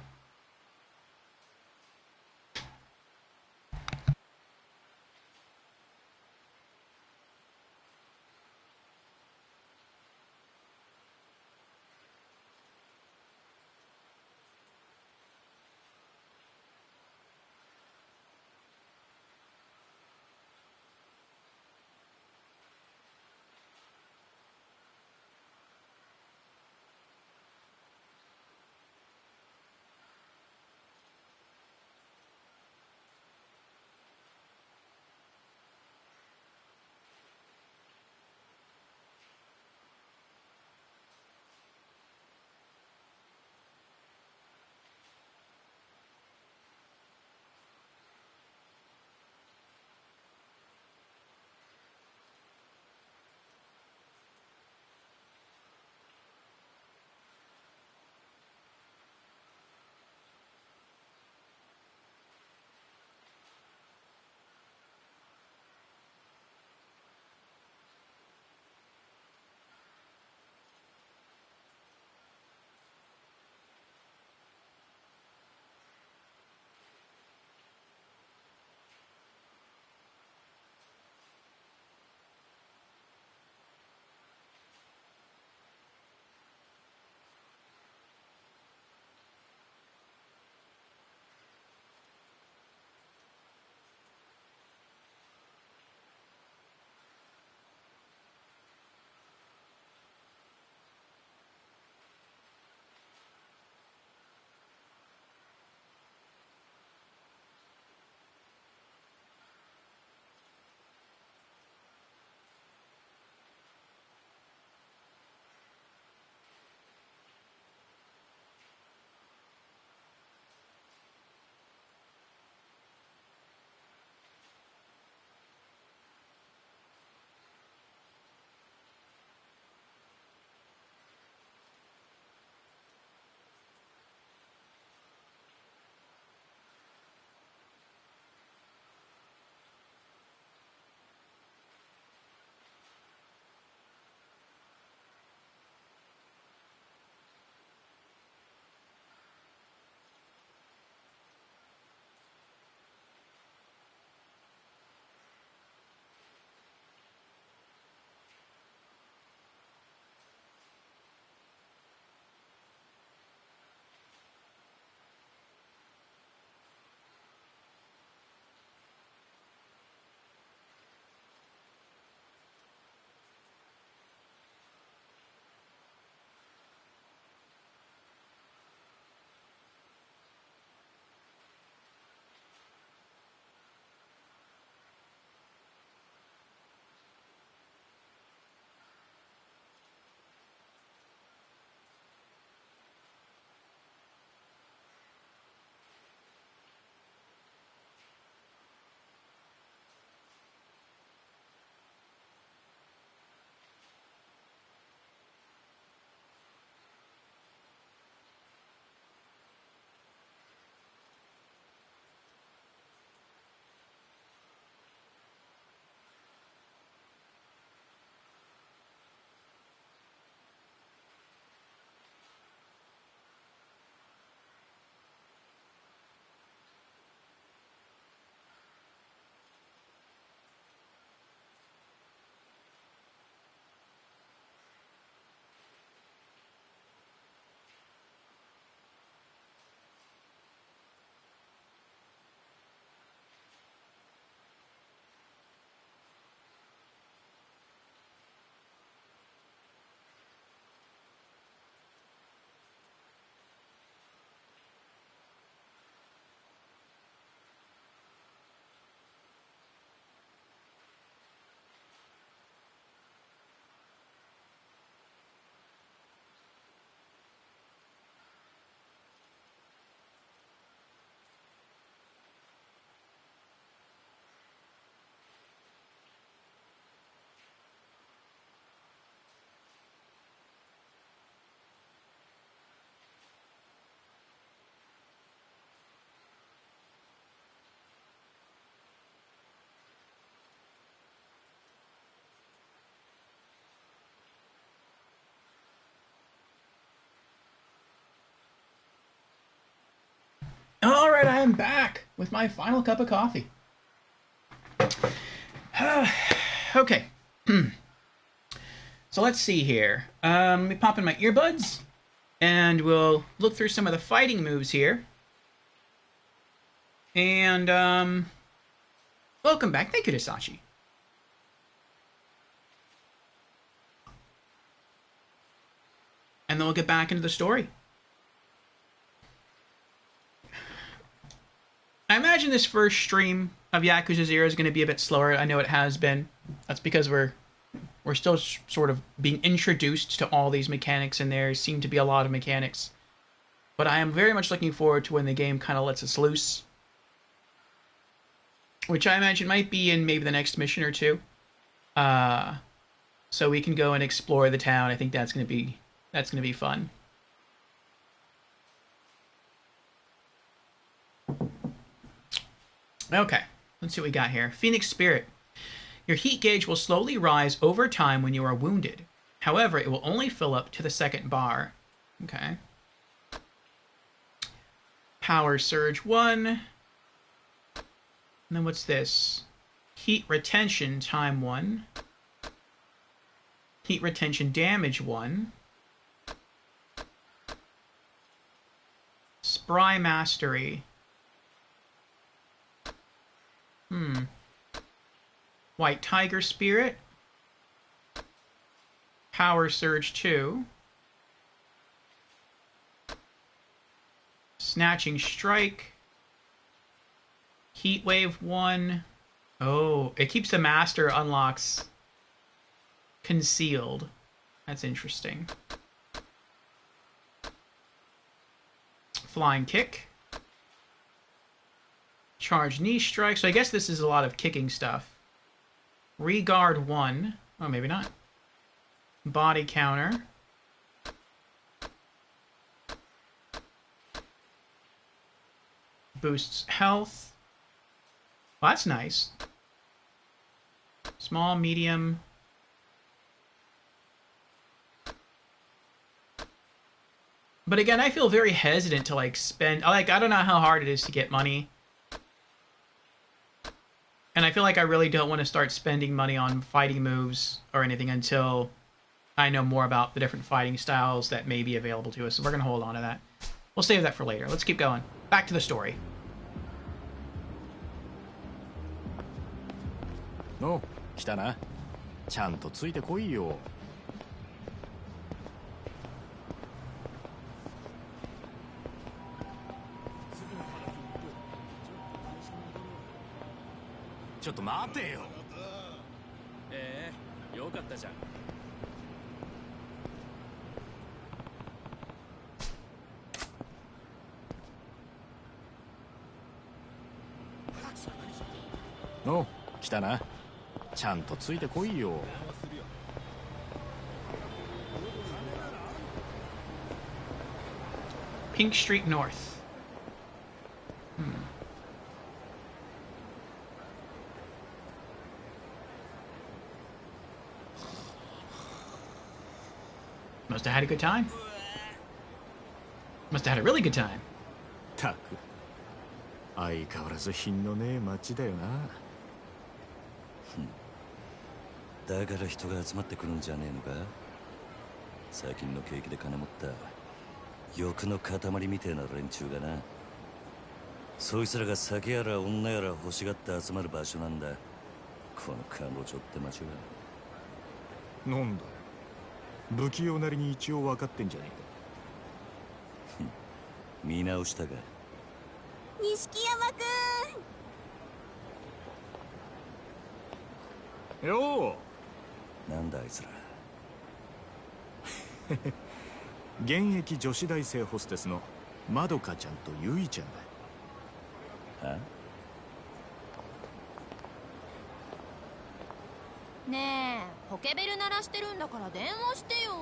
Alright, I am back with my final cup of coffee. Okay. So let's see here. Let me pop in my earbuds, and we'll look through some of the fighting moves here. And, welcome back. Thank you, Dasashi. And then we'll get back into the story. I imagine this first stream of Yakuza 0 is going to be a bit slower. I know it has been. That's because we're still sort of being introduced to all these mechanics, and there seem to be a lot of mechanics. But I am very much looking forward to when the game kind of lets us loose. Which I imagine might be in maybe the next mission or two. So we can go and explore the town. I think that's going to be fun. Okay, let's see what we got here. Phoenix Spirit. Your heat gauge will slowly rise over time when you are wounded. However, it will only fill up to the second bar. Okay. Power Surge 1. And then what's this? Heat Retention time 1. Heat Retention Damage 1. Spry Mastery. White Tiger Spirit. Power Surge 2. Snatching Strike. Heat Wave 1. Oh, it keeps the master unlocks concealed. That's interesting. Flying Kick. Charge Knee Strike. So I guess this is a lot of kicking stuff. Regard 1. Oh, maybe not. Body Counter. Boosts health. Well, that's nice. Small, medium. But again, I feel very hesitant to like spend. I don't know how hard it is to get money. And I feel like I really don't want to start spending money on fighting moves or anything until I know more about the different fighting styles that may be available to us. So we're going to hold on to that. We'll save that for later. Let's keep going. Back to the story. No, 来たな。ちゃんとついてこいよ。ちょっと待てよ。よかったじゃん。の、来たな。ちゃんとついてこいよ。Pink Street North. Must have had a good time. Must have had a really good time. たく、相変わらず品のねえ街だよな。だから人が集まってくるんじゃねえのか。最近の景気で金持った欲の塊みてえな連中がな。そいつらが酒やら女やら欲しがって集まる場所なんだ、このカンボジョって街は。なんだ、不器用なりに一応分かってんじゃねえか。見直したか。錦山くん。よう。なんだあいつら。現役女子大生ホステスのまどかちゃんとゆいちゃんだ。は？ねえ、ポケベル鳴らしてるんだから電話してよ。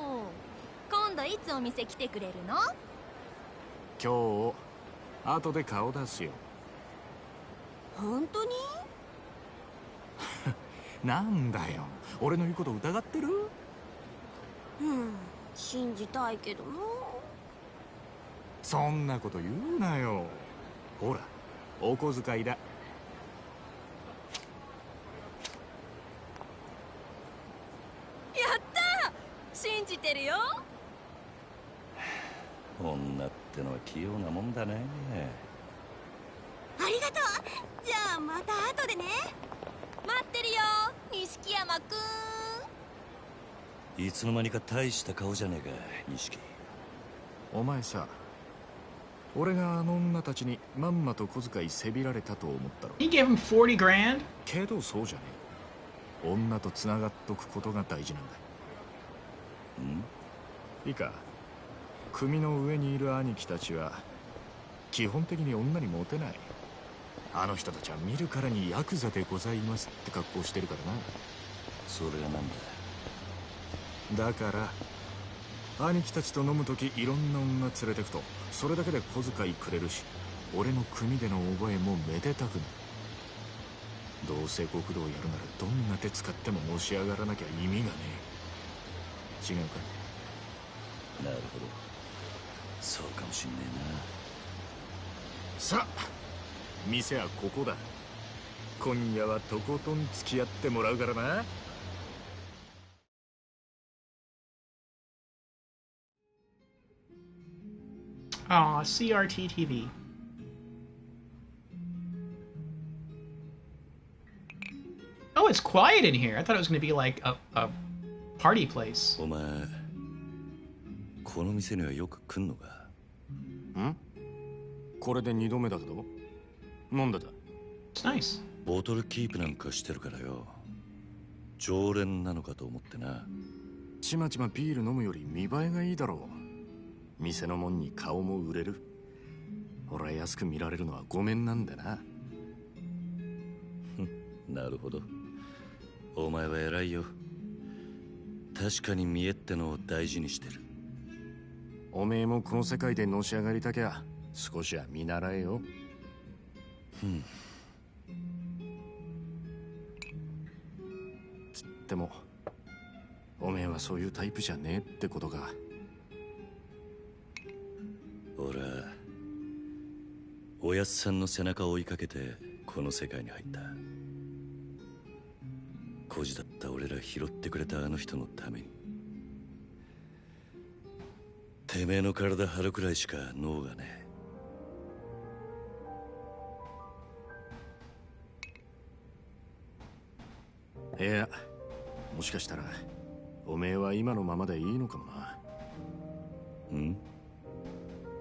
今度いつお店来てくれるの？今日後で顔出すよ。本当に？なんだよ、俺の言うこと疑ってる？信じたいけどな。そんなこと言うなよ。ほら、お小遣いだ。やったー、信じてるよ。女ってのは器用なもんだね。ありがとう。じゃあまた後でね。待ってるよ、錦山くん。いつの間にか大した顔じゃねえか、錦。お前さ、俺があの女たちにまんまと小遣いせびられたと思ったろ。 He gave him 40 grand? けどそうじゃねえ。女と繋がっとくことが大事なんだ。いいか、組の上にいる兄貴たちは基本的に女にモテない。あの人たちは見るからにヤクザでございますって格好してるからな。それがなんだ。だから兄貴たちと飲むときいろんな女連れてくと、それだけで小遣いくれるし、俺の組での覚えもめでたくなる。どうせ極道やるならどんな手使ってものし上がらなきゃ意味がねえ。違うか？なるほど、そうかもしんねえな。さあ、店はここだ。今夜はとことん付き合ってもらうからな。Aw, CRT TV. Oh, it's quiet in here. I thought it was going to be like a party place. お前、この店にはよく来んのか？ん？これで2度目だけど。なんでだ？ It's nice. ボトルキープなんかしてるからよ。常連なのかと思ってな。ちまちまビール飲むより見栄えがいいだろう。店のもんに顔も売れる。俺は安く見られるのはごめんなんだな。なるほど、お前は偉いよ。確かに見栄ってのを大事にしてる。おめえもこの世界でのし上がりたきゃ少しは見習えよ。つってもおめえはそういうタイプじゃねえってことか。俺はおやっさんの背中を追いかけてこの世界に入った。孤児だった俺ら拾ってくれたあの人のために。てめえの体張るくらいしか脳がねえ。いや、もしかしたらおめえは今のままでいいのかもな。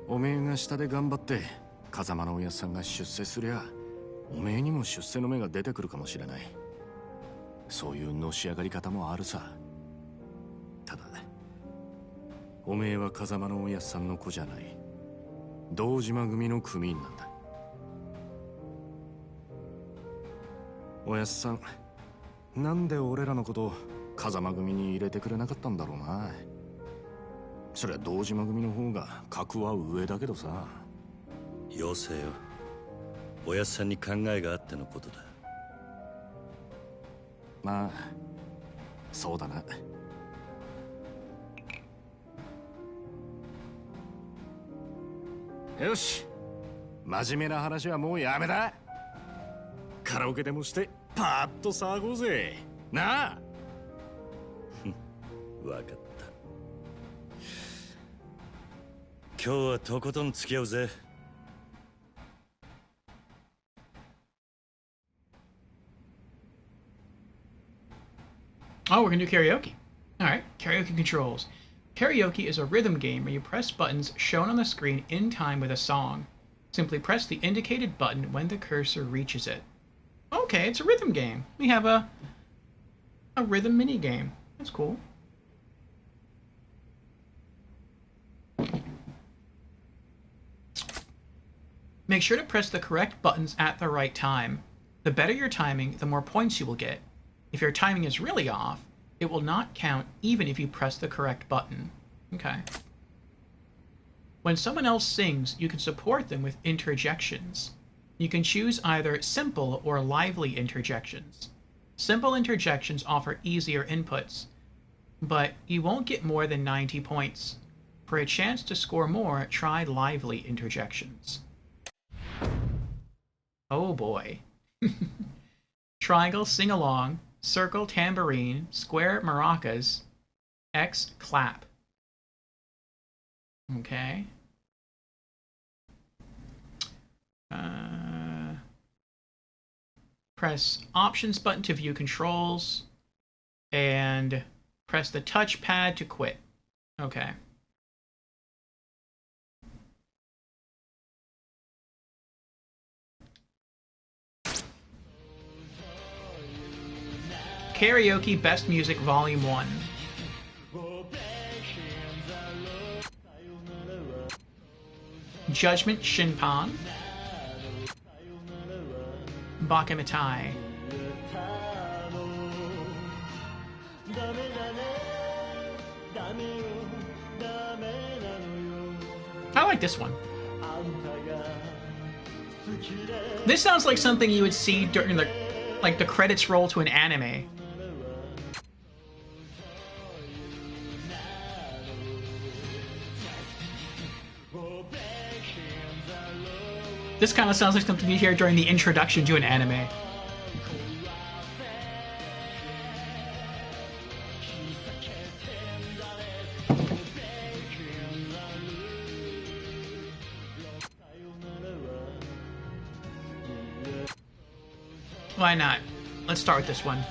おめえが下で頑張って風間のおやっさんが出世すりゃ、おめえにも出世の芽が出てくるかもしれない。そういうのし上がり方もあるさ。ただおめえは風間のおやっさんの子じゃない。堂島組の組員なんだ。おやっさん、なんで俺らのこと風間組に入れてくれなかったんだろうな。そりゃ堂島組の方が格は上だけどさ。よせよ、おやっさんに考えがあってのことだ。まあそうだな。よし、真面目な話はもうやめだ。カラオケでもしてパーッと騒ごうぜなあ。分かった、今日はとことん付き合うぜ。Oh, we're gonna do karaoke. Alright, karaoke controls. Karaoke is a rhythm game where you press buttons shown on the screen in time with a song. Simply press the indicated button when the cursor reaches it. Okay, it's a rhythm game. We have a rhythm mini game. That's cool. Make sure to press the correct buttons at the right time. The better your timing, the more points you will get. If your timing is really off, it will not count even if you press the correct button. Okay. When someone else sings, you can support them with interjections. You can choose either simple or lively interjections. Simple interjections offer easier inputs, but you won't get more than 90 points. For a chance to score more, try lively interjections. Oh boy. Triangle, sing along. Circle, tambourine. Square, maracas. X, clap. Okay. Press Options button to view controls. And press the touchpad to quit. Okay. Karaoke Best Music Volume 1. Judgment Shinpan. Bakamitai. I like this one. This sounds like something you would see during the credits roll to an anime. This kind of sounds like something you hear during the introduction to an anime. Why not? Let's start with this one.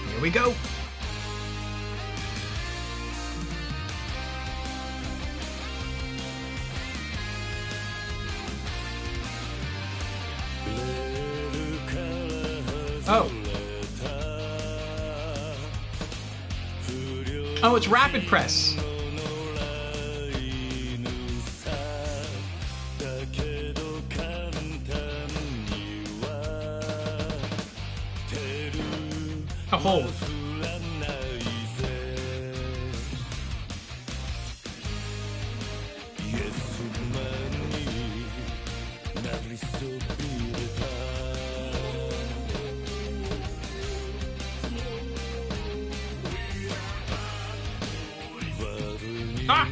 Here we go. Oh. Oh, it's rapid press. A hold. Ah!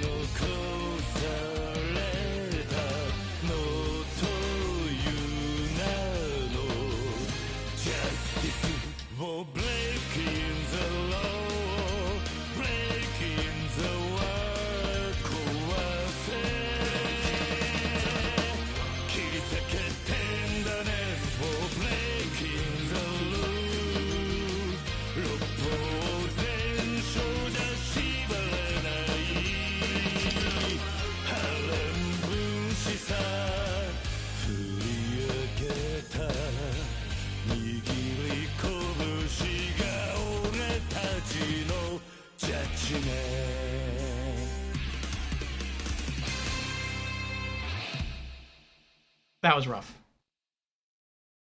That was rough.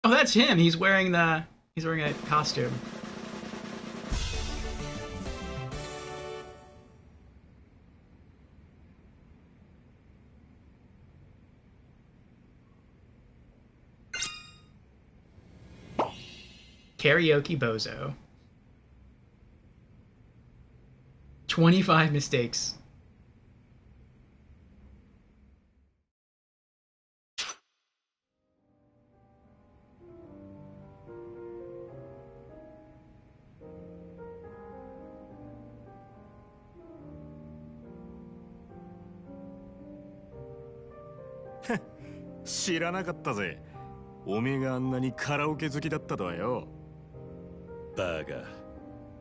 Oh, that's him. He's wearing a costume. Karaoke Bozo. 25 mistakes. Heh, 知らなかったぜ。おめえがあんなにカラオケ好きだったとはよ。バカ。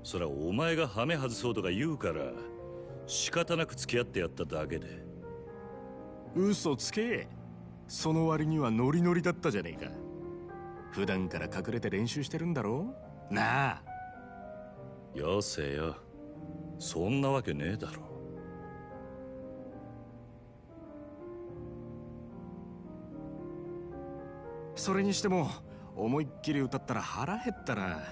そらお前がハメ外そうとか言うから仕方なく付き合ってやっただけで。嘘つけ。その割にはノリノリだったじゃねえか。普段から隠れて練習してるんだろ。なあ。よせよ。そんなわけねえだろ。それにしても思いっきり歌ったら腹減ったな。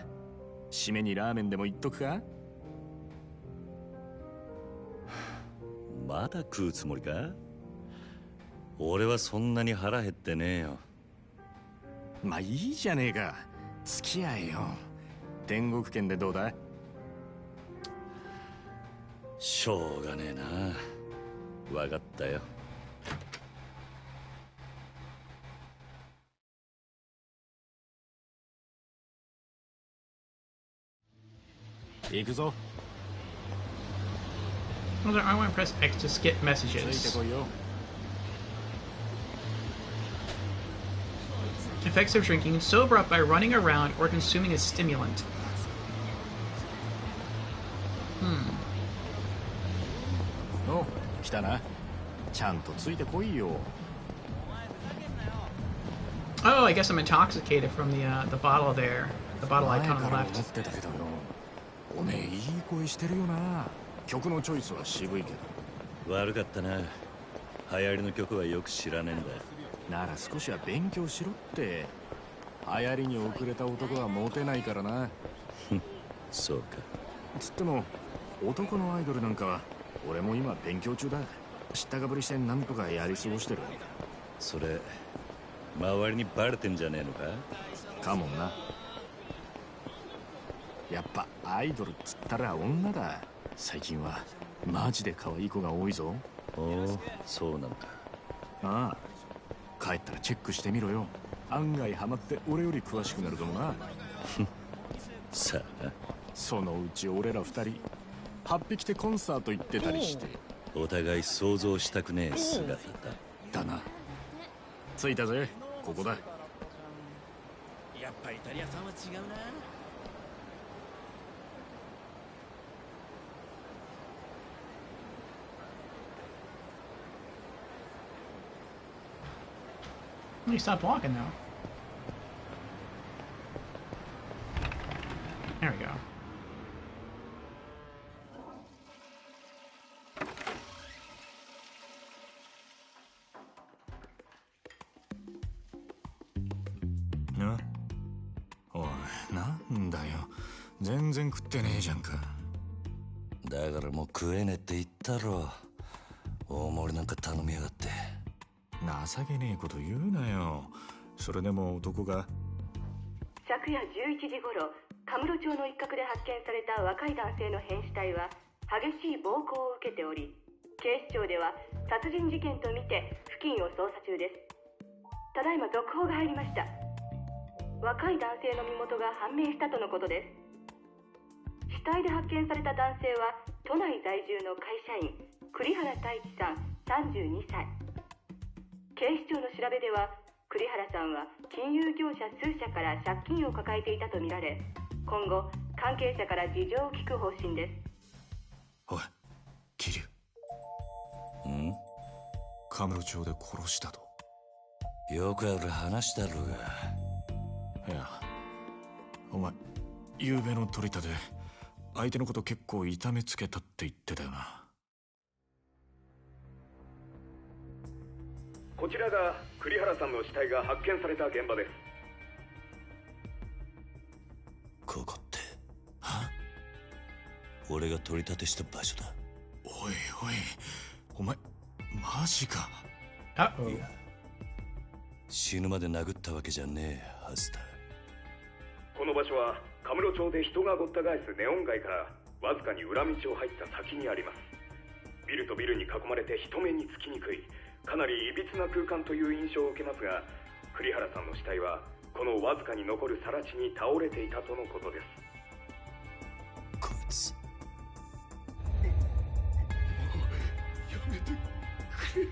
締めにラーメンでも言っとくか。まだ食うつもりか。俺はそんなに腹減ってねえよ。まあいいじゃねえか。付き合えよ。天国圏でどうだ？しょうがねえな。わかったよ。行くぞ。Hold on, I want to press X to skip ついて messages. こいよ。Effects of drinking, sober up by running around or consuming a stimulant. Hmm. お、来たな。ちゃんとついてこいよ。Oh, I guess I'm intoxicated from the bottle there. The bottle 前 icon か on ら the 思っ left. てたけどよ。おめえいい声してるよな。曲のチョイスは渋いけど。悪かったな。流行りの曲はよく知らねえんだ。なら少しは勉強しろって。流行りに遅れた男はモテないからな。そうか。つっても男のアイドルなんかは俺も今勉強中だ。知ったかぶりしてなんとかやり過ごしてる。それ周りにバレてんじゃねえのか？かもな。やっぱアイドルっつったら女だ。最近はマジで可愛い子が多いぞ。おお、そうなんだ。ああ、帰ったらチェックしてみろよ。案外ハマって俺より詳しくなるかもな。さあな。そのうち俺ら二人8匹てコンサート行ってたりして。お互い想像したくねえ姿だ。だな。着いたぜ。ここだ。やっぱイタリアさんは違うな。He stopped walking though. There we go.な、おい、なんだよ。全然食ってねえじゃんか。だからもう食えねえって言ったろ。大盛りなんか頼みやがって。情けねえこと言うなよ。それでも男が。昨夜11時頃、カムロ町の一角で発見された若い男性の変死体は激しい暴行を受けており、警視庁では殺人事件とみて付近を捜査中です。ただいま続報が入りました。若い男性の身元が判明したとのことです。死体で発見された男性は都内在住の会社員栗原太一さん32歳。警視庁の調べでは栗原さんは金融業者数社から借金を抱えていたとみられ、今後関係者から事情を聞く方針です。おい、桐生。ん？カムロ町で殺したと。よくある話だろうが。いや、お前昨べの取り立て相手のこと結構痛めつけたって言ってたよな。こちらが栗原さんの死体が発見された現場です。ここって、俺が取り立てした場所だ。おいおい、お前マジか。Uh-oh. いや、死ぬまで殴ったわけじゃねえはずだ。この場所はカムロ町で人がごった返すネオン街からわずかに裏道を入った先にあります。ビルとビルに囲まれて人目につきにくい、かなりいびつな空間という印象を受けますが、栗原さんの死体はこのわずかに残る更地に倒れていたとのことです。こいつ。やめてくれ。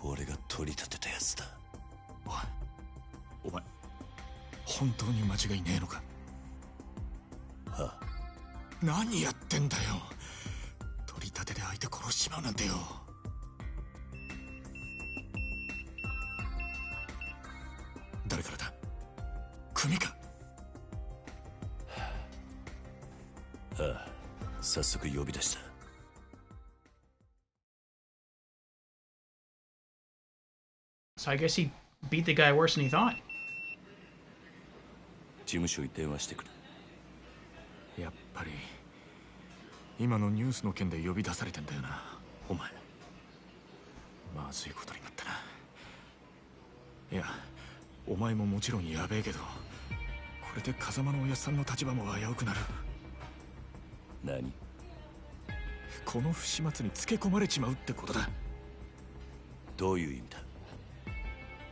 俺が取り立てたやつだ。お前本当に間違いねえのか？はあ、何やってんだよ。取り立てで相手殺しちまうなんてよ。誰からだ？組か？ああ、早速呼び出した。So I guess he beat the guy worse than he thought. 事務所に電話してくれ。やっぱり今のニュースの件で呼び出されてんだよな、お前。まずいことになったな。いや、お前ももちろんやべえけど、これで風間のおやっさんの立場も危うくなる。何？この不始末につけ込まれちまうってことだ。どういう意味だ？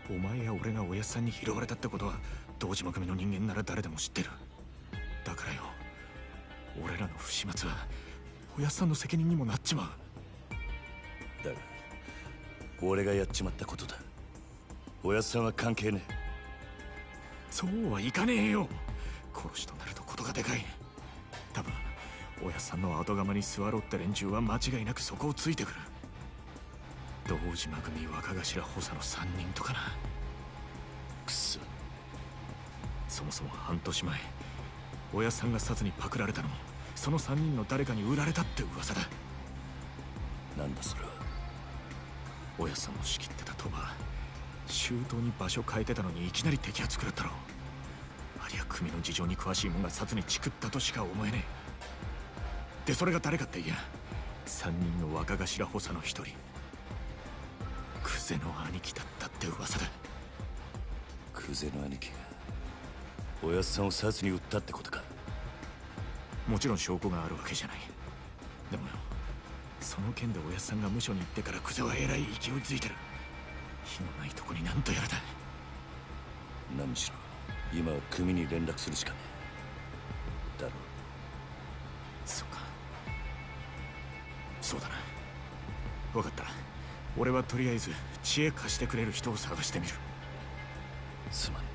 お前や俺がおやっさんに拾われたってことは堂島組の人間なら誰でも知ってる。だからよ、俺らの不始末はおやっさんの責任にもなっちまう。だが俺がやっちまったことだ。おやっさんは関係ねえ。そうはいかねえよ。殺しとなるとことがでかい。多分おやっさんの後釜に座ろうって連中は間違いなくそこをついてくる。堂島組若頭補佐の3人とかな。くそ。そもそも半年前、おやっさんが札にパクられたのもその3人の誰かに売られたって噂だ。なんだそれは。おやっさんの仕切ってた賭場、周到に場所変えてたのにいきなり摘発食らったろ。ありゃ組の事情に詳しいもんが札にチクったとしか思えねえ。でそれが誰かっていや、3人の若頭補佐の1人、クゼの兄貴だったって噂だ。クゼの兄貴がおやっさんを札に売ったってことか。もちろん証拠があるわけじゃない。でもよ、その件でおやっさんが無所に行ってからクゼはえらい勢いづいてる。火のないとこになんとやらだ。何しろ今は組に連絡するしかねえだろ。そっか、そうだな。分かった。俺はとりあえず知恵貸してくれる人を探してみる。すまん。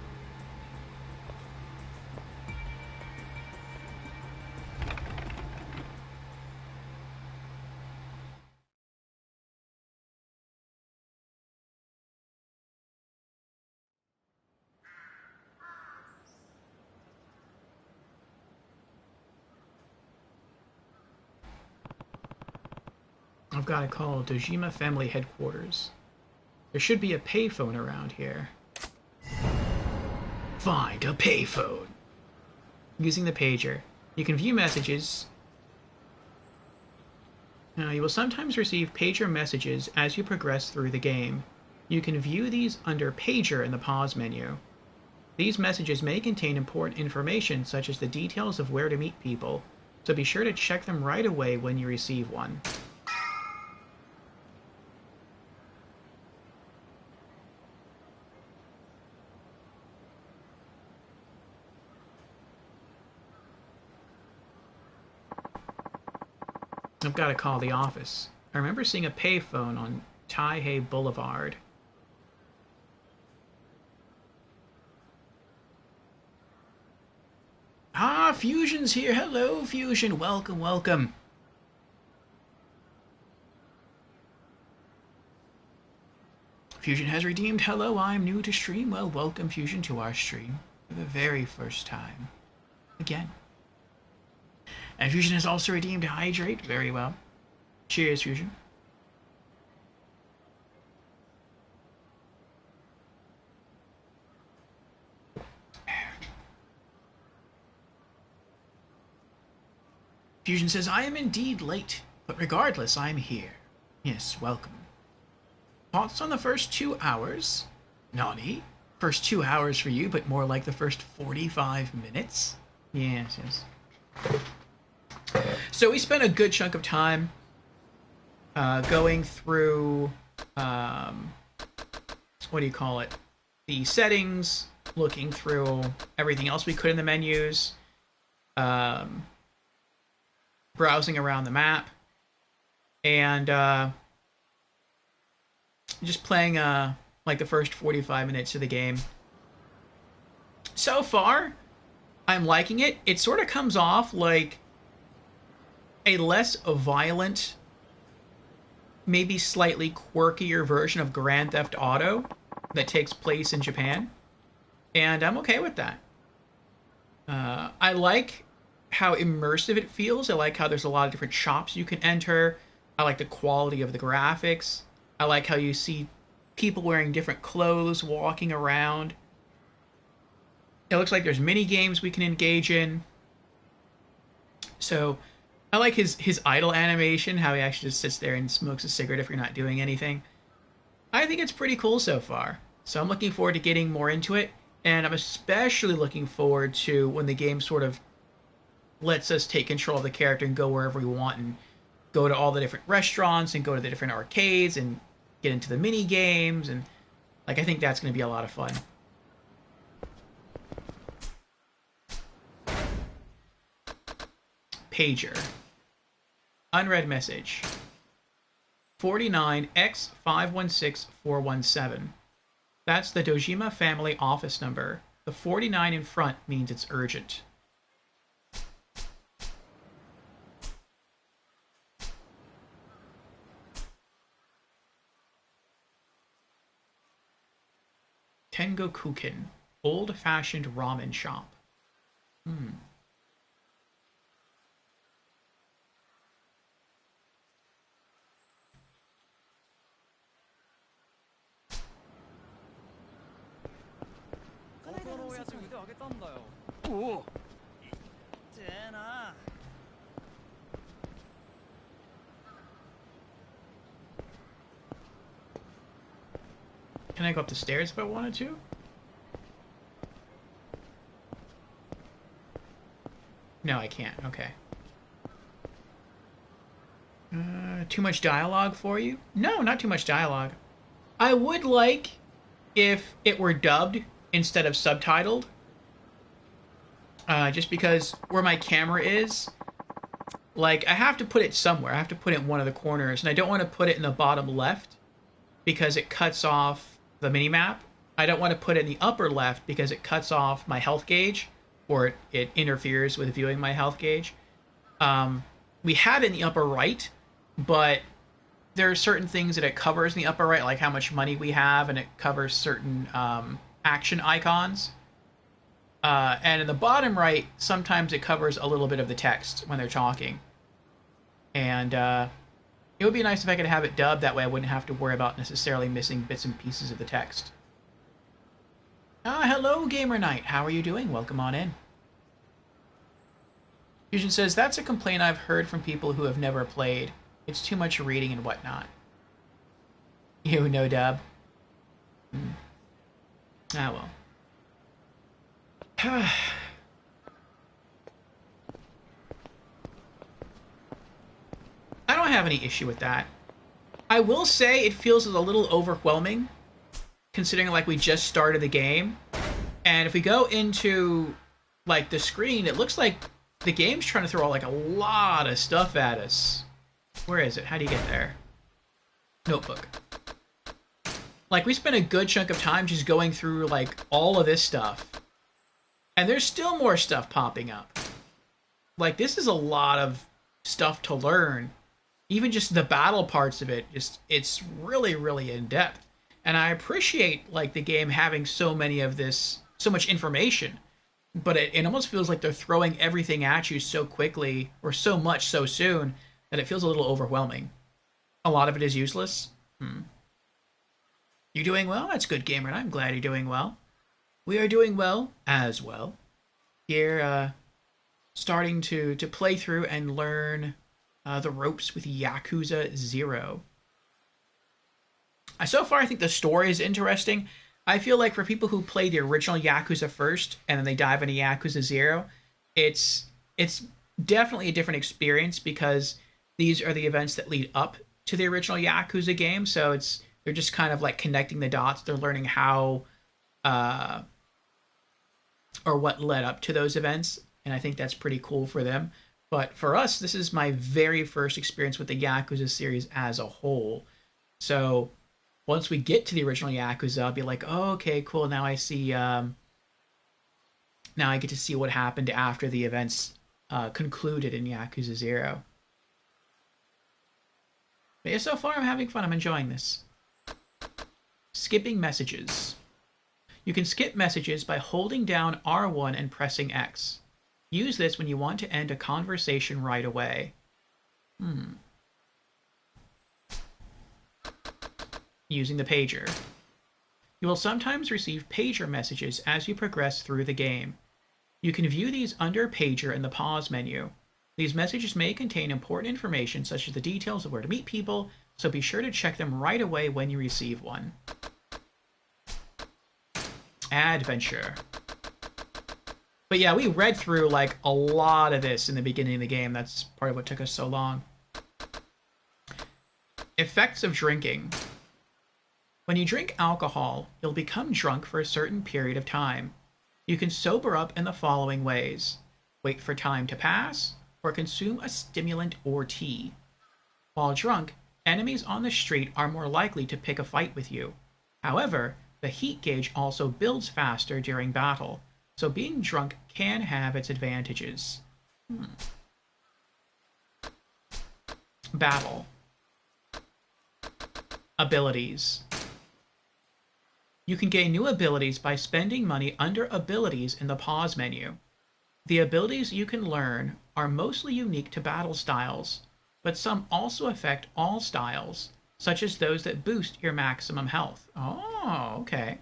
I've got to call Dojima Family Headquarters. There should be a payphone around here. Find a payphone. Using the pager, you can view messages. You will sometimes receive pager messages as you progress through the game. You can view these under Pager in the pause menu. These messages may contain important information such as the details of where to meet people, so be sure to check them right away when you receive one. I've got to call the office. I remember seeing a payphone on Taihei Boulevard. Ah, Fusion's here. Hello, Fusion. Welcome, welcome. Fusion has redeemed. Hello, I'm new to stream. Well, welcome, Fusion, to our stream for the very first time. Again. And Fusion has also redeemed Hydrate. Very well. Cheers, Fusion. Fusion says, I am indeed late, but regardless, I'm here. Yes, welcome. Thoughts on the first 2 hours? Nani? First 2 hours for you, but more like the first 45 minutes? Yes, yes. So we spent a good chunk of time going through, what do you call it? The settings, looking through everything else we could in the menus, browsing around the map, and just playing like the first 45 minutes of the game. So far, I'm liking it. It sort of comes off like a less violent, maybe slightly quirkier version of Grand Theft Auto that takes place in Japan. And I'm okay with that. I like how immersive it feels. I like how there's a lot of different shops you can enter. I like the quality of the graphics. I like how you see people wearing different clothes walking around. It looks like there's mini games we can engage in. So I like his idle animation, how he actually just sits there and smokes a cigarette if you're not doing anything. I think it's pretty cool so far. So I'm looking forward to getting more into it, and I'm especially looking forward to when the game sort of lets us take control of the character and go wherever we want and go to all the different restaurants and go to the different arcades and get into the mini games, and like I think that's going to be a lot of fun. Pager. Unread message. 49X516417. That's the Dojima family office number. The 49 in front means it's urgent. Tengokuken, old-fashioned ramen shop. Can I go up the stairs if I wanted to? No, I can't. Okay. Too much dialogue for you? No, not too much dialogue. I would like if it were dubbed instead of subtitled. Just because where my camera is, like, I have to put it somewhere. I have to put it in one of the corners, and I don't want to put it in the bottom left because it cuts off the minimap. I don't want to put it in the upper left because it cuts off my health gauge, or it interferes with viewing my health gauge. We have it in the upper right, but there are certain things that it covers in the upper right, like how much money we have, and it covers certain action icons. And in the bottom right, sometimes it covers a little bit of the text when they're talking. And it would be nice if I could have it dubbed, that way I wouldn't have to worry about necessarily missing bits and pieces of the text. Hello, Gamer Knight. How are you doing? Welcome on in. Fusion says, that's a complaint I've heard from people who have never played. It's too much reading and whatnot. You, no dub. Ah, well. I don't have any issue with that. I will say it feels a little overwhelming, considering like we just started the game. And if we go into like the screen, it looks like the game's trying to throw like a lot of stuff at us. Where is it? How do you get there? Notebook. Like, we spent a good chunk of time just going through like all of this stuff. And there's still more stuff popping up. Like, this is a lot of stuff to learn. Even just the battle parts of it, it's really, really in-depth. And I appreciate, like, the game having so much information. But it almost feels like they're throwing everything at you so quickly, or so much so soon, that it feels a little overwhelming. A lot of it is useless. You doing well? That's good, Gamer, and I'm glad you're doing well. We are doing well as well. Here, starting to play through and learn the ropes with Yakuza 0. So far, I think the story is interesting. I feel like for people who play the original Yakuza first, and then they dive into Yakuza 0, it's definitely a different experience, because these are the events that lead up to the original Yakuza game, so they're just kind of like connecting the dots. They're learning how or what led up to those events, and I think that's pretty cool for them. But for us, this is my very first experience with the Yakuza series as a whole. So once we get to the original Yakuza, I'll be like, oh, okay, cool, now I see, now I get to see what happened after the events concluded in Yakuza 0. But yeah, so far I'm having fun, I'm enjoying this. Skipping messages. You can skip messages by holding down R1 and pressing X. Use this when you want to end a conversation right away. Using the pager. You will sometimes receive pager messages as you progress through the game. You can view these under pager in the pause menu. These messages may contain important information such as the details of where to meet people, so be sure to check them right away when you receive one. Adventure. But yeah, we read through like a lot of this in the beginning of the game. That's part of what took us so long. Effects of drinking. When you drink alcohol, you'll become drunk for a certain period of time. You can sober up in the following ways. Wait for time to pass, or consume a stimulant or tea. While drunk, enemies on the street are more likely to pick a fight with you. However, the heat gauge also builds faster during battle, so being drunk can have its advantages. Battle. Abilities. You can gain new abilities by spending money under abilities in the pause menu. The abilities you can learn are mostly unique to battle styles, but some also affect all styles, such as those that boost your maximum health. Oh, okay.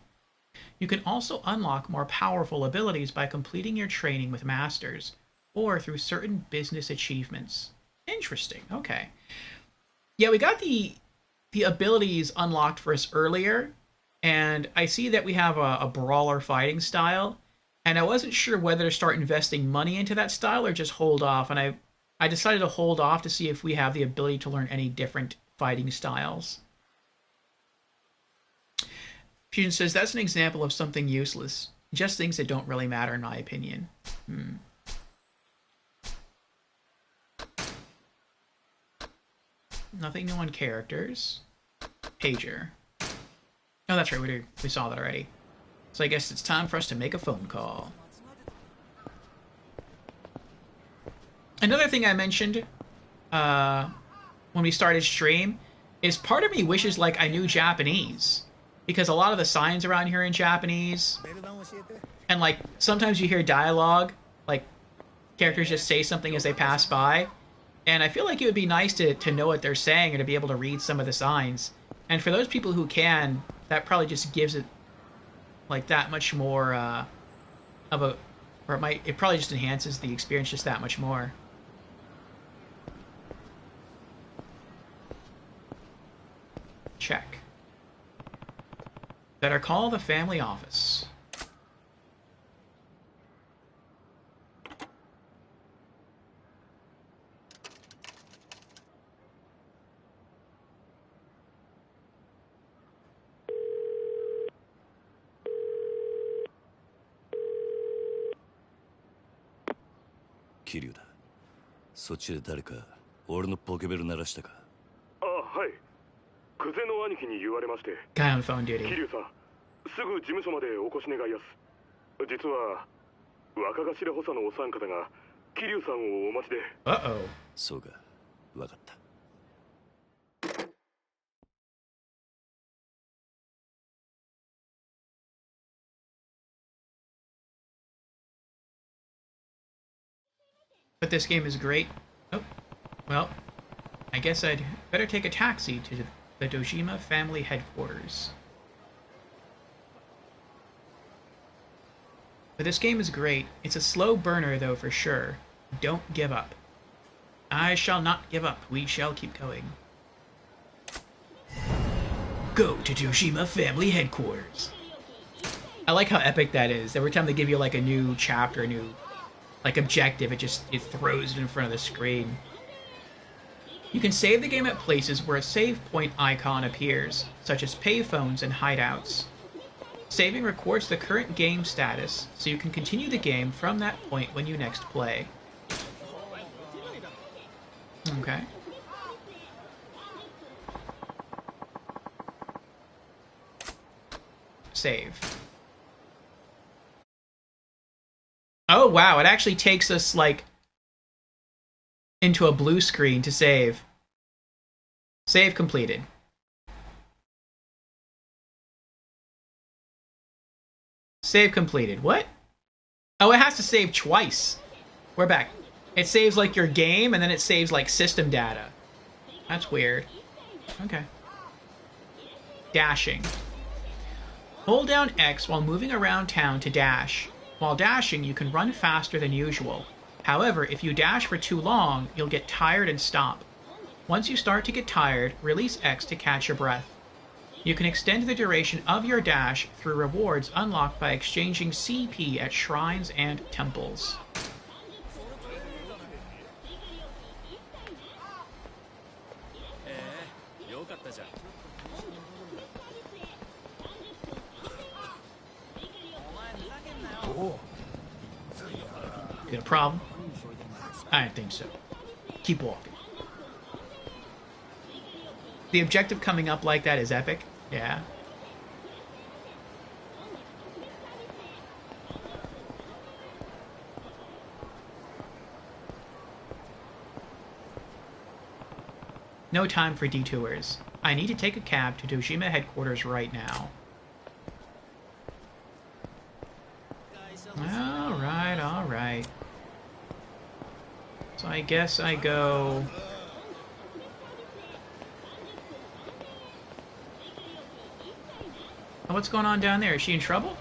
You can also unlock more powerful abilities by completing your training with masters, or through certain business achievements. Interesting, okay. Yeah, we got the abilities unlocked for us earlier, and I see that we have a brawler fighting style, and I wasn't sure whether to start investing money into that style or just hold off, and I decided to hold off to see if we have the ability to learn any different fighting styles. Fusion says, that's an example of something useless. Just things that don't really matter in my opinion. Nothing new on characters. Pager. Oh, that's right, we saw that already. So I guess it's time for us to make a phone call. Another thing I mentioned when we started stream is part of me wishes like I knew Japanese. Because a lot of the signs around here are in Japanese. And like sometimes you hear dialogue, like characters just say something as they pass by. And I feel like it would be nice to know what they're saying or to be able to read some of the signs. And for those people who can, that probably just gives it like that much more of a, or it probably just enhances the experience just that much more. Check. Better call the family office.桐生だ。そっちで誰か俺のポケベル鳴らしたか。あ、はい。久世の兄貴に言われまして。Guy on phone duty. 桐生さん、すぐ事務所までお越し願いやす。実は若頭補佐のお三方が桐生さんをお待ちで。Uh-oh. そうか、わかった。But this game is great. Oh, well, I guess I'd better take a taxi to the Dojima family headquarters. But this game is great. It's a slow burner, though, for sure. Don't give up. I shall not give up. We shall keep going. Go to Dojima family headquarters. I like how epic that is. Every time they give you like a new chapter, a new like objective, it throws it in front of the screen. You can save the game at places where a save point icon appears, such as payphones and hideouts. Saving records the current game status, so you can continue the game from that point when you next play. Okay. Save. Oh wow, it actually takes us like into a blue screen to save. Save completed. Save completed. What? Oh, it has to save twice. We're back. It saves like your game and then it saves like system data. That's weird. Okay. Dashing. Hold down X while moving around town to dash. While dashing, you can run faster than usual. However, if you dash for too long, you'll get tired and stop. Once you start to get tired, release X to catch your breath. You can extend the duration of your dash through rewards unlocked by exchanging CP at shrines and temples. You got a problem? I don't think so. Keep walking. The objective coming up like that is epic. Yeah. No time for detours. I need to take a cab to Dojima headquarters right now. Alright, alright. So I guess I go... Oh, what's going on down there? Is she in trouble?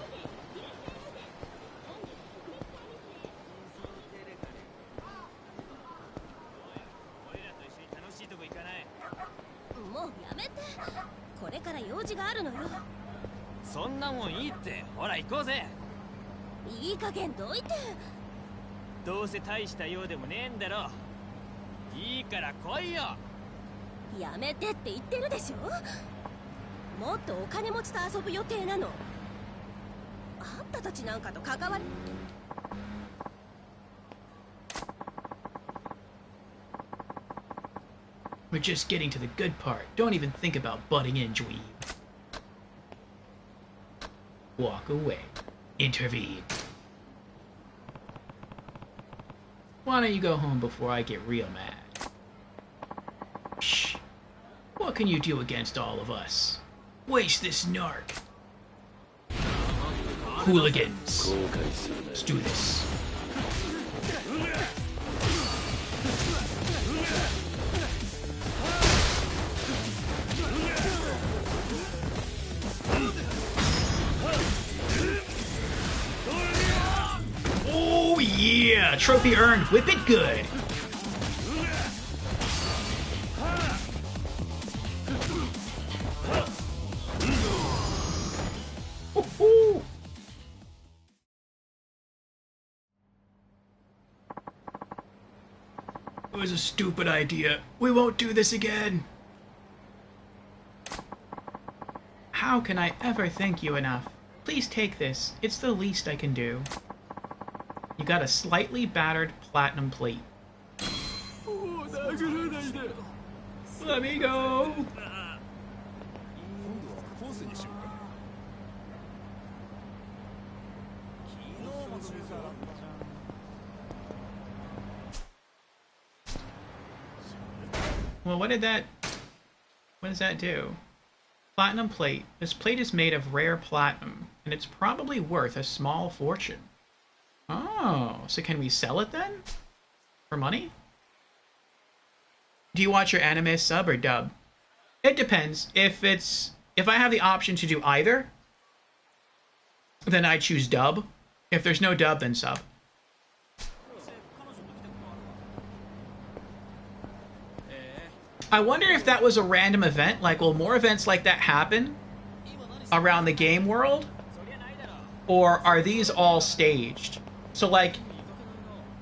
We're just getting to the good part. Don't even think about butting in, dweeb. Walk away. Intervene. Why don't you go home before I get real mad? Shh. What can you do against all of us? Waste this narc. Hooligans. Let's do this. Oh yeah! Trophy earned. Whip it good. It was a stupid idea. We won't do this again. How can I ever thank you enough? Please take this. It's the least I can do. You got a slightly battered platinum plate. Let me go. Well, what does that do? Platinum plate. This plate is made of rare platinum, and it's probably worth a small fortune. Oh, so can we sell it then? For money? Do you watch your anime sub or dub? It depends. If I have the option to do either, then I choose dub. If there's no dub, then sub. I wonder if that was a random event. Like, will more events like that happen around the game world? Or are these all staged? So, like,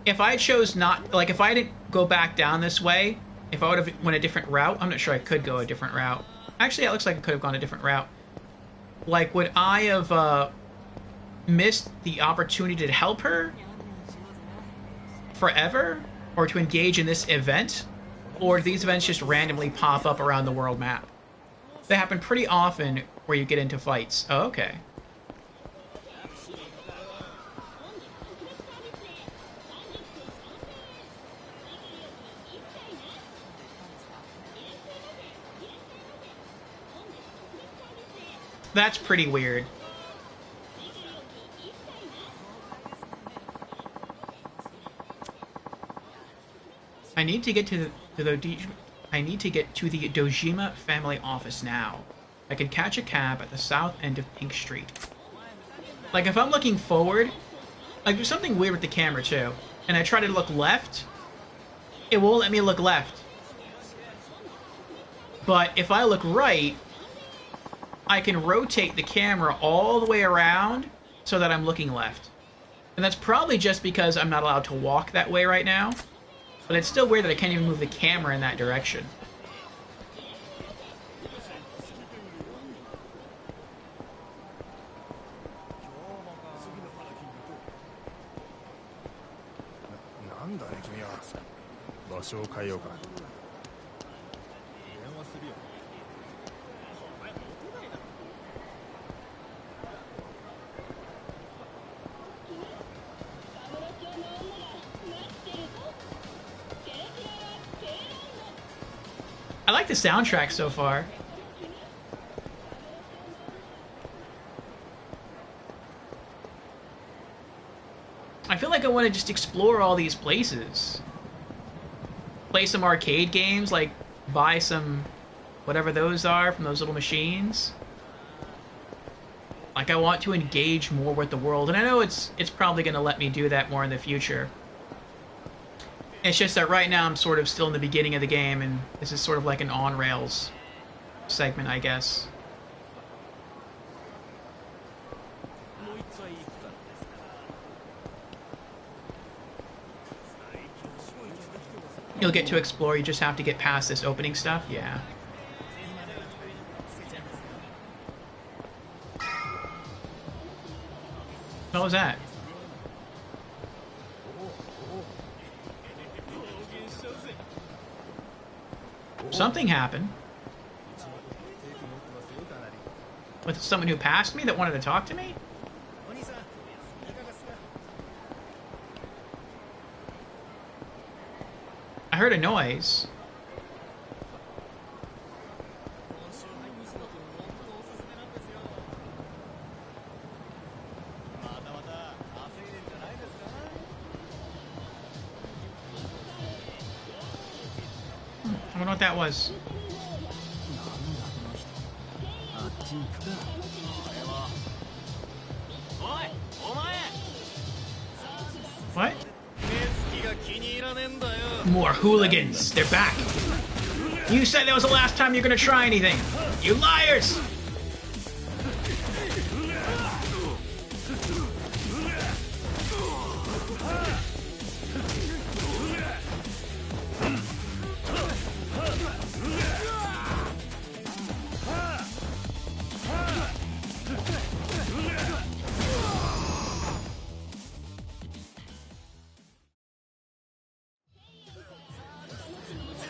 if I chose not... Like, if I didn't go back down this way, if I would have went a different route... I'm not sure I could go a different route. Actually, it looks like I could have gone a different route. Like, would I have missed the opportunity to help her forever? Or to engage in this event? Or do these events just randomly pop up around the world map? They happen pretty often where you get into fights. Oh, okay. That's pretty weird. I need to get to the Dojima family office now. I can catch a cab at the south end of Pink Street. Like, if I'm looking forward, like, there's something weird with the camera too, and I try to look left, it won't let me look left. But if I look right, I can rotate the camera all the way around so that I'm looking left. And that's probably just because I'm not allowed to walk that way right now. But it's still weird that I can't even move the camera in that direction. I like the soundtrack so far. I feel like I want to just explore all these places. Play some arcade games, like buy some whatever those are from those little machines. Like, I want to engage more with the world, and I know it's probably going to let me do that more in the future. It's just that right now I'm sort of still in the beginning of the game, and this is sort of like an on-rails segment, I guess. You'll get to explore, you just have to get past this opening stuff? Yeah. What was that? Something happened. With someone who passed me that wanted to talk to me? I heard a noise. I wonder what that was. What? More hooligans. They're back. You said that was the last time you're gonna try anything. You liars!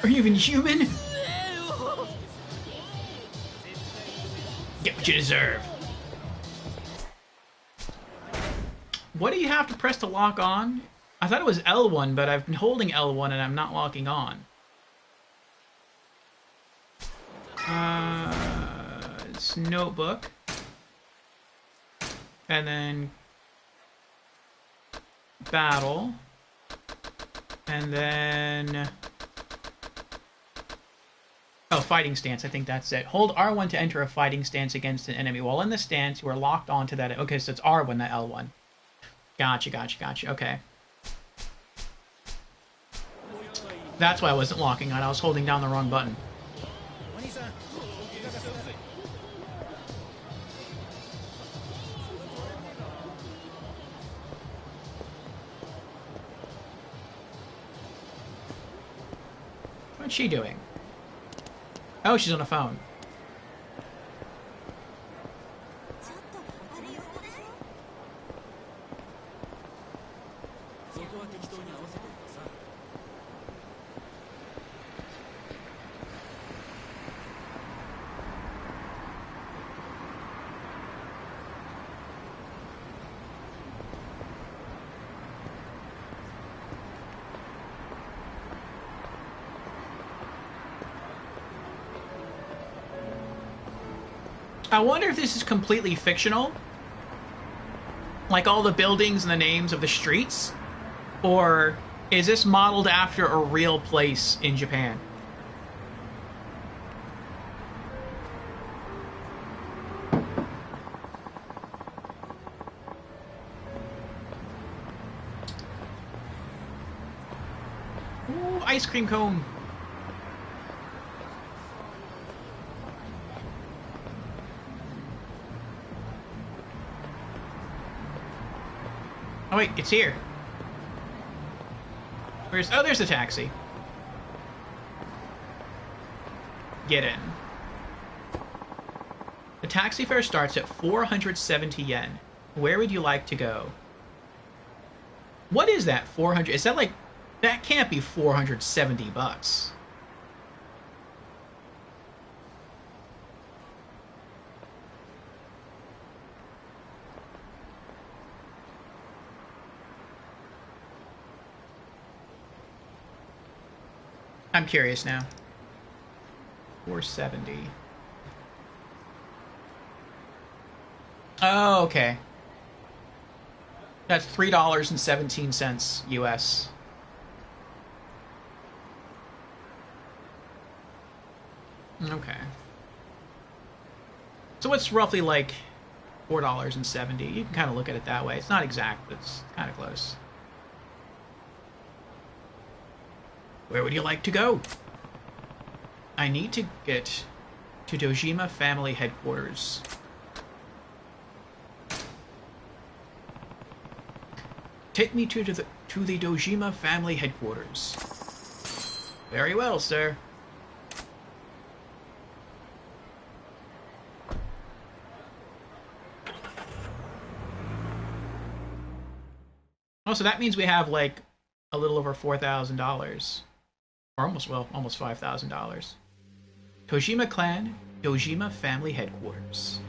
Are you even human? Get what you deserve. What do you have to press to lock on? I thought it was L1, but I've been holding L1 and I'm not locking on. It's notebook. And then battle. And then... oh, fighting stance. I think that's it. Hold R1 to enter a fighting stance against an enemy. While in the stance, you are locked onto that... okay, so it's R1, not L1. Gotcha, gotcha, gotcha. Okay. That's why I wasn't locking on. I was holding down the wrong button. What's she doing? Oh, she's on the phone. I wonder if this is completely fictional, like all the buildings and the names of the streets, or is this modeled after a real place in Japan? Ooh, ice cream cone. Oh wait, it's here. Where's... Oh, there's the taxi. Get in. The taxi fare starts at 470 yen. Where would you like to go? What is that, 400? Is that like... That can't be 470 bucks. I'm curious now. 470. Oh, okay. That's $3.17 US. Okay. So it's roughly like $4.70. You can kind of look at it that way. It's not exact, but it's kind of close. Where would you like to go? I need to get to Dojima family headquarters. Take me to the Dojima family headquarters. Very well, sir. Oh, so that means we have like a little over $4,000. Or almost, well, almost $5,000. Dojima Clan, Dojima Family Headquarters.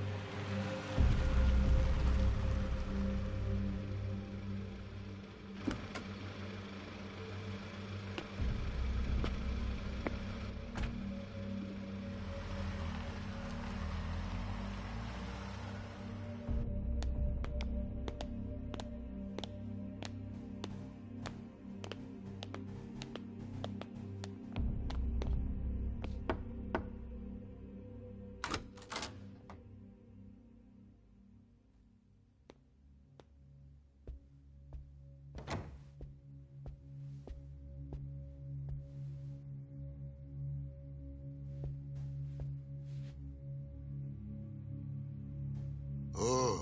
おう、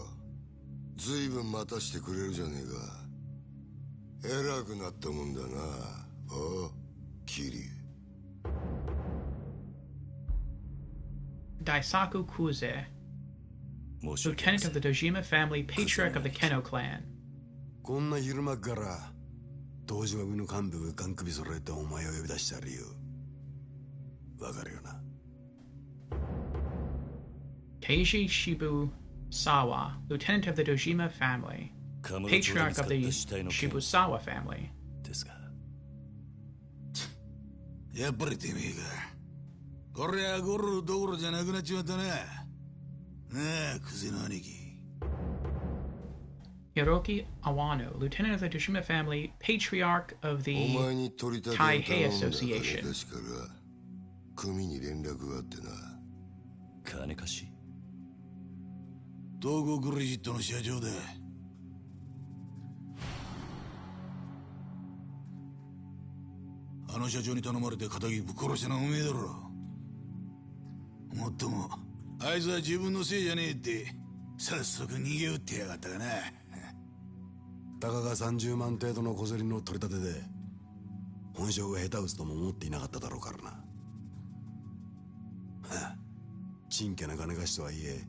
ずいぶん待たしてくれるじゃねえか。偉くなったもんだな。おう、桐生。Daisaku Kuze, Lieutenant of the Dojima family, Patriarch of the Keno clan. こんな昼間から堂島組の幹部がガン首揃えてお前を呼び出してあるよ。わかるよな。Keiji Shibusawa, Lieutenant of the Dojima family, Patriarch of the Shibusawa family. ですか。やっぱりてめえか。こりゃゴロどころじゃなくなっちまったな。なあ、クゼの兄貴。Hiroki Awano, Lieutenant of the Dojima family, Patriarch of the Taihei Association. 確か組に連絡があってな。金貸し？東郷クレジットの社長だ。あの社長に頼まれて仇ぶっ殺したのはおめえだろ。もっともあいつは自分のせいじゃねえって早速逃げ打ってやがったかな。たかが30万程度の小競りの取り立てで本性が下手打つとも思っていなかっただろうからな。はあ、ちんけな金貸しとはいえ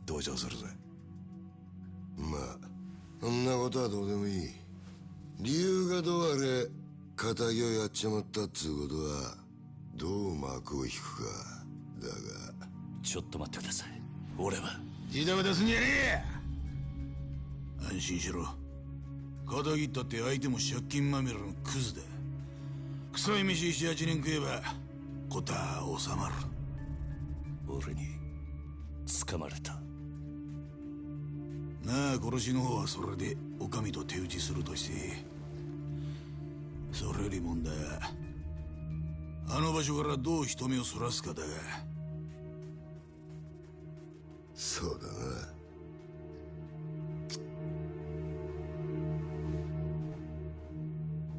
同情するぜ。まあそんなことはどうでもいい。理由がどうあれ仇をやっちまったっつうことはどう幕を引くかだが。ちょっと待ってください。俺はジタバタすんじゃねえ。安心しろ。仇ったって相手も借金まみれのクズだ。臭い飯7、8年食えば事は収まる。俺に掴まれた。なあ、殺しの方はそれでお上と手打ちするとして、それより問題はあの場所からどう人目をそらすかだが。そうだな。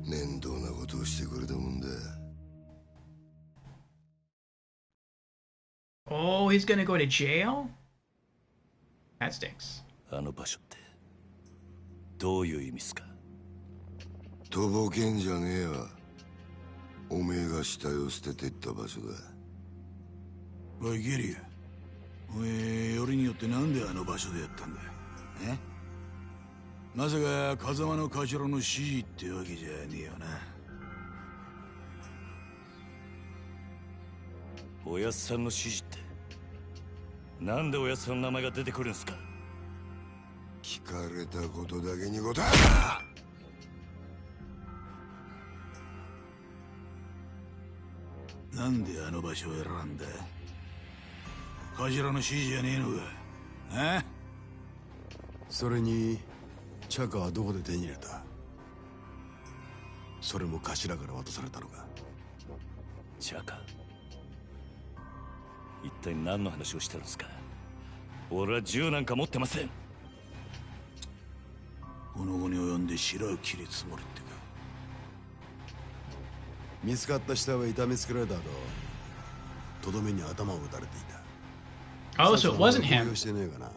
面倒なことをしてくれたもんだ。Oh, he's gonna go to jail? That stinks. あの場所ってどういう意味っすか？とぼけんじゃねえわ。おめえが死体を捨ててった場所だ。おいゲリア、おめえよりによってなんであの場所でやったんだ？え？まさか風間の頭の指示ってわけじゃねえよな。おやっさんの指示って、なんでおやっさんの名前が出てくるんすか？聞かれたことだけに答えろ。なんであの場所を選んだ？頭の指示じゃねえのか？あ？それにチャカはどこで手に入れた？それも頭から渡されたのか？チャカ、一体何の話をしてるんですか？俺は銃なんか持ってません。この後に及んで白を切り積もるってか。見つかった死体は痛めつけられた後、とどめに頭を撃たれていた。Oh, so it wasn't him. してねえかな。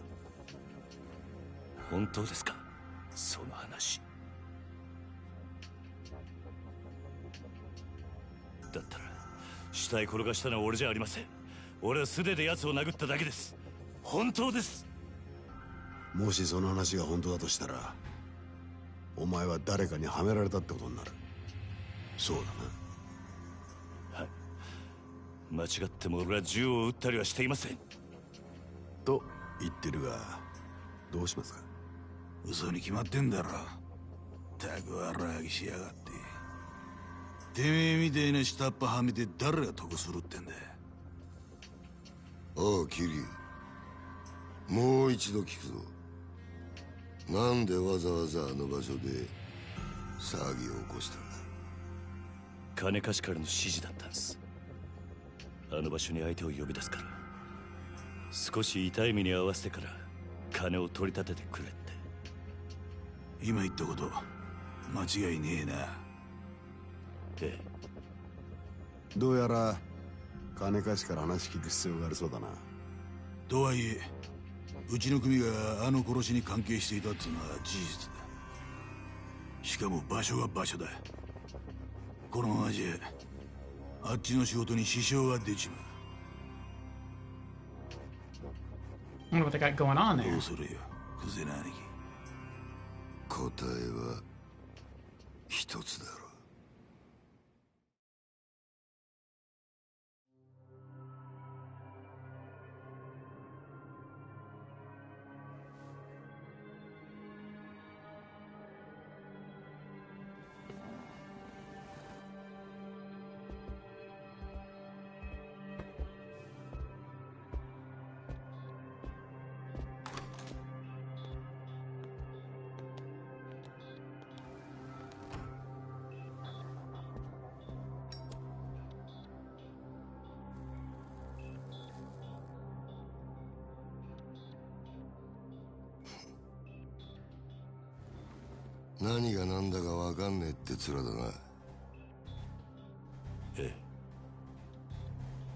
本当ですか、その話？だったら死体転がしたのは俺じゃありません。俺は素手で奴を殴っただけです。本当です。もしその話が本当だとしたら、お前は誰かにはめられたってことになる。そうだな。はい、間違っても俺は銃を撃ったりはしていません。と言ってるが、どうしますか？嘘に決まってんだろ。たく悪あぎしやがって。てめえみたいな下っ端はめて誰が得するってんだ。おうキリ、もう一度聞くぞ。なんでわざわざあの場所で騒ぎを起こしたんだ？金貸しからの指示だったんです。あの場所に相手を呼び出すから、少し痛い目に合わせてから金を取り立ててくれって。今言ったこと間違いねえな。ええ。どうやら金貸しから話聞く必要がありそうだな。とはいえ、うちの組があの殺しに関係していたっていうのは事実だ。しかも場所が場所だ。このままじゃあっちの仕事に支障が出ちまう。I wonder what they got going on there. どうするよ、クゼナ兄貴。答えは一つだろう。何が何だか分かんねえって面だな。え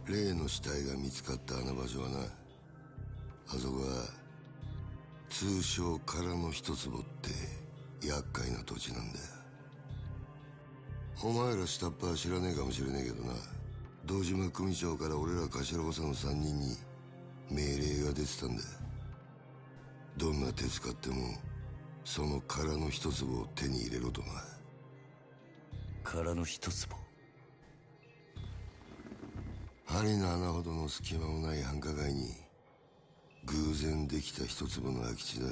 え。例の死体が見つかったあの場所はな、あそこは通称空の一坪って厄介な土地なんだよ。お前ら下っ端は知らねえかもしれねえけどな、堂島組長から俺ら頭補佐の3人に命令が出てたんだ。どんな手使ってもその空の一坪を手に入れろとな。空の一坪？針の穴ほどの隙間もない繁華街に偶然できた一坪の空き地だ。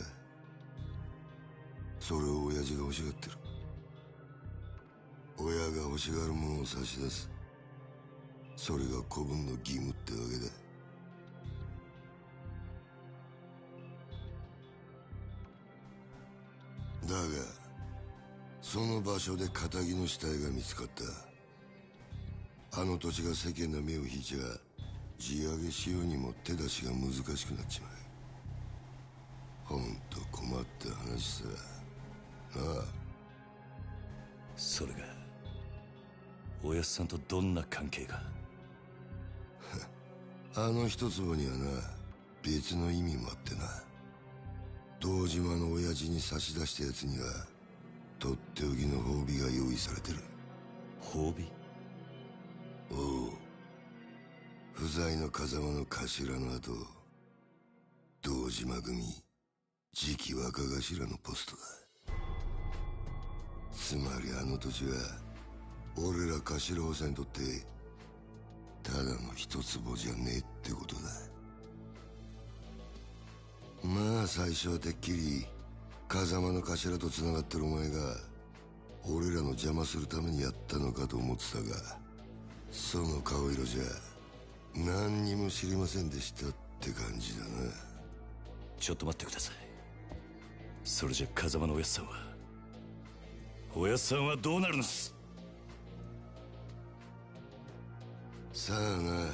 それを親父が欲しがってる。親が欲しがるものを差し出す、それが子分の義務ってわけだ。だがその場所で堅気の死体が見つかった。あの土地が世間の目を引いちゃ地上げしようにも手出しが難しくなっちまう。ほんと困った話さなあ。それがおやっさんとどんな関係が？あの一坪にはな、別の意味もあってな。堂島の親父に差し出したやつにはとっておきの褒美が用意されてる。褒美？おう。不在の風間の頭の後、堂島組次期若頭のポストだ。つまりあの土地は俺ら頭補佐にとってただの一坪じゃねえってことだ。まあ最初はてっきり風間の頭と繋がってるお前が俺らの邪魔するためにやったのかと思ってたが、その顔色じゃ何にも知りませんでしたって感じだな。ちょっと待ってください。それじゃ風間のおやっさんはどうなるんです？さあな。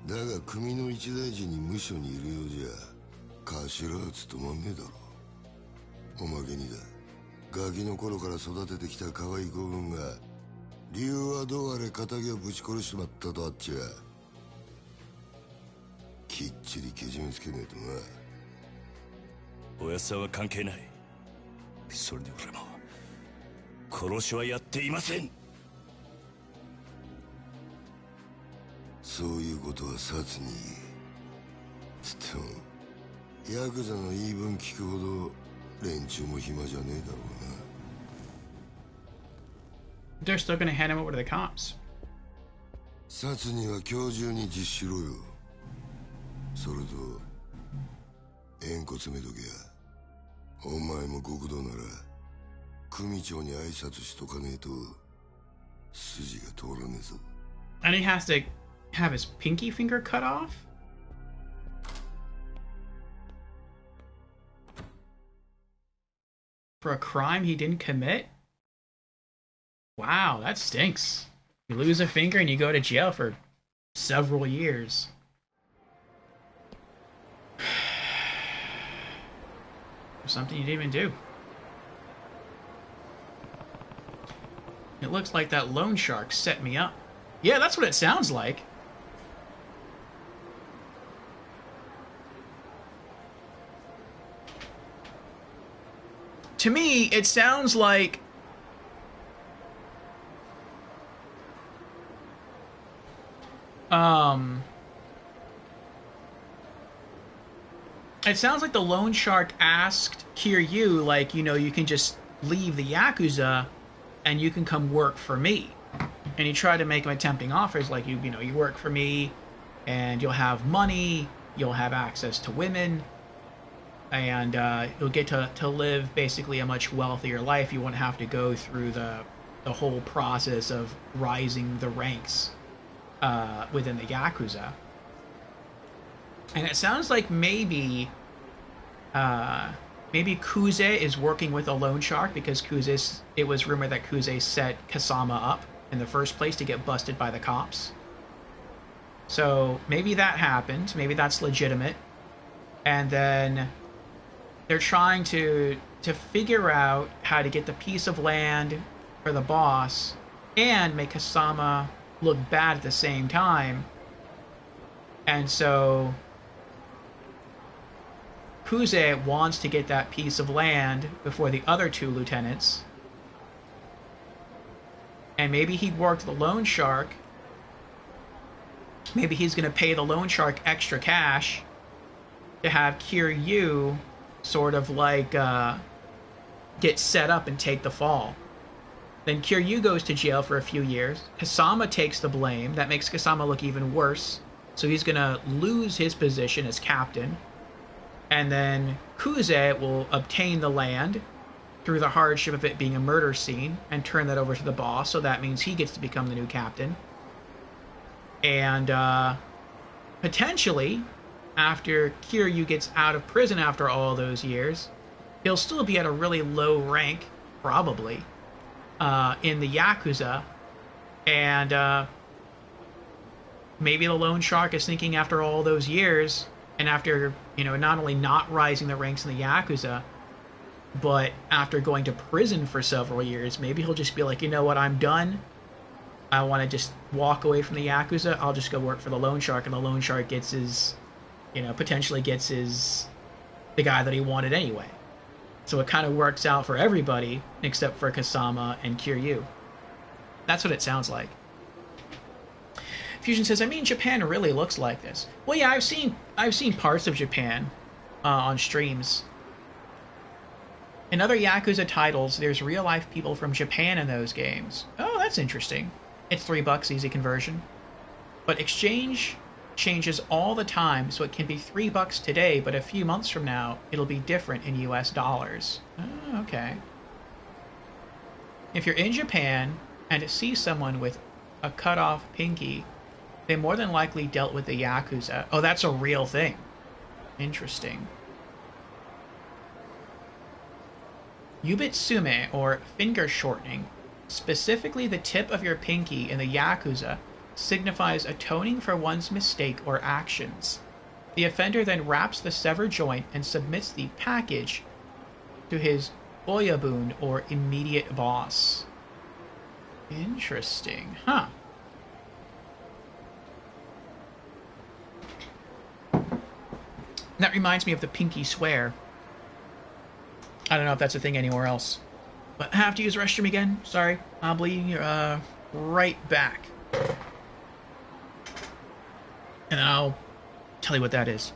だが組の一大事に無所にいるようじゃ頭は務まんねえだろ。おまけにだ、ガキの頃から育ててきた可愛い子分が理由はどうあれ仇をぶち殺しまったとあっちゃきっちりけじめつけねえとな。おやっさんは関係ない。それで俺も殺しはやっていません。そういうことはサツにつってもヤクザの言い分聞くほど連中も暇じゃねえだろうな。They're still gonna hand him over to the cops. サツには今日中に実施しろよ。それと縁故詰めとけや。お前も極道なら組長に挨拶しとかねえと筋が通らねえぞ。 And he has to have his pinky finger cut off? For a crime he didn't commit? Wow, that stinks. You lose a finger and you go to jail for several years. For something you didn't even do. It looks like that loan shark set me up. Yeah, that's what it sounds like. To me, it sounds like it sounds like the loan shark asked Kiryu, like, you know, you can just leave the Yakuza and you can come work for me. And he tried to make him tempting offers, like, you know, you work for me and you'll have money, you'll have access to women, and you'll get to live basically a much wealthier life. You won't have to go through the whole process of rising the ranks within the Yakuza. And it sounds like maybe Kuze is working with a loan shark, because it was rumored that Kuze set Kasama up in the first place to get busted by the cops. So maybe that happened. Maybe that's legitimate. And then they're trying to figure out how to get the piece of land for the boss and make Kasama look bad at the same time. And so Kuze wants to get that piece of land before the other two lieutenants. And maybe he worked the loan shark. Maybe he's going to pay the loan shark extra cash to have Kiryu sort of like get set up and take the fall. Then Kiryu goes to jail for a few years. Kasama takes the blame. That makes Kasama look even worse. So he's going to lose his position as captain. And then Kuze will obtain the land through the hardship of it being a murder scene and turn that over to the boss. So that means he gets to become the new captain. And potentially, after Kiryu gets out of prison after all those years, he'll still be at a really low rank, probably, in the Yakuza. And maybe the loan shark is thinking after all those years, and after, you know, not only not rising the ranks in the Yakuza, but after going to prison for several years, maybe he'll just be like, you know what, I'm done. I want to just walk away from the Yakuza. I'll just go work for the loan shark, and the loan shark gets his, you know, potentially gets his the guy that he wanted anyway. So it kind of works out for everybody except for Kasama and Kiryu. That's what it sounds like. Fusion says, I mean, Japan really looks like this. Well, yeah, I've seen parts of Japan on streams. In other Yakuza titles, there's real-life people from Japan in those games. Oh, that's interesting. It's $3, easy conversion. But exchange changes all the time, so it can be $3 today, but a few months from now, it'll be different in US dollars. Oh, okay. If you're in Japan and see someone with a cut-off pinky, they more than likely dealt with the Yakuza. Oh, that's a real thing. Interesting. Yubitsume, or finger shortening, specifically the tip of your pinky in the Yakuza, signifies atoning for one's mistake or actions. The offender then wraps the severed joint and submits the package to his oyabun, or immediate boss. Interesting. Huh. That reminds me of the pinky swear. I don't know if that's a thing anywhere else. But I have to use the restroom again. Sorry. I'll be right back. And then I'll tell you what that is.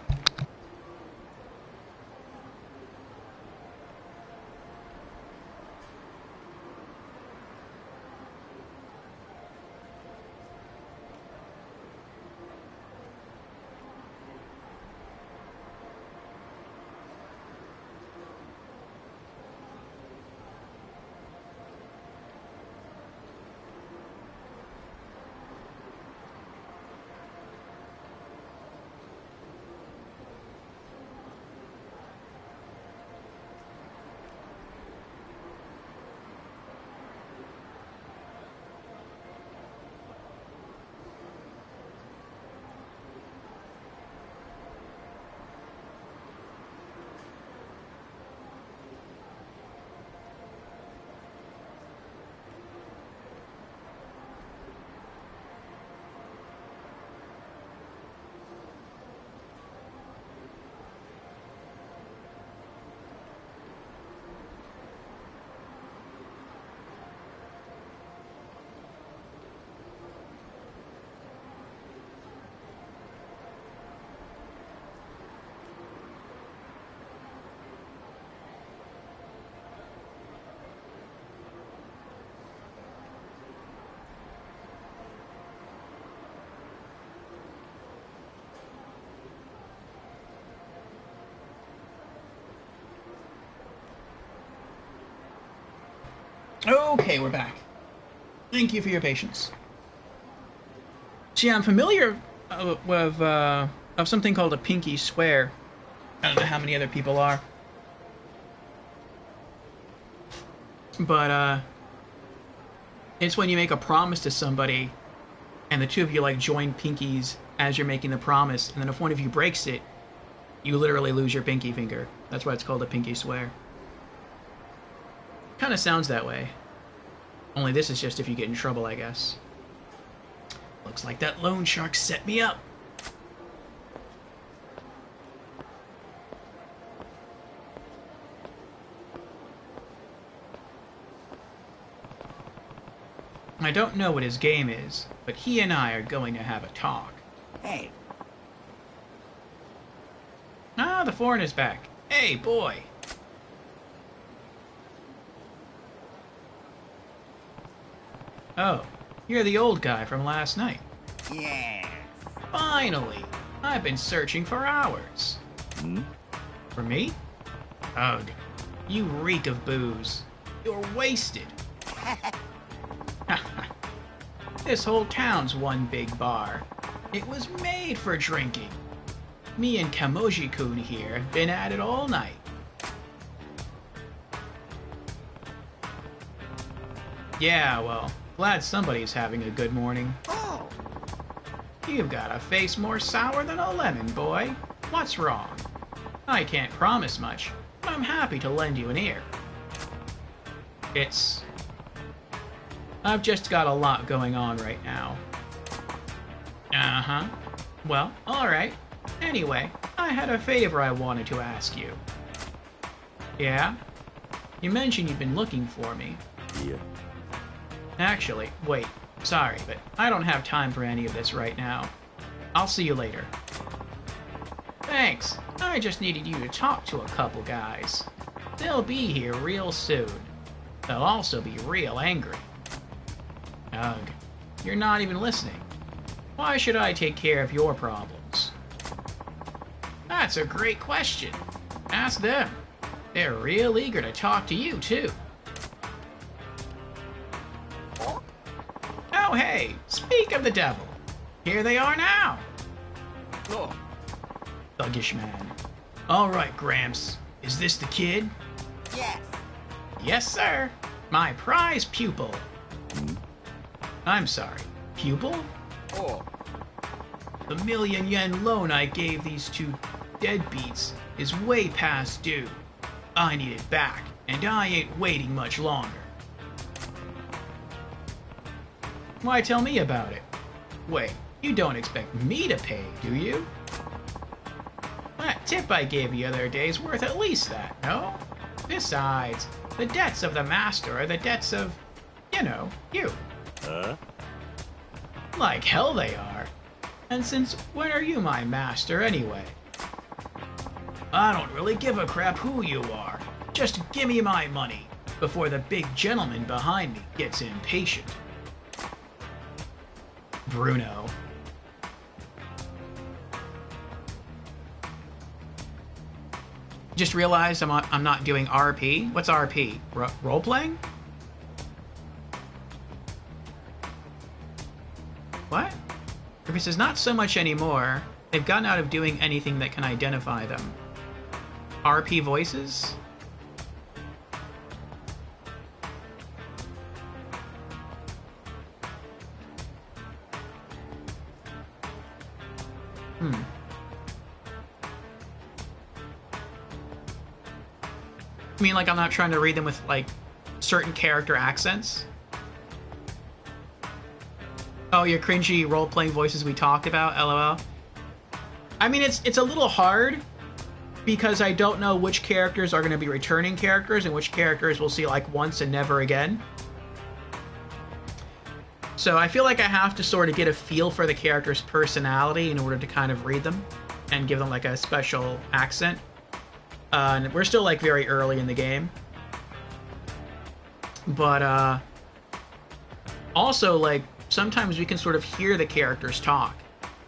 Okay, we're back. Thank you for your patience. See, I'm familiar with of something called a pinky swear. I don't know how many other people are. But, it's when you make a promise to somebody, and the two of you, like, join pinkies as you're making the promise, and then if one of you breaks it, you literally lose your pinky finger. That's why it's called a pinky swear. Kind of sounds that way. Only this is just if you get in trouble, I guess. Looks like that loan shark set me up. I don't know what his game is, but he and I are going to have a talk. Hey. Ah, the foreigner's back. Hey, boy. Oh, you're the old guy from last night. Yeah. Finally! I've been searching for hours. Hmm? For me? Ugh. You reek of booze. You're wasted. This whole town's one big bar. It was made for drinking. Me and Kamoji-kun here have been at it all night. Yeah, well, glad somebody's having a good morning. Oh. You've got a face more sour than a lemon, boy. What's wrong? I can't promise much, but I'm happy to lend you an ear. I've just got a lot going on right now. Uh-huh. Well, alright. Anyway, I had a favor I wanted to ask you. Yeah? You mentioned you've been looking for me. Yeah. Actually, wait. Sorry, but I don't have time for any of this right now. I'll see you later. Thanks. I just needed you to talk to a couple guys. They'll be here real soon. They'll also be real angry. Ugh. You're not even listening. Why should I take care of your problems? That's a great question. Ask them. They're real eager to talk to you, too. Oh, hey, speak of the devil. Here they are now. Oh. Thuggish man. All right, Gramps. Is this the kid? Yes. Yes, sir. My prize pupil. I'm sorry. Pupil? Oh. The $1,000,000 loan I gave these two deadbeats is way past due. I need it back, and I ain't waiting much longer. Why tell me about it? Wait, you don't expect me to pay, do you? That tip I gave you the other day is worth at least that, no? Besides, the debts of the master are the debts of, you. Huh? Like hell they are. And since when are you my master anyway? I don't really give a crap who you are. Just give me my money before the big gentleman behind me gets impatient. Bruno. Just realized I'm not doing RP. What's RP? Role-playing? What? If it says not so much anymore, they've gotten out of doing anything that can identify them. RP voices? I mean, like, I'm not trying to read them with, like, certain character accents? Oh, your cringy role-playing voices we talked about, LOL. I mean, it's a little hard, because I don't know which characters are going to be returning characters and which characters we'll see, like, once and never again. So I feel like I have to sort of get a feel for the character's personality in order to kind of read them and give them, like, a special accent. And we're still, like, very early in the game. But, also, like, sometimes we can sort of hear the characters talk.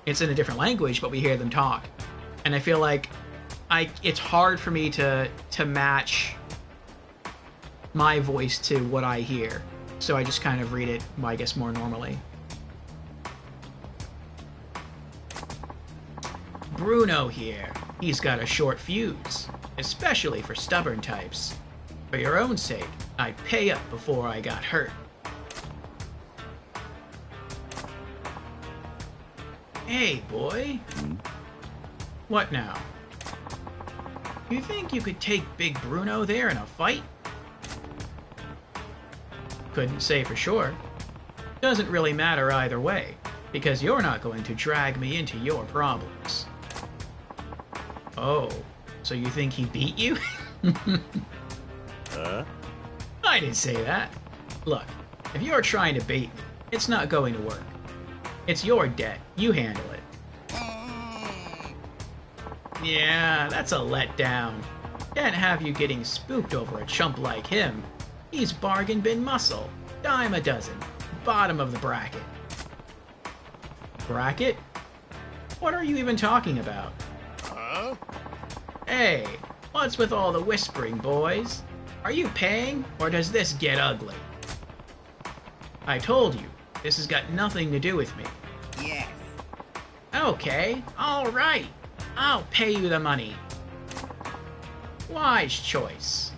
It's in a different language, but we hear them talk. And I feel like it's hard for me to match my voice to what I hear. So I just kind of read it, I guess, more normally. Bruno here. He's got a short fuse, especially for stubborn types. For your own sake, I'd pay up before I got hurt. Hey, boy. What now? You think you could take Big Bruno there in a fight? Couldn't say for sure. Doesn't really matter either way, because you're not going to drag me into your problems. Oh, so you think he beat you? I didn't say that. Look, if you're trying to bait me, it's not going to work. It's your debt. You handle it. Yeah, that's a letdown. Can't have you getting spooked over a chump like him. He's bargain bin muscle. Dime a dozen. Bottom of the bracket. Bracket? What are you even talking about? Huh? Hey, what's with all the whispering, boys? Are you paying, or does this get ugly? I told you, this has got nothing to do with me. Yes. Okay, alright. I'll pay you the money. Wise choice.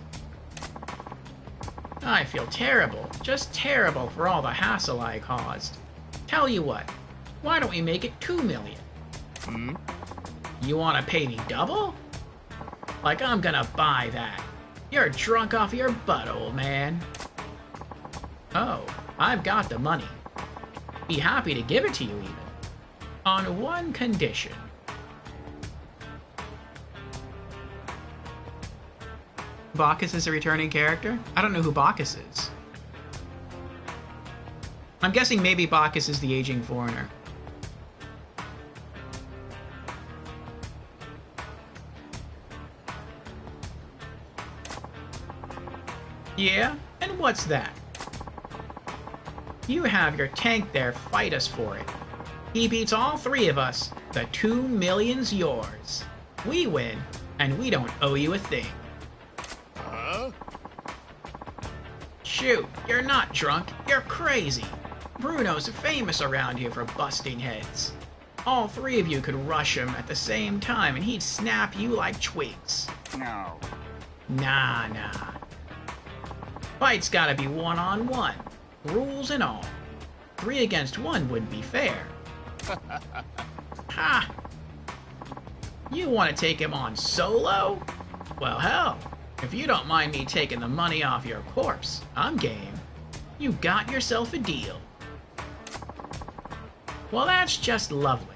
I feel terrible, just terrible for all the hassle I caused. Tell you what, why don't we make it 2 million? You want to pay me double? Like I'm gonna buy that. You're drunk off your butt, old man. Oh, I've got the money. Be happy to give it to you even. On one condition. Bacchus is a returning character? I don't know who Bacchus is. I'm guessing maybe Bacchus is the aging foreigner. Yeah? And what's that? You have your tank there, fight us for it. He beats all three of us. The 2 million's yours. We win, and we don't owe you a thing. Huh? Shoot, you're not drunk, you're crazy. Bruno's famous around here for busting heads. All three of you could rush him at the same time and he'd snap you like twigs. No. Nah. Fight's gotta be one-on-one. Rules and all. 3 against 1 wouldn't be fair. Ha! You want to take him on solo? Well, hell, if you don't mind me taking the money off your corpse, I'm game. You got yourself a deal. Well, that's just lovely.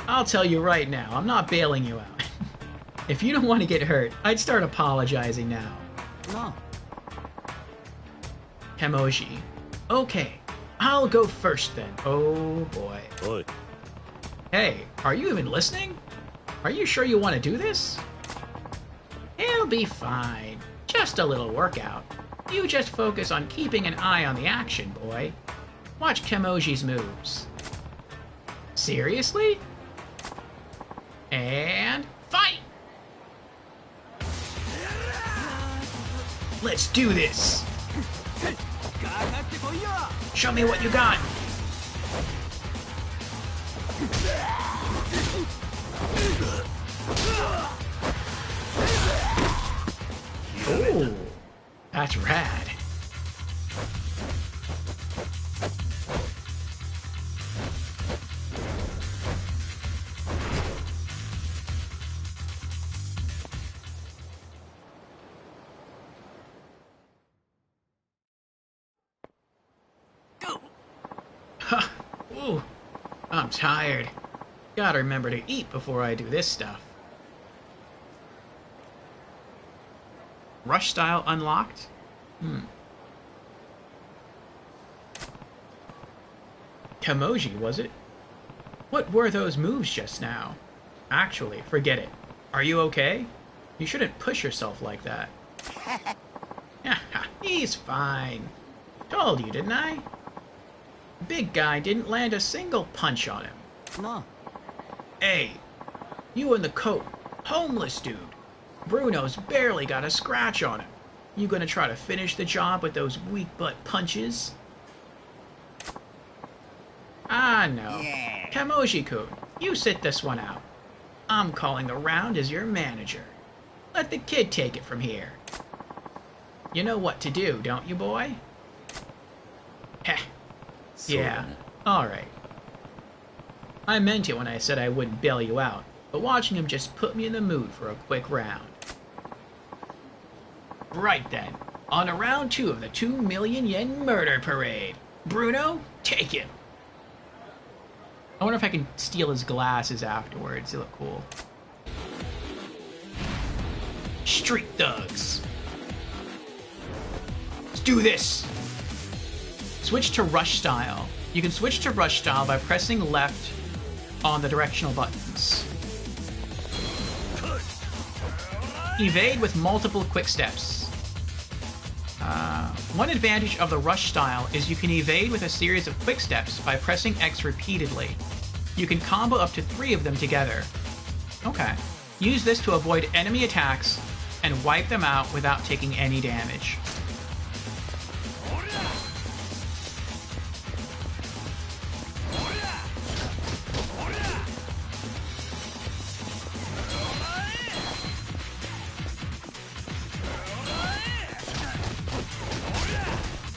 I'll tell you right now, I'm not bailing you out. If you don't want to get hurt, I'd start apologizing now. No. Kemoji. Okay, I'll go first then. Oh boy. Oi. Hey, are you even listening? Are you sure you want to do this? It'll be fine. Just a little workout. You just focus on keeping an eye on the action, boy. Watch Kemoji's moves. Seriously? And fight! Let's do this! Show me what you got! Ooh, that's rad. Ooh, I'm tired. Gotta remember to eat before I do this stuff. Rush style unlocked? Kemoji, was it? What were those moves just now? Actually, forget it. Are you okay? You shouldn't push yourself like that. He's fine. Told you, didn't I? Big guy didn't land a single punch on him. No. Hey, you in the coat, homeless dude. Bruno's barely got a scratch on him. You gonna try to finish the job with those weak butt punches? Ah, no. Yeah. Kemoji-kun, you sit this one out. I'm calling the round as your manager. Let the kid take it from here. You know what to do, don't you, boy? Heh. Yeah, alright. I meant it when I said I wouldn't bail you out, but watching him just put me in the mood for a quick round. Right then, on to round 2 of the 2 million yen murder parade. Bruno, take him. I wonder if I can steal his glasses afterwards. They look cool. Street thugs. Let's do this. Switch to rush style. You can switch to rush style by pressing left on the directional buttons. Evade with multiple quick steps. One advantage of the rush style is you can evade with a series of quick steps by pressing X repeatedly. You can combo up to 3 of them together. Okay. Use this to avoid enemy attacks and wipe them out without taking any damage.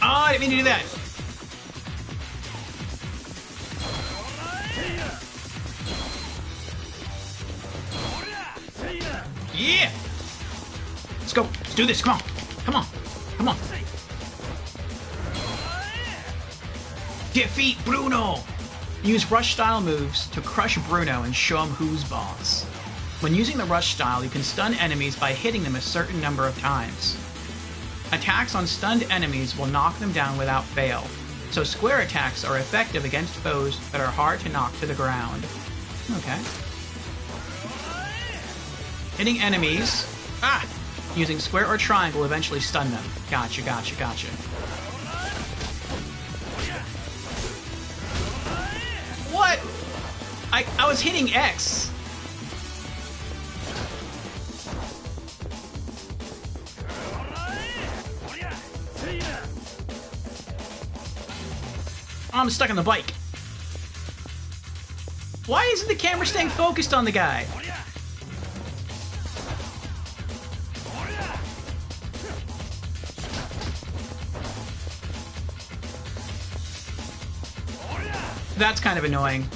Oh, I didn't mean to do that. Yeah! Let's go. Let's do this. Come on. Come on. Come on. Defeat Bruno! Use rush style moves to crush Bruno and show him who's boss. When using the rush style, you can stun enemies by hitting them a certain number of times. Attacks on stunned enemies will knock them down without fail, so square attacks are effective against foes that are hard to knock to the ground. Okay. Hitting enemies using square or triangle will eventually stun them. Gotcha, gotcha, gotcha. What? I was hitting X. Oh, I'm stuck on the bike. Why isn't the camera staying focused on the guy? That's kind of annoying.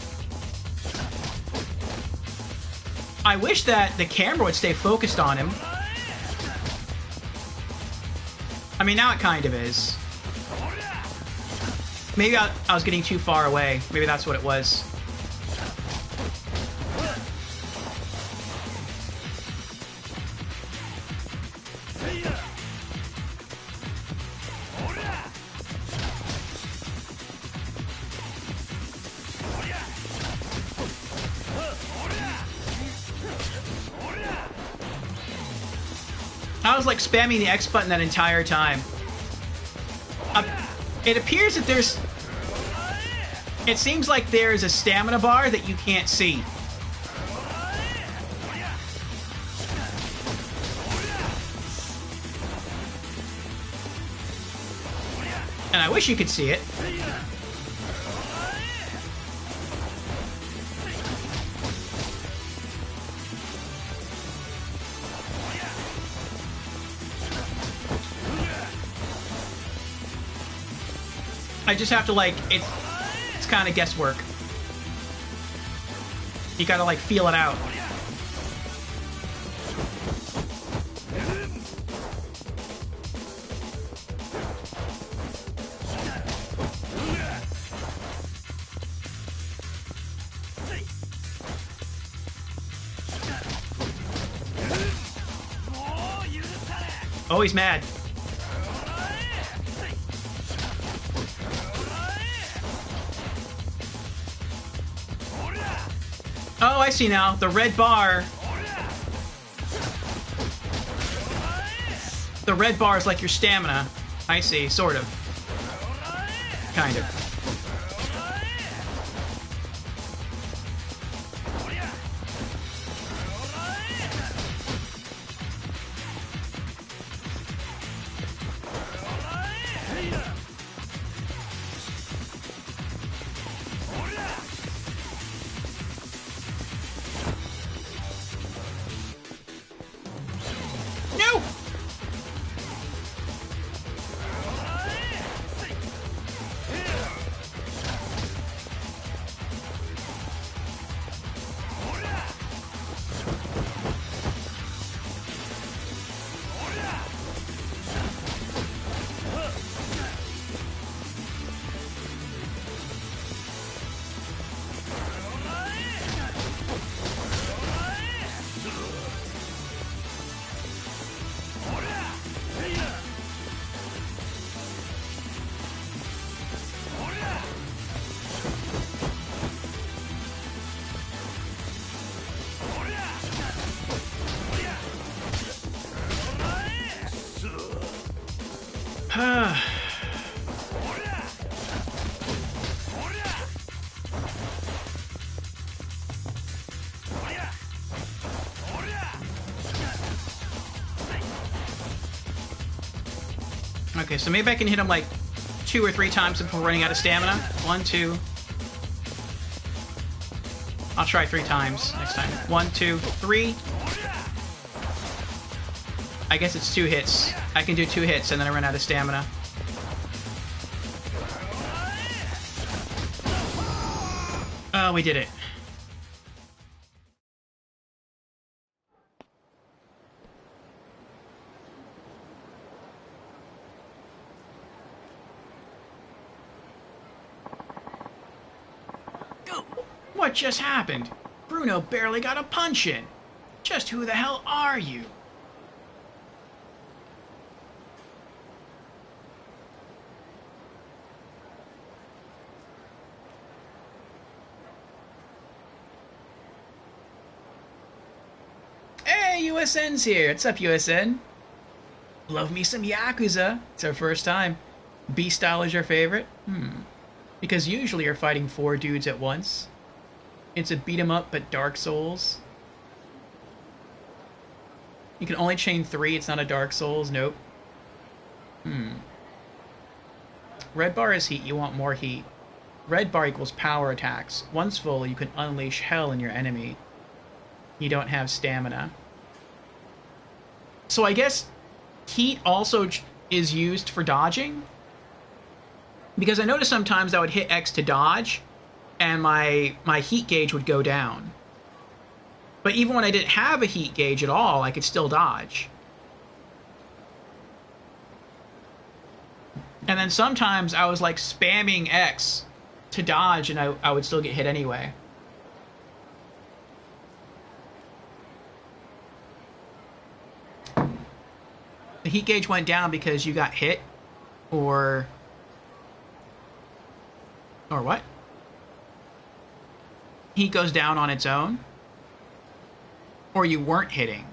I wish that the camera would stay focused on him. I mean, now it kind of is. Maybe I was getting too far away. Maybe that's what it was. I was like spamming the X button that entire time. It appears that there's... It seems like there is a stamina bar that you can't see. And I wish you could see it. I just have to, like, it's kind of guesswork. You gotta, like, feel it out. Oh, he's mad. Oh, I see now. The red bar. The red bar is like your stamina. I see, sort of. Kind of. Okay, so maybe I can hit him like 2 or 3 times before running out of stamina. 1, 2. I'll try 3 times next time. 1, 2, 3. I guess it's 2 hits. I can do 2 hits and then I run out of stamina. Oh, we did it. What just happened? Bruno barely got a punch in. Just who the hell are you? Hey, USN's here. What's up, USN? Love me some Yakuza. It's our first time. B-style is your favorite? Because usually you're fighting 4 dudes at once. It's a beat 'em up, but Dark Souls. You can only chain 3, it's not a Dark Souls, nope. Red bar is heat, you want more heat. Red bar equals power attacks. Once full, you can unleash hell in your enemy. You don't have stamina. So I guess heat also is used for dodging? Because I noticed sometimes I would hit X to dodge, and my heat gauge would go down. But even when I didn't have a heat gauge at all, I could still dodge. And then sometimes I was like spamming X to dodge, and I would still get hit anyway. The heat gauge went down because you got hit, or what? Heat goes down on its own? Or you weren't hitting?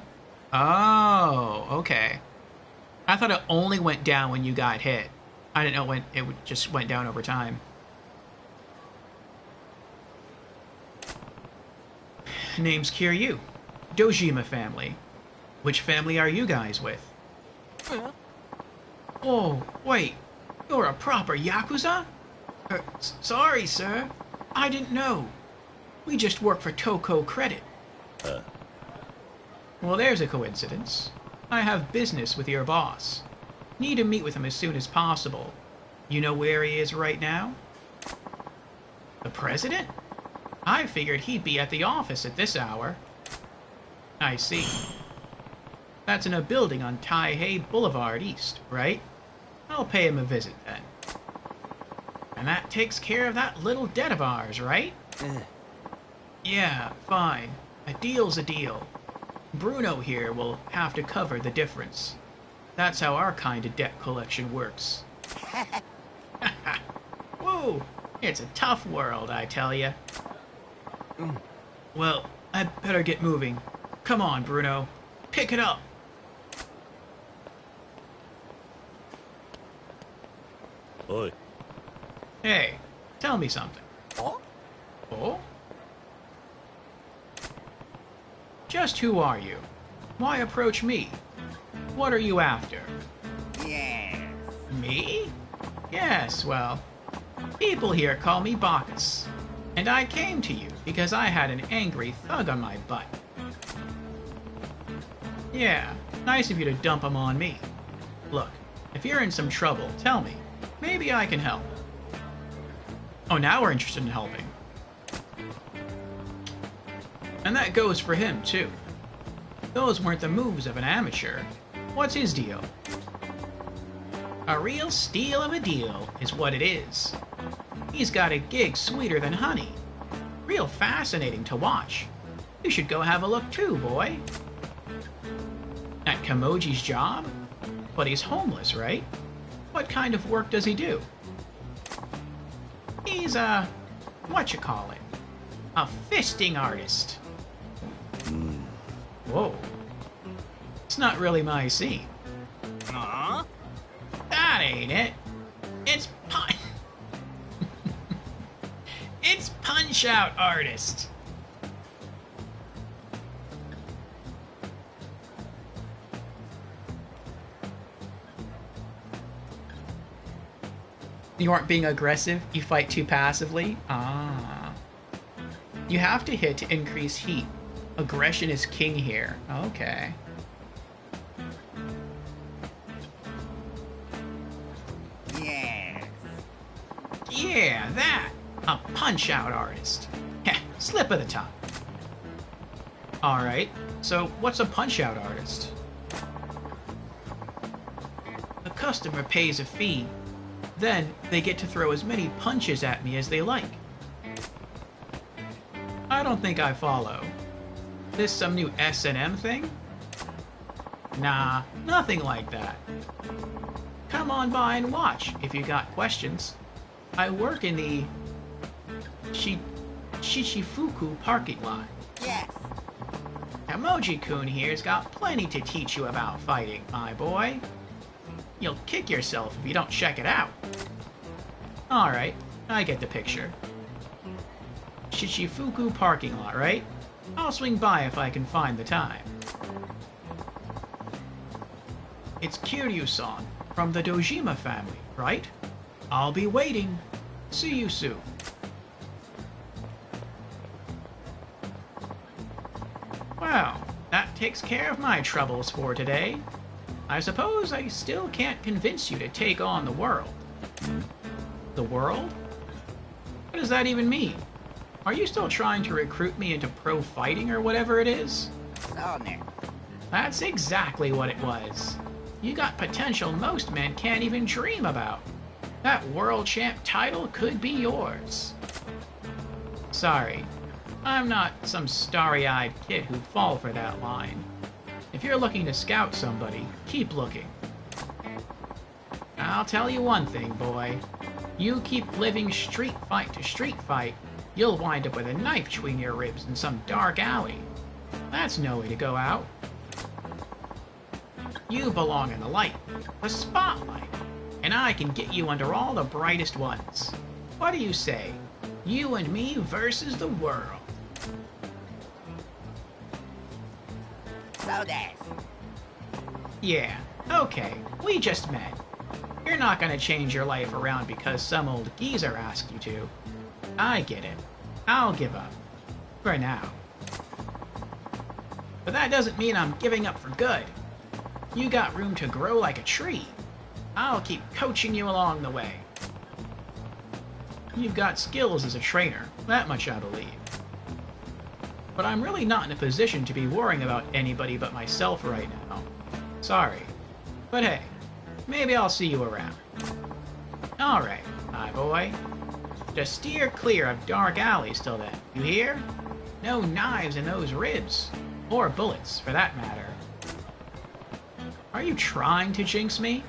Oh, okay. I thought it only went down when you got hit. I didn't know when it just went down over time. Name's Kiryu. Dojima family. Which family are you guys with? Oh, wait. You're a proper Yakuza? Sorry, sir. I didn't know. We just work for Toko Credit. Well, there's a coincidence. I have business with your boss. Need to meet with him as soon as possible. You know where he is right now? The president? I figured he'd be at the office at this hour. I see. That's in a building on Taihei Boulevard East, right? I'll pay him a visit then. And that takes care of that little debt of ours, right? Yeah, fine. A deal's a deal. Bruno here will have to cover the difference. That's how our kind of debt collection works. Whoa! It's a tough world, I tell ya. Well, I better get moving. Come on, Bruno. Pick it up! Oi. Hey, tell me something. Oh? Just who are you? Why approach me? What are you after? Yes. Me? Yes, well, people here call me Bacchus. And I came to you because I had an angry thug on my butt. Yeah, nice of you to dump him on me. Look, if you're in some trouble, tell me. Maybe I can help. Oh, now we're interested in helping. And that goes for him, too. Those weren't the moves of an amateur. What's his deal? A real steal of a deal is what it is. He's got a gig sweeter than honey. Real fascinating to watch. You should go have a look too, boy. At Kamoji's job? But he's homeless, right? What kind of work does he do? He's a... whatchamacallit? A fisting artist. Whoa. It's not really my scene. That ain't it. It's it's Punch-Out artist. You aren't being aggressive, you fight too passively? Ah. You have to hit to increase heat. Aggression is king here. Okay. Yes. Yeah, that. A Punch-Out artist. Heh, slip of the tongue. Alright, so what's a Punch-Out artist? The customer pays a fee. Then they get to throw as many punches at me as they like. I don't think I follow. This some new S&M thing? Nah, nothing like that. Come on by and watch if you got questions. I work in the Shichifuku parking lot. Yes. Emoji-kun here's got plenty to teach you about fighting, my boy. You'll kick yourself if you don't check it out. Alright, I get the picture. Shichifuku parking lot, right? I'll swing by if I can find the time. It's Kiryu-san from the Dojima family, right? I'll be waiting. See you soon. Well, that takes care of my troubles for today. I suppose I still can't convince you to take on the world. The world? What does that even mean? Are you still trying to recruit me into pro fighting or whatever it is? That's exactly what it was. You got potential most men can't even dream about. That world champ title could be yours. Sorry, I'm not some starry-eyed kid who'd fall for that line. If you're looking to scout somebody, keep looking. I'll tell you one thing, boy. You keep living street fight to street fight, you'll wind up with a knife between your ribs in some dark alley. That's no way to go out. You belong in the light, the spotlight, and I can get you under all the brightest ones. What do you say? You and me versus the world. So des. Yeah, okay, we just met. You're not gonna change your life around because some old geezer asked you to. I get it. I'll give up. For now. But that doesn't mean I'm giving up for good. You got room to grow like a tree. I'll keep coaching you along the way. You've got skills as a trainer, that much I believe. But I'm really not in a position to be worrying about anybody but myself right now. Sorry. But hey, maybe I'll see you around. Alright, my boy. Just steer clear of dark alleys till then, you hear? No knives in those ribs. Or bullets, for that matter. Are you trying to jinx me?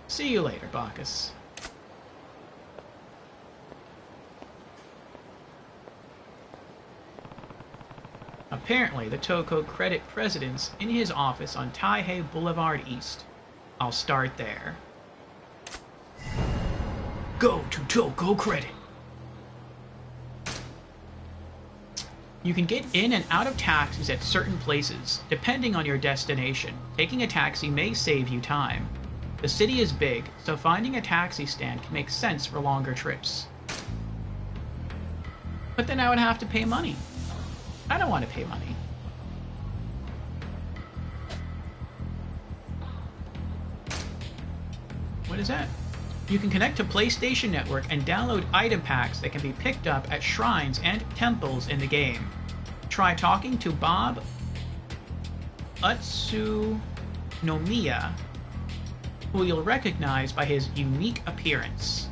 See you later, Bacchus. Apparently, the Toko Credit President's in his office on Taihei Boulevard East. I'll start there. Go to Toko Credit. You can get in and out of taxis at certain places, depending on your destination. Taking a taxi may save you time. The city is big, so finding a taxi stand can make sense for longer trips. But then I would have to pay money. I don't want to pay money. What is that? You can connect to PlayStation Network and download item packs that can be picked up at shrines and temples in the game. Try talking to Bob Utsunomiya, who you'll recognize by his unique appearance.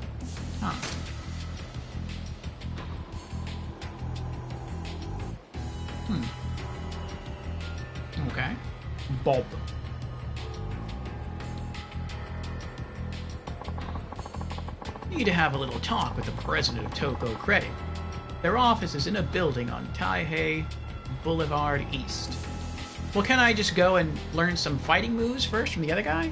Huh. Okay. Bob. Need to have a little talk with the president of Toko Credit. Their office is in a building on Taihei Boulevard East. Well, can I just go and learn some fighting moves first from the other guy?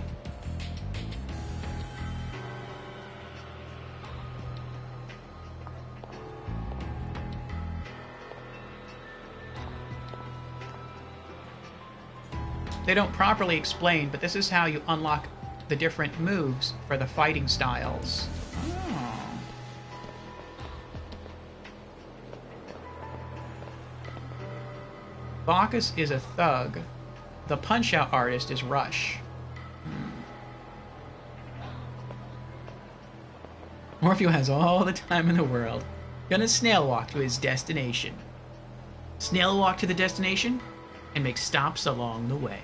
They don't properly explain, but this is how you unlock the different moves for the fighting styles. Oh. Bacchus is a thug. The punch-out artist is Rush. Morphew has all the time in the world. Gonna snail walk to his destination. Snail walk to the destination and make stops along the way.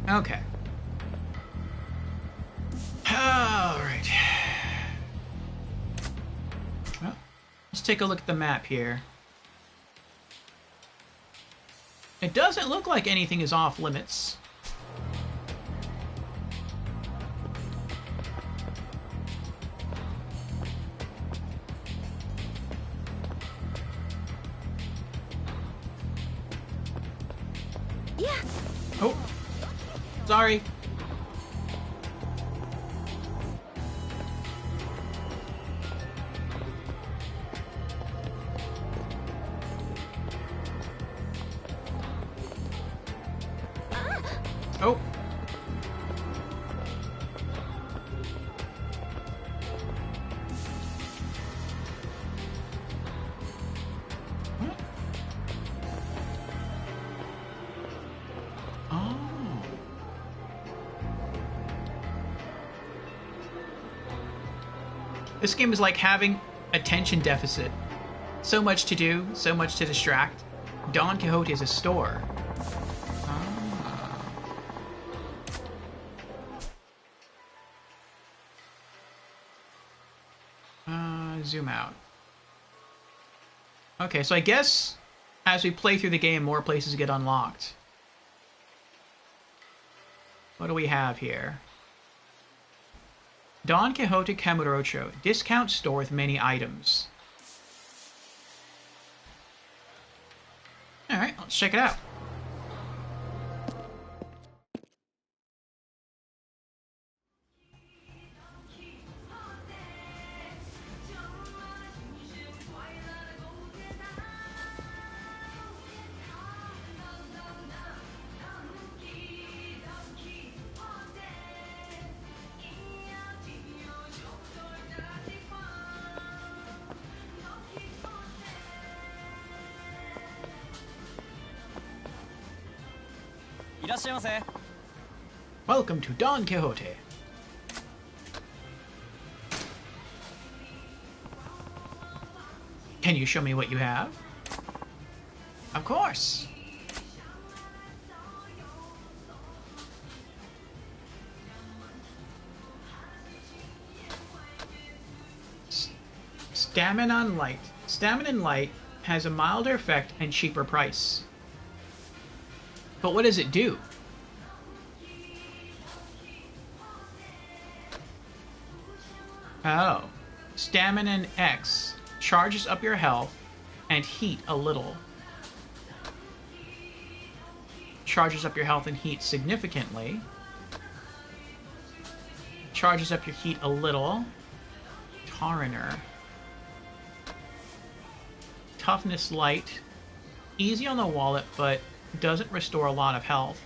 Okay. Alright. Well, let's take a look at the map here. It doesn't look like anything is off limits. Yeah. Oh. Sorry. Oh. What? Oh. This game is like having attention deficit. So much to do, so much to distract. Don Quixote is a store. Zoom out. Okay, so I guess as we play through the game, more places get unlocked. What do we have here? Don Quixote Kamurocho, discount store with many items. Alright, let's check it out. Welcome to Don Quixote. Can you show me what you have? Of course. Stamina Light. Stamina Light has a milder effect and cheaper price. But what does it do? Oh. Stamina X charges up your health and heat a little. Charges up your health and heat significantly. Charges up your heat a little. Tariner. Toughness Light. Easy on the wallet, but doesn't restore a lot of health.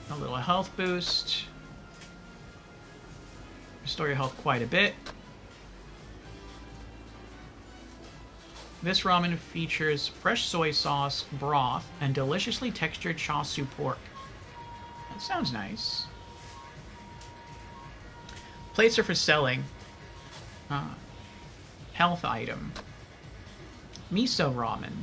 A little health boost. Restore your health quite a bit. This ramen features fresh soy sauce, broth, and deliciously textured char siu pork. That sounds nice. Plates are for selling. Health item. Miso ramen.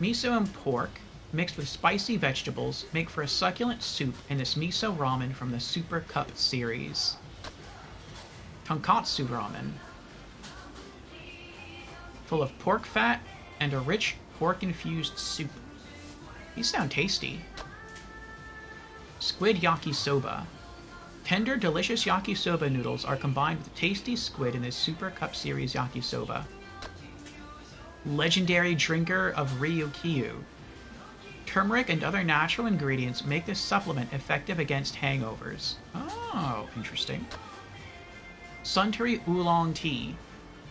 Miso and pork, mixed with spicy vegetables, make for a succulent soup in this miso ramen from the Super Cup series. Tonkatsu ramen. Full of pork fat and a rich pork-infused soup. These sound tasty. Squid yakisoba. Tender, delicious yakisoba noodles are combined with tasty squid in this Super Cup series yakisoba. Legendary drinker of Ryukyu. Turmeric and other natural ingredients make this supplement effective against hangovers. Oh, interesting. Suntory Oolong Tea.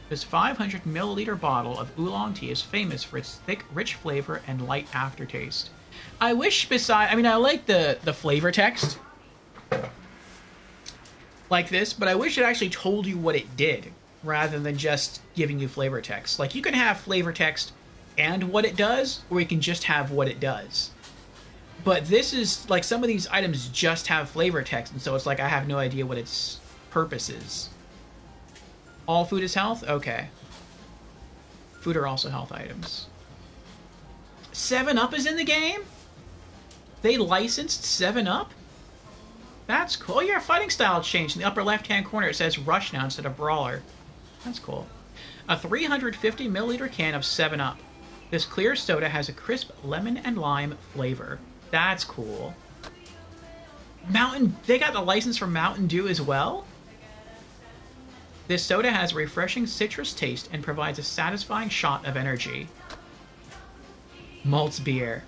This 500 milliliter bottle of oolong tea is famous for its thick, rich flavor and light aftertaste. I wish I like the flavor text like this, but I wish it actually told you what it did rather than just giving you flavor text. Like, you can have flavor text and what it does, or you can just have what it does. But this is, like, some of these items just have flavor text, and so it's like I have no idea what its purpose is. All food is health? Okay. Food are also health items. 7-Up is in the game? They licensed 7-Up? That's cool. Oh, yeah, fighting style changed. In the upper left-hand corner, it says Rush now instead of Brawler. That's cool. A 350 milliliter can of 7-Up. This clear soda has a crisp lemon and lime flavor. That's cool. They got the license from Mountain Dew as well? This soda has a refreshing citrus taste and provides a satisfying shot of energy. Maltz beer.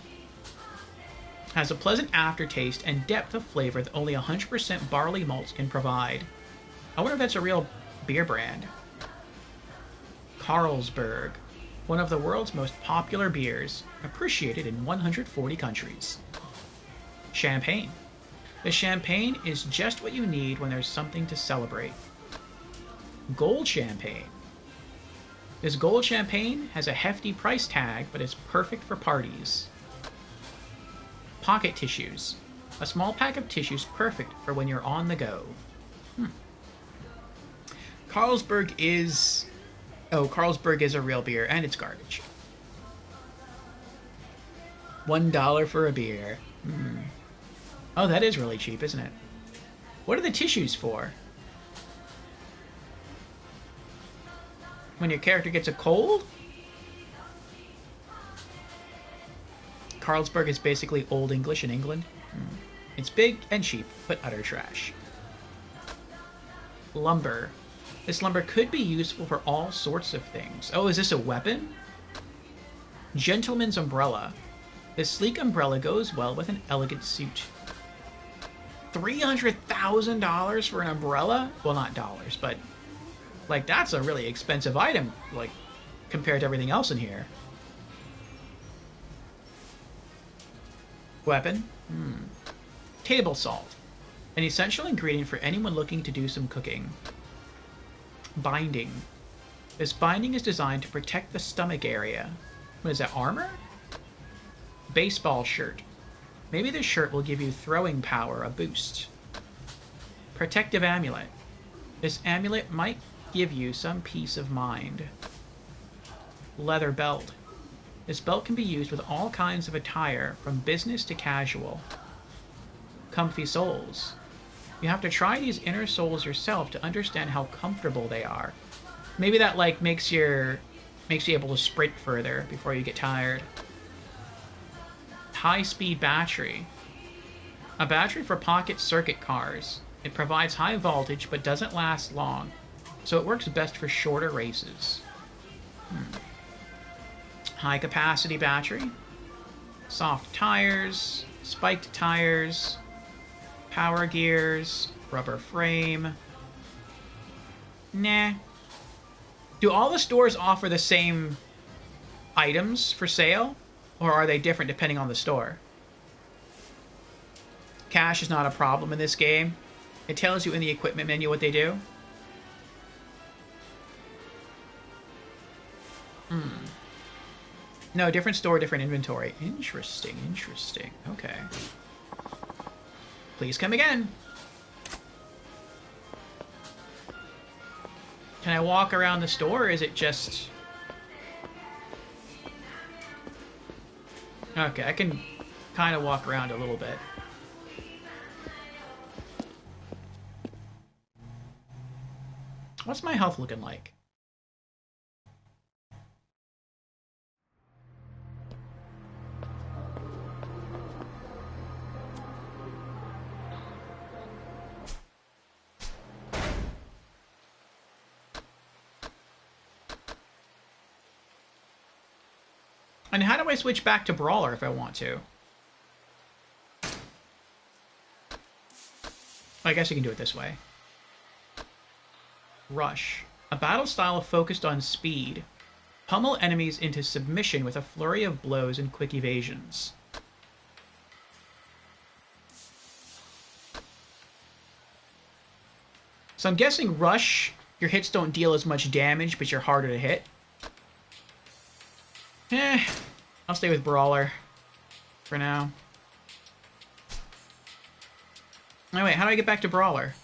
Has a pleasant aftertaste and depth of flavor that only 100% barley malts can provide. I wonder if that's a real beer brand. Carlsberg. One of the world's most popular beers, appreciated in 140 countries. Champagne. The champagne is just what you need when there's something to celebrate. Gold champagne. This gold champagne has a hefty price tag, but is perfect for parties. Pocket tissues. A small pack of tissues perfect for when you're on the go. Carlsberg is... Oh, Carlsberg is a real beer, and it's garbage. $1 for a beer. Oh, that is really cheap, isn't it? What are the tissues for? When your character gets a cold? Carlsberg is basically Old English in England. It's big and cheap, but utter trash. Lumber. This lumber could be useful for all sorts of things. Oh, is this a weapon? Gentleman's umbrella. This sleek umbrella goes well with an elegant suit. $300,000 for an umbrella? Well, not dollars, but... like, that's a really expensive item, like, compared to everything else in here. Weapon? Table salt. An essential ingredient for anyone looking to do some cooking. Binding. This binding is designed to protect the stomach area. What is that, armor? Baseball shirt. Maybe this shirt will give you throwing power a boost. Protective amulet. This amulet might give you some peace of mind. Leather belt. This belt can be used with all kinds of attire, from business to casual. Comfy soles. You have to try these inner soles yourself to understand how comfortable they are. Maybe that, like, makes you able to sprint further before you get tired. High-speed battery. A battery for pocket circuit cars. It provides high voltage but doesn't last long, so it works best for shorter races. High-capacity battery. Soft tires. Spiked tires. Power gears. Rubber frame. Nah. Do all the stores offer the same items for sale? Or are they different depending on the store? Cash is not a problem in this game. It tells you in the equipment menu what they do. No, different store, different inventory. Interesting, interesting. Okay. Please come again. Can I walk around the store, or is it just... Okay, I can kind of walk around a little bit. What's my health looking like? And how do I switch back to Brawler if I want to? I guess you can do it this way. Rush. A battle style focused on speed. Pummel enemies into submission with a flurry of blows and quick evasions. So I'm guessing Rush, your hits don't deal as much damage, but you're harder to hit. I'll stay with Brawler for now. Oh, wait, how do I get back to Brawler?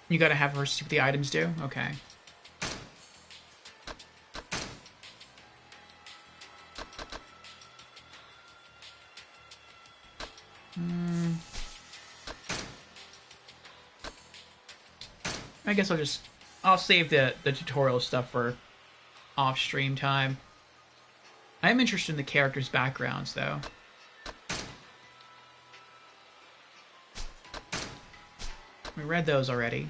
You gotta have her see what the items do? Okay. I guess I'll save the tutorial stuff for off-stream time. I am interested in the characters' backgrounds, though. We read those already.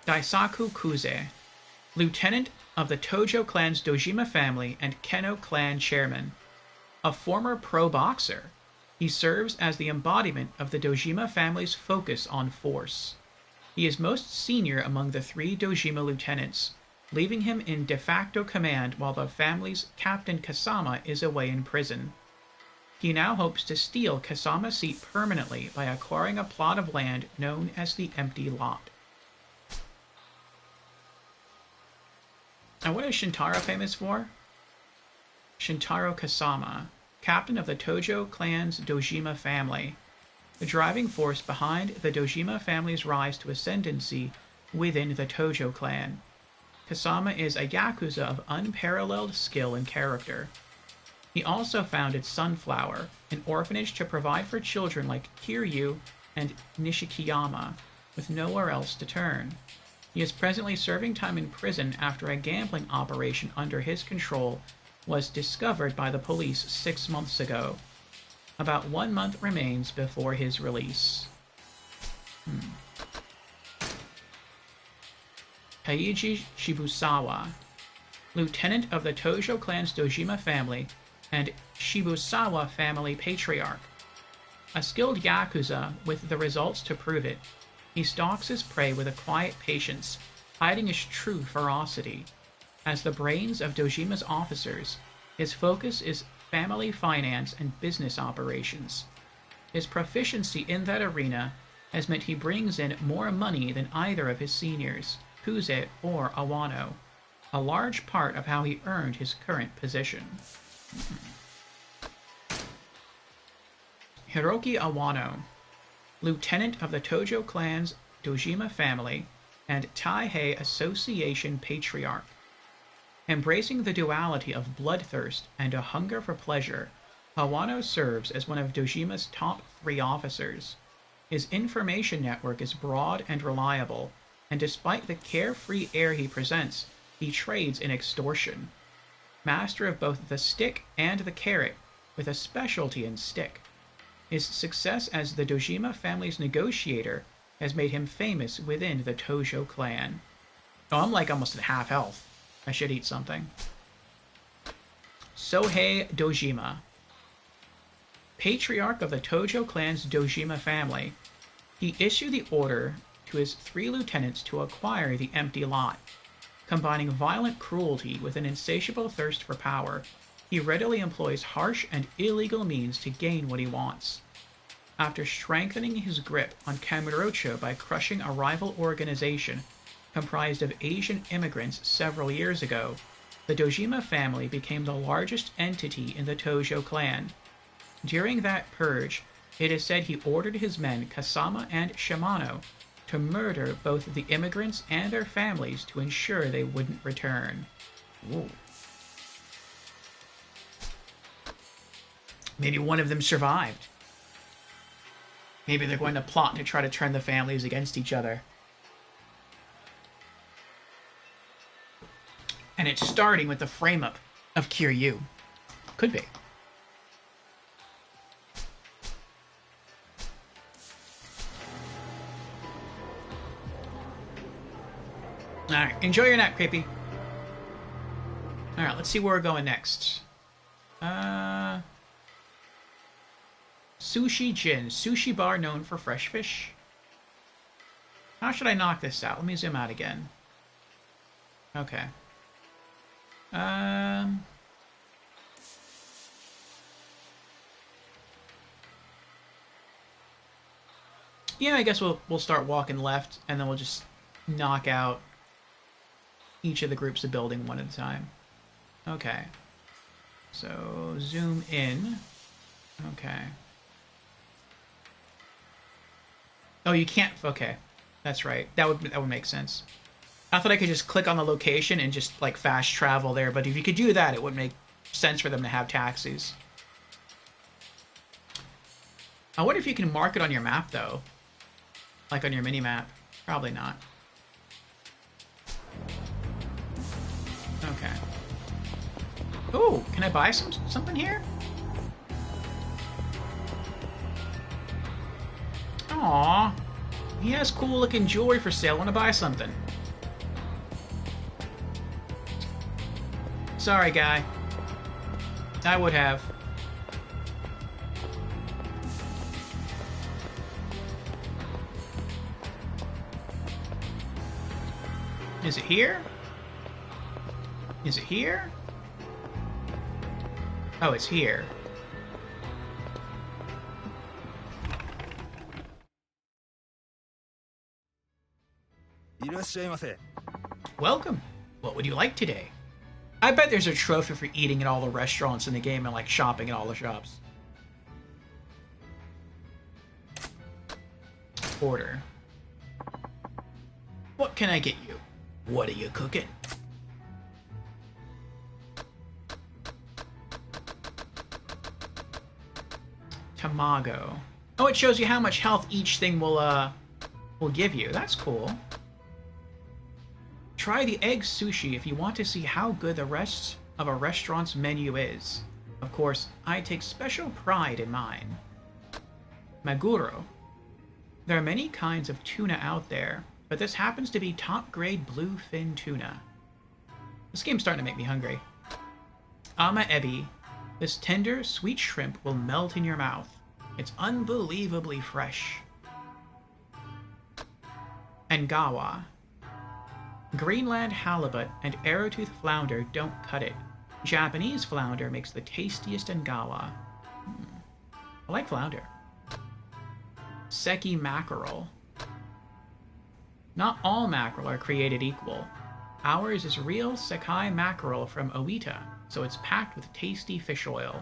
Daisaku Kuze, lieutenant of the Tojo clan's Dojima family and Keno clan chairman. A former pro boxer, he serves as the embodiment of the Dojima family's focus on force. He is most senior among the 3 Dojima lieutenants, leaving him in de facto command while the family's Captain Kasama is away in prison. He now hopes to steal Kasama's seat permanently by acquiring a plot of land known as the Empty Lot. And what is Shintaro famous for? Shintaro Kasama, captain of the Tojo clan's Dojima family, the driving force behind the Dojima family's rise to ascendancy within the Tojo clan. Kasama is a Yakuza of unparalleled skill and character. He also founded Sunflower, an orphanage to provide for children like Kiryu and Nishikiyama, with nowhere else to turn. He is presently serving time in prison after a gambling operation under his control was discovered by the police 6 months ago. About 1 month remains before his release. Kaiji Shibusawa, lieutenant of the Tojo clan's Dojima family and Shibusawa family patriarch. A skilled Yakuza with the results to prove it, he stalks his prey with a quiet patience, hiding his true ferocity. As the brains of Dojima's officers, his focus is family finance and business operations. His proficiency in that arena has meant he brings in more money than either of his seniors, Kuze or Awano, a large part of how he earned his current position. Hiroki Awano, lieutenant of the Tojo clan's Dojima family and Taihei Association patriarch. Embracing the duality of bloodthirst and a hunger for pleasure, Awano serves as one of Dojima's top 3 officers. His information network is broad and reliable, and despite the carefree air he presents, he trades in extortion. Master of both the stick and the carrot, with a specialty in stick. His success as the Dojima family's negotiator has made him famous within the Tojo clan. Oh, I'm like almost at half health. I should eat something. Sohei Dojima, patriarch of the Tojo clan's Dojima family. He issued the order to his 3 lieutenants to acquire the Empty Lot. Combining violent cruelty with an insatiable thirst for power, he readily employs harsh and illegal means to gain what he wants. After strengthening his grip on Kamurocho by crushing a rival organization comprised of Asian immigrants several years ago, the Dojima family became the largest entity in the Tojo clan. During that purge, it is said he ordered his men Kasama and Shimano to murder both the immigrants and their families to ensure they wouldn't return. Ooh. Maybe one of them survived. Maybe they're going to plot to try to turn the families against each other. And it's starting with the frame-up of Kiryu. Could be. Alright, enjoy your nap, Creepy. Alright, let's see where we're going next. Sushi Jin, sushi bar known for fresh fish. How should I knock this out? Let me zoom out again. Okay. Yeah, I guess we'll start walking left, and then we'll just knock out each of the groups of building one at a time. Okay. So, zoom in. Okay. Oh, you can't. Okay, that's right. That would make sense. I thought I could just click on the location and just like fast travel there, but if you could do that, it would make sense for them to have taxis. I wonder if you can mark it on your map though, like on your mini map. Probably not. Okay. Ooh, can I buy something here? Aww. He has cool looking jewelry for sale. I want to buy something. Sorry, guy. I would have. Is it here? Is it here? Oh, it's here. Welcome. What would you like today? I bet there's a trophy for eating at all the restaurants in the game and like shopping at all the shops. Order. What can I get you? What are you cooking? Tamago. Oh, it shows you how much health each thing will give you. That's cool. Try the egg sushi if you want to see how good the rest of a restaurant's menu is. Of course, I take special pride in mine. Maguro. There are many kinds of tuna out there, but this happens to be top-grade bluefin tuna. This game's starting to make me hungry. Ama ebi. This tender, sweet shrimp will melt in your mouth. It's unbelievably fresh. Angawa. Greenland halibut and arrowtooth flounder don't cut it. Japanese flounder makes the tastiest Angawa. I like flounder. Seki mackerel. Not all mackerel are created equal. Ours is real Sekai mackerel from Oita, so it's packed with tasty fish oil.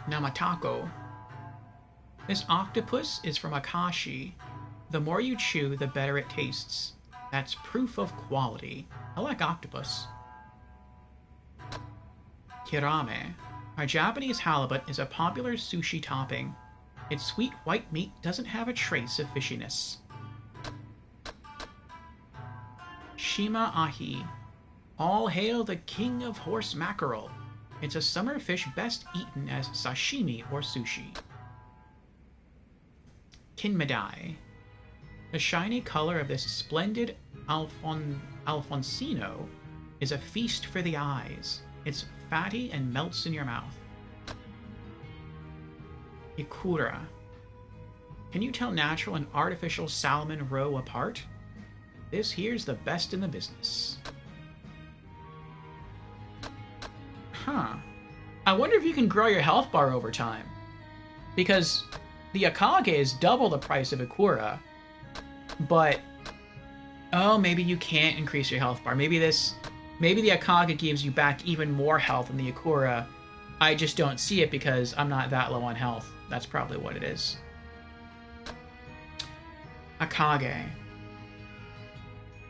Namatako. This octopus is from Akashi. The more you chew, the better it tastes. That's proof of quality. I like octopus. Kirame. Our Japanese halibut is a popular sushi topping. Its sweet white meat doesn't have a trace of fishiness. Shima ahi. All hail the king of horse mackerel. It's a summer fish best eaten as sashimi or sushi. Kinmedai. The shiny color of this splendid Alfonsino is a feast for the eyes. It's fatty and melts in your mouth. Ikura. Can you tell natural and artificial salmon roe apart? This here's the best in the business. Huh. I wonder if you can grow your health bar over time. Because the Akage is double the price of Ikura. But, oh, maybe you can't increase your health bar. Maybe the Akage gives you back even more health than the Ikura. I just don't see it because I'm not that low on health. That's probably what it is. Akage.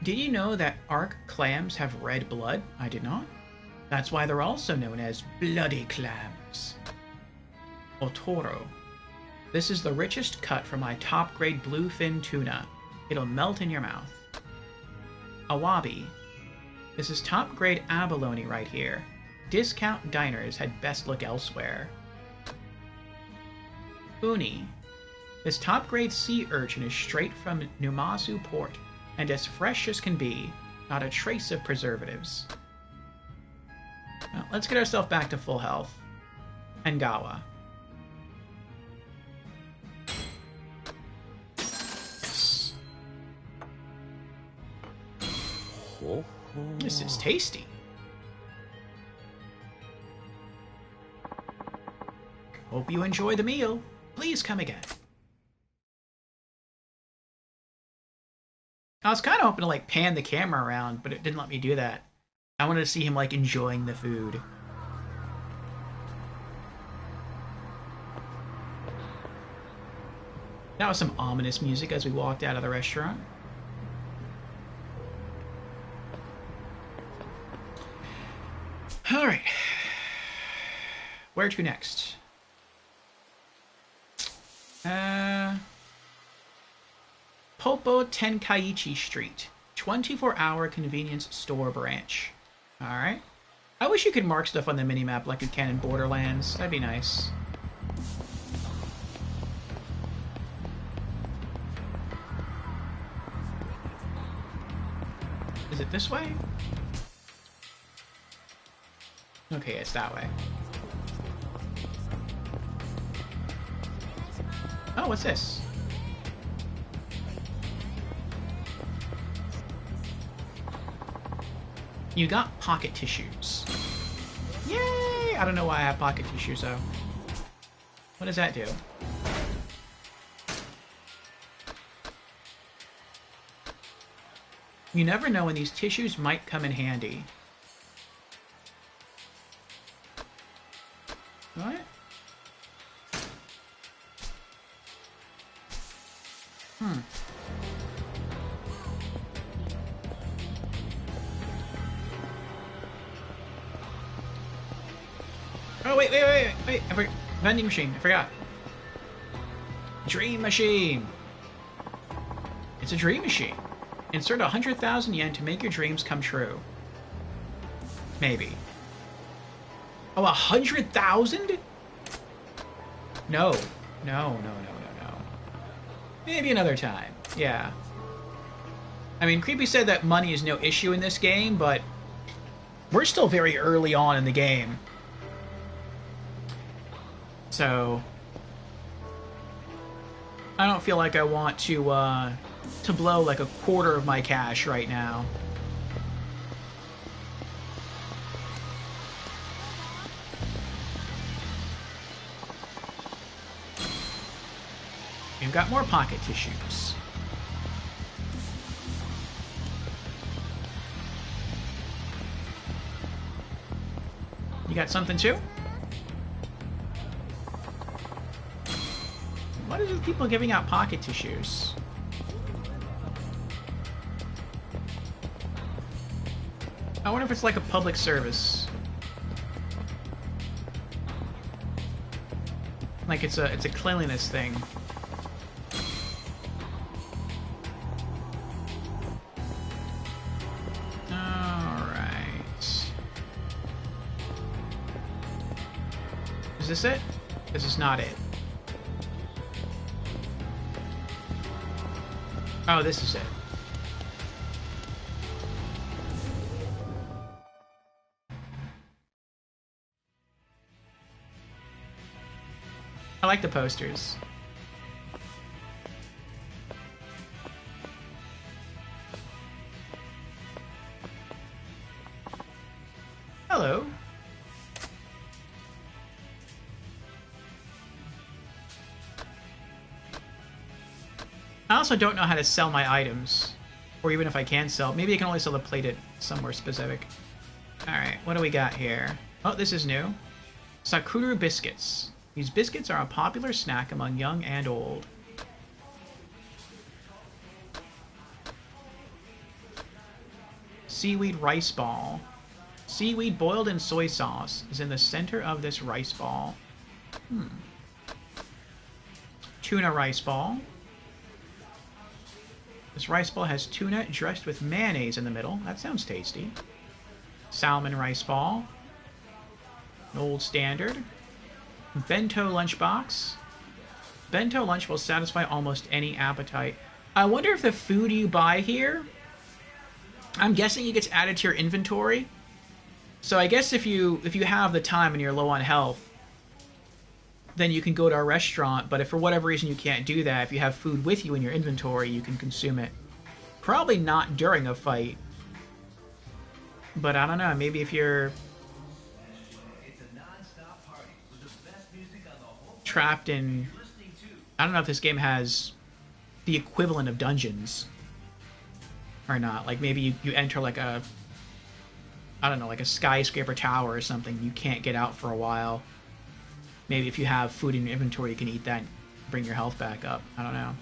Did you know that Ark clams have red blood? I did not. That's why they're also known as bloody clams. Otoro. This is the richest cut from my top-grade bluefin tuna. It'll melt in your mouth. Awabi. This is top-grade abalone right here. Discount diners had best look elsewhere. Uni. This top-grade sea urchin is straight from Numazu port, and as fresh as can be. Not a trace of preservatives. Well, let's get ourselves back to full health. Angawa. This is tasty. Hope you enjoy the meal. Please come again. I was kind of hoping to like pan the camera around, but it didn't let me do that. I wanted to see him like enjoying the food. That was some ominous music as we walked out of the restaurant. All right. Where to next? Popo Tenkaichi Street, 24-hour convenience store branch. All right. I wish you could mark stuff on the minimap like you can in Borderlands. That'd be nice. Is it this way? Okay, it's that way. Oh, what's this? You got pocket tissues. Yay! I don't know why I have pocket tissues, though. What does that do? You never know when these tissues might come in handy. What? Oh, wait. Vending machine. I forgot. Dream machine. It's a dream machine. Insert 100,000 yen to make your dreams come true. Maybe. Oh, 100,000? No. No. Maybe another time. Yeah. I mean, Creepy said that money is no issue in this game, but we're still very early on in the game. So I don't feel like I want to blow like a quarter of my cash right now. We've got more pocket tissues. You got something too? What is with people giving out pocket tissues? I wonder if it's like a public service. Like it's a cleanliness thing. Is this it? This is not it. Oh, this is it. I like the posters. Hello. I also don't know how to sell my items. Or even if I can sell. Maybe I can only sell the plated somewhere specific. Alright, what do we got here? Oh, this is new. Sakura biscuits. These biscuits are a popular snack among young and old. Seaweed rice ball. Seaweed boiled in soy sauce is in the center of this rice ball. Tuna rice ball. This rice ball has tuna dressed with mayonnaise in the middle. That sounds tasty. Salmon rice ball. An old standard. Bento lunchbox. Bento lunch will satisfy almost any appetite. I wonder if the food you buy here, I'm guessing it gets added to your inventory. So I guess if you have the time and you're low on health, then you can go to a restaurant, but if for whatever reason you can't do that, if you have food with you in your inventory, you can consume it. Probably not during a fight. But I don't know, maybe if you're trapped in... I don't know if this game has the equivalent of dungeons or not. Like maybe you enter like a... I don't know, like a skyscraper tower or something. You can't get out for a while. Maybe if you have food in your inventory, you can eat that bring your health back up. I don't know.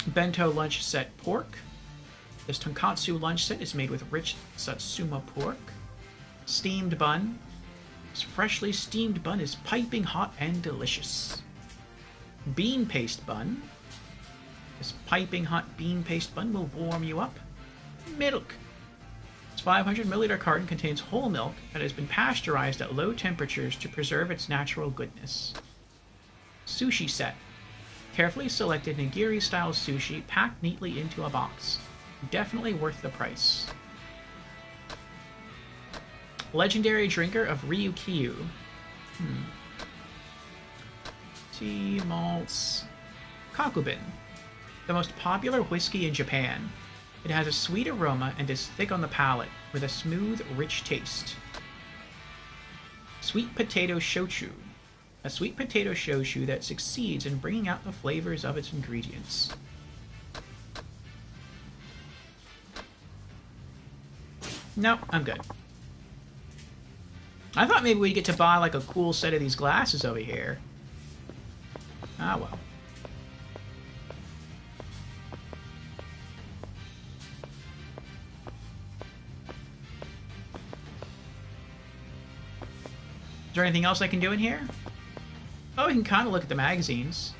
Bento lunch set pork. This tonkatsu lunch set is made with rich satsuma pork. Steamed bun. This freshly steamed bun is piping hot and delicious. Bean paste bun. This piping hot bean paste bun will warm you up. Milk. This 500 milliliter carton contains whole milk that has been pasteurized at low temperatures to preserve its natural goodness. Sushi set. Carefully selected nigiri-style sushi packed neatly into a box. Definitely worth the price. Legendary drinker of Ryukyu. Tea, malts. Kakubin. The most popular whiskey in Japan. It has a sweet aroma and is thick on the palate, with a smooth, rich taste. Sweet potato shochu. A sweet potato shochu that succeeds in bringing out the flavors of its ingredients. Nope, I'm good. I thought maybe we'd get to buy like a cool set of these glasses over here. Ah, well. Is there anything else I can do in here? Oh, we can kind of look at the magazines.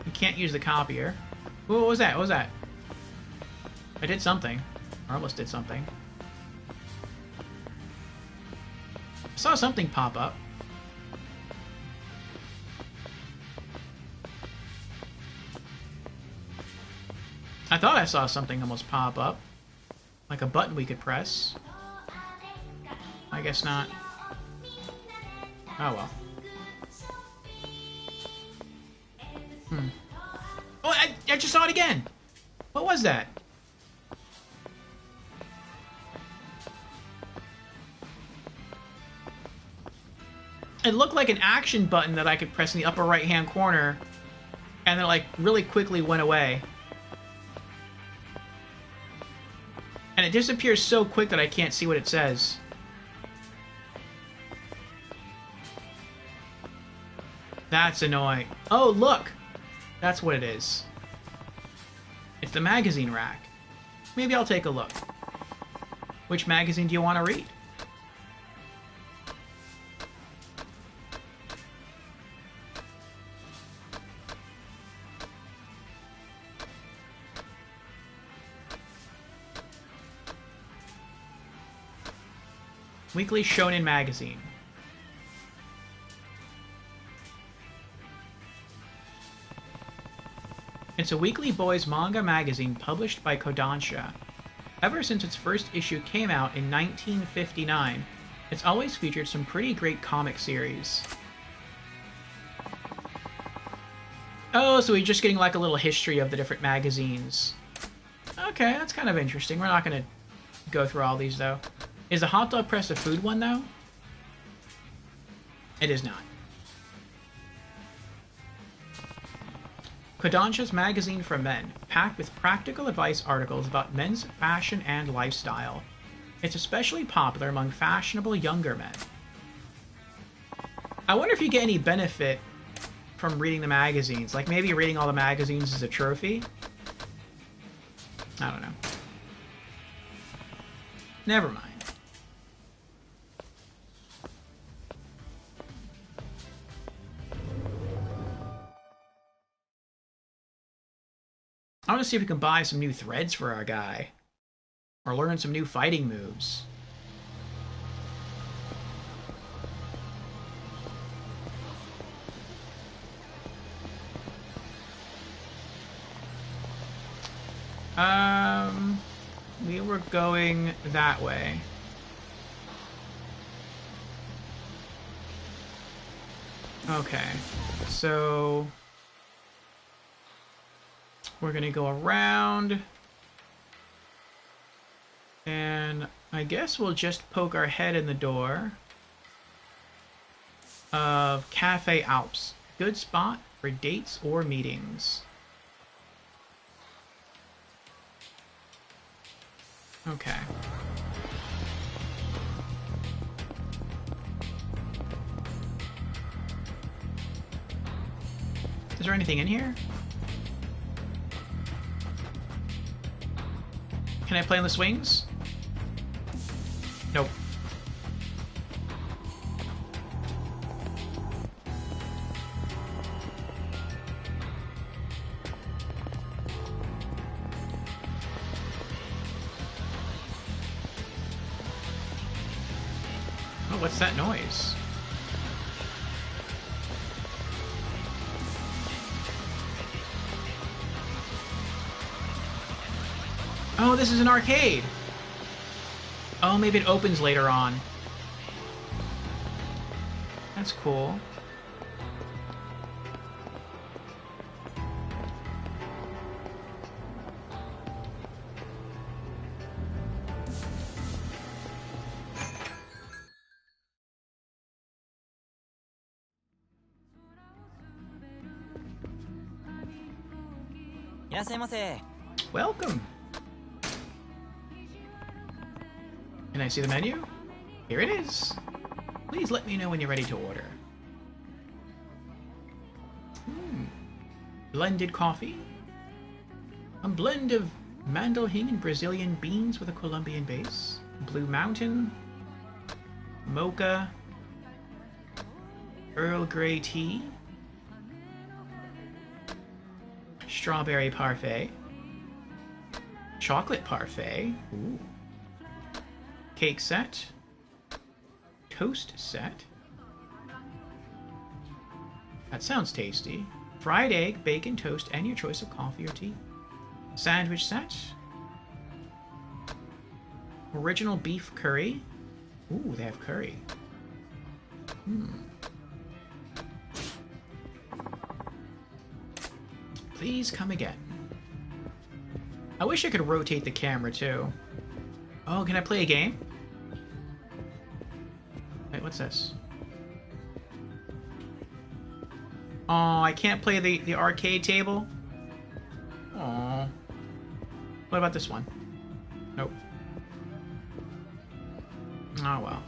You can't use the copier. Ooh, what was that? What was that? I did something. Or almost did something. I saw something pop up. I thought I saw something almost pop up. Like a button we could press. I guess not. Oh well. Oh, I just saw it again! What was that? It looked like an action button that I could press in the upper right hand corner, and then like really quickly went away. And it disappears so quick that I can't see what it says. That's annoying. Oh, look! That's what it is. It's the magazine rack. Maybe I'll take a look. Which magazine do you want to read? Weekly Shonen Magazine. It's a weekly boys manga magazine published by Kodansha. Ever since its first issue came out in 1959, it's always featured some pretty great comic series. Oh, so we're just getting like a little history of the different magazines. Okay, that's kind of interesting. We're not going to go through all these, though. Is the Hot Dog Press a food one, though? It is not. Kodansha's magazine for men, packed with practical advice articles about men's fashion and lifestyle. It's especially popular among fashionable younger men. I wonder if you get any benefit from reading the magazines. Like maybe reading all the magazines as a trophy? I don't know. Never mind. I want to see if we can buy some new threads for our guy. Or learn some new fighting moves. We were going that way. Okay, so we're gonna go around, and I guess we'll just poke our head in the door of Cafe Alps. Good spot for dates or meetings. Okay. Is there anything in here? Can I play on the swings? Nope. Oh, what's that noise? Oh, this is an arcade. Oh, maybe it opens later on. That's cool. Welcome. Can I see the menu? Here it is. Please let me know when you're ready to order. Blended coffee. A blend of Mandelhing and Brazilian beans with a Colombian base. Blue Mountain. Mocha. Earl Grey tea. Strawberry parfait. Chocolate parfait. Ooh. Cake set. Toast set. That sounds tasty. Fried egg, bacon, toast, and your choice of coffee or tea. Sandwich set. Original beef curry. Ooh, they have curry. Please come again. I wish I could rotate the camera too. Oh, can I play a game? Wait, what's this? Oh, I can't play the arcade table? Oh. What about this one? Nope. Oh, well.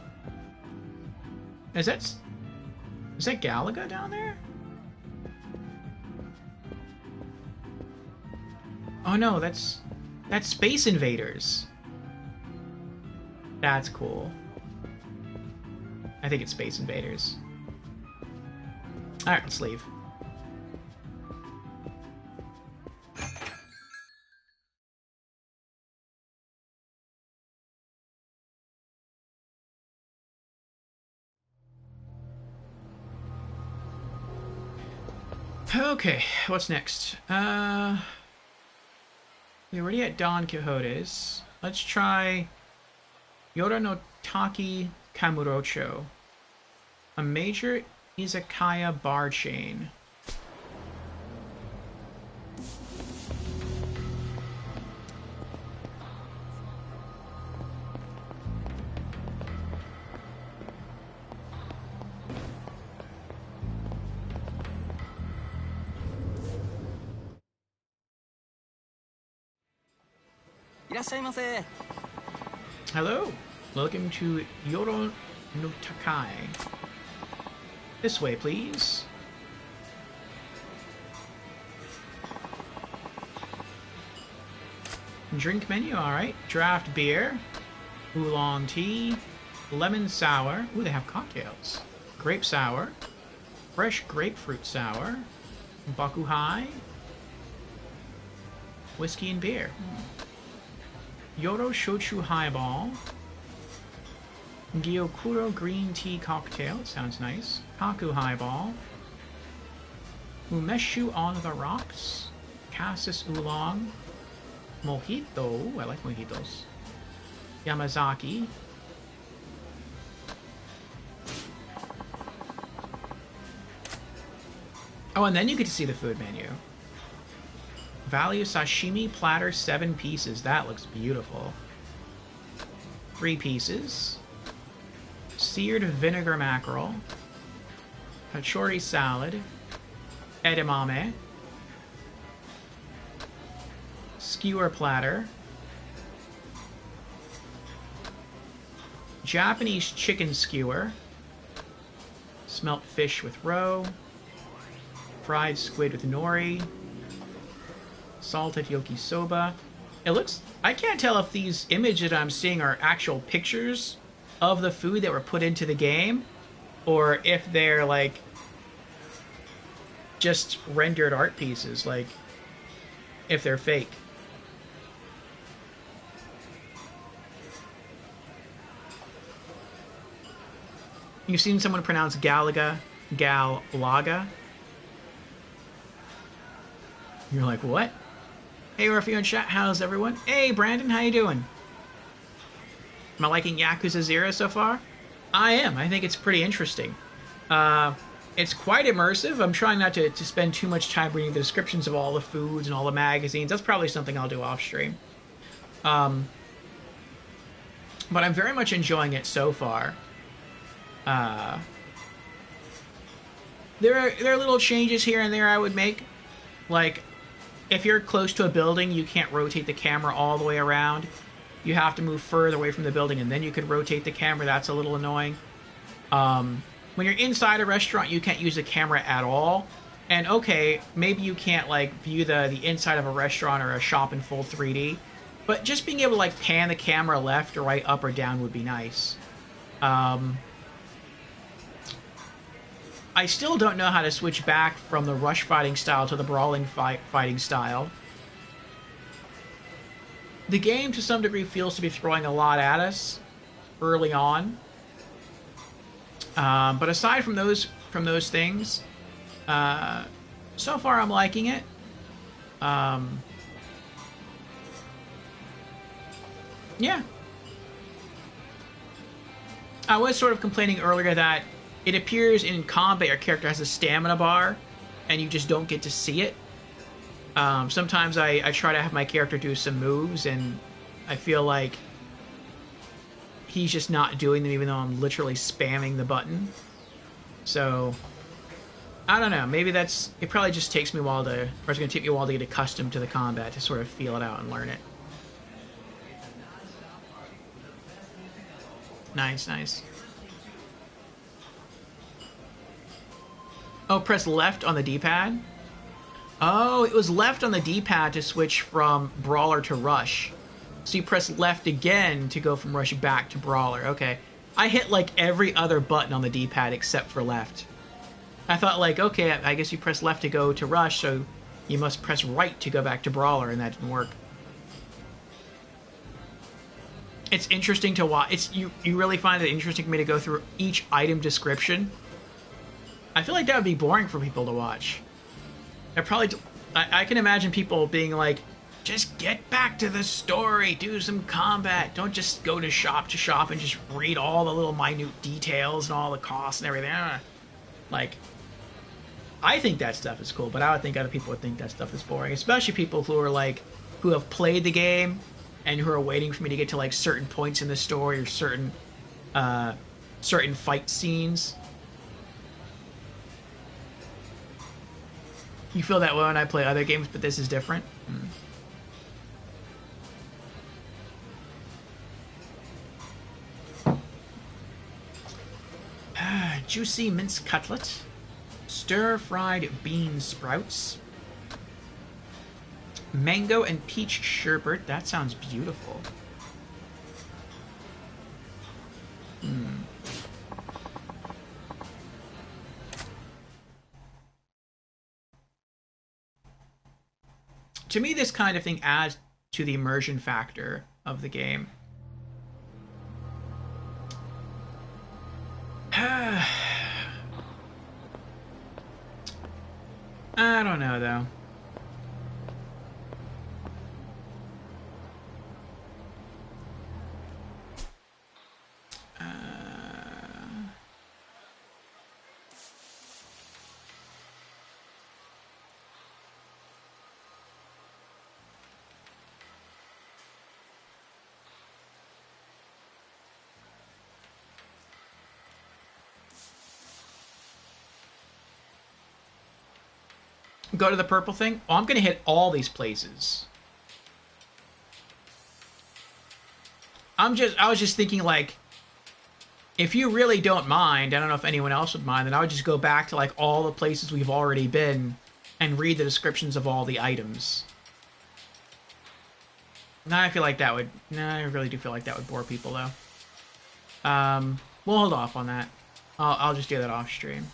Is that Galaga down there? Oh no, that's Space Invaders. That's cool. I think it's Space Invaders. Alright, let's leave. Okay, what's next? We're already at Don Quixote's. Let's try Yoro no Taki Kamurocho, a major izakaya bar chain. Hello, welcome to Yoro no Takai. This way, please. Drink menu, alright. Draft beer, oolong tea, lemon sour. Ooh, they have cocktails. Grape sour, fresh grapefruit sour, bakuhai, whiskey and beer. Yoro Shochu Highball. Gyokuro Green Tea Cocktail. Sounds nice. Kaku Highball. Umeshu on the Rocks. Cassis Oolong. Mojito. Ooh, I like mojitos. Yamazaki. Oh, and then you get to see the food menu. Value sashimi platter, 7 pieces. That looks beautiful. 3 pieces. Seared vinegar mackerel. Hachori salad. Edamame. Skewer platter. Japanese chicken skewer. Smelt fish with roe. Fried squid with nori. Salted yokisoba. It looks... I can't tell if these images I'm seeing are actual pictures of the food that were put into the game, or if they're, like, just rendered art pieces, like, if they're fake. You've seen someone pronounce Galaga, You're like, what? Hey, Orfeo in chat, how's everyone? Hey, Brandon, how you doing? Am I liking Yakuza 0 so far? I am. I think it's pretty interesting. It's quite immersive. I'm trying not to spend too much time reading the descriptions of all the foods and all the magazines. That's probably something I'll do off stream. But I'm very much enjoying it so far. There are little changes here and there I would make. Like, if you're close to a building, you can't rotate the camera all the way around. You have to move further away from the building, and then you could rotate the camera. That's a little annoying. When you're inside a restaurant, you can't use the camera at all. And okay, maybe you can't, like, view the inside of a restaurant or a shop in full 3D. But just being able to, like, pan the camera left or right, up or down would be nice. I still don't know how to switch back from the rush fighting style to the brawling fighting style. The game, to some degree, feels to be throwing a lot at us early on. But aside from those things, so far I'm liking it. Yeah. I was sort of complaining earlier that it appears in combat your character has a stamina bar, and you just don't get to see it. Sometimes I try to have my character do some moves, and I feel like he's just not doing them, even though I'm literally spamming the button. So, I don't know. Maybe that's... It probably just takes me a while to... Or it's going to take me a while to get accustomed to the combat, to sort of feel it out and learn it. Nice, nice. Oh, press left on the D-pad? Oh, it was left on the D-pad to switch from Brawler to Rush. So you press left again to go from Rush back to Brawler. Okay. I hit, like, every other button on the D-pad except for left. I thought, like, okay, I guess you press left to go to Rush, so you must press right to go back to Brawler, and that didn't work. It's interesting to watch. You really find it interesting for me to go through each item description? I feel like that would be boring for people to watch. I can imagine people being like, just get back to the story, do some combat, don't just go to shop and just read all the little minute details and all the costs and everything. Like, I think that stuff is cool, but I would think other people would think that stuff is boring, especially people who are like, who have played the game and who are waiting for me to get to like certain points in the story or certain fight scenes. You feel that way when I play other games, but this is different? Juicy mince cutlet. Stir-fried bean sprouts. Mango and peach sherbet. That sounds beautiful. To me, this kind of thing adds to the immersion factor of the game. I don't know, though. Go to the purple thing? Oh, I'm gonna hit all these places. I was just thinking, like, if you really don't mind, I don't know if anyone else would mind, then I would just go back to like all the places we've already been and read the descriptions of all the items. Now I feel like that would... Nah, I really do feel like that would bore people, though. We'll hold off on that. I'll just do that off stream.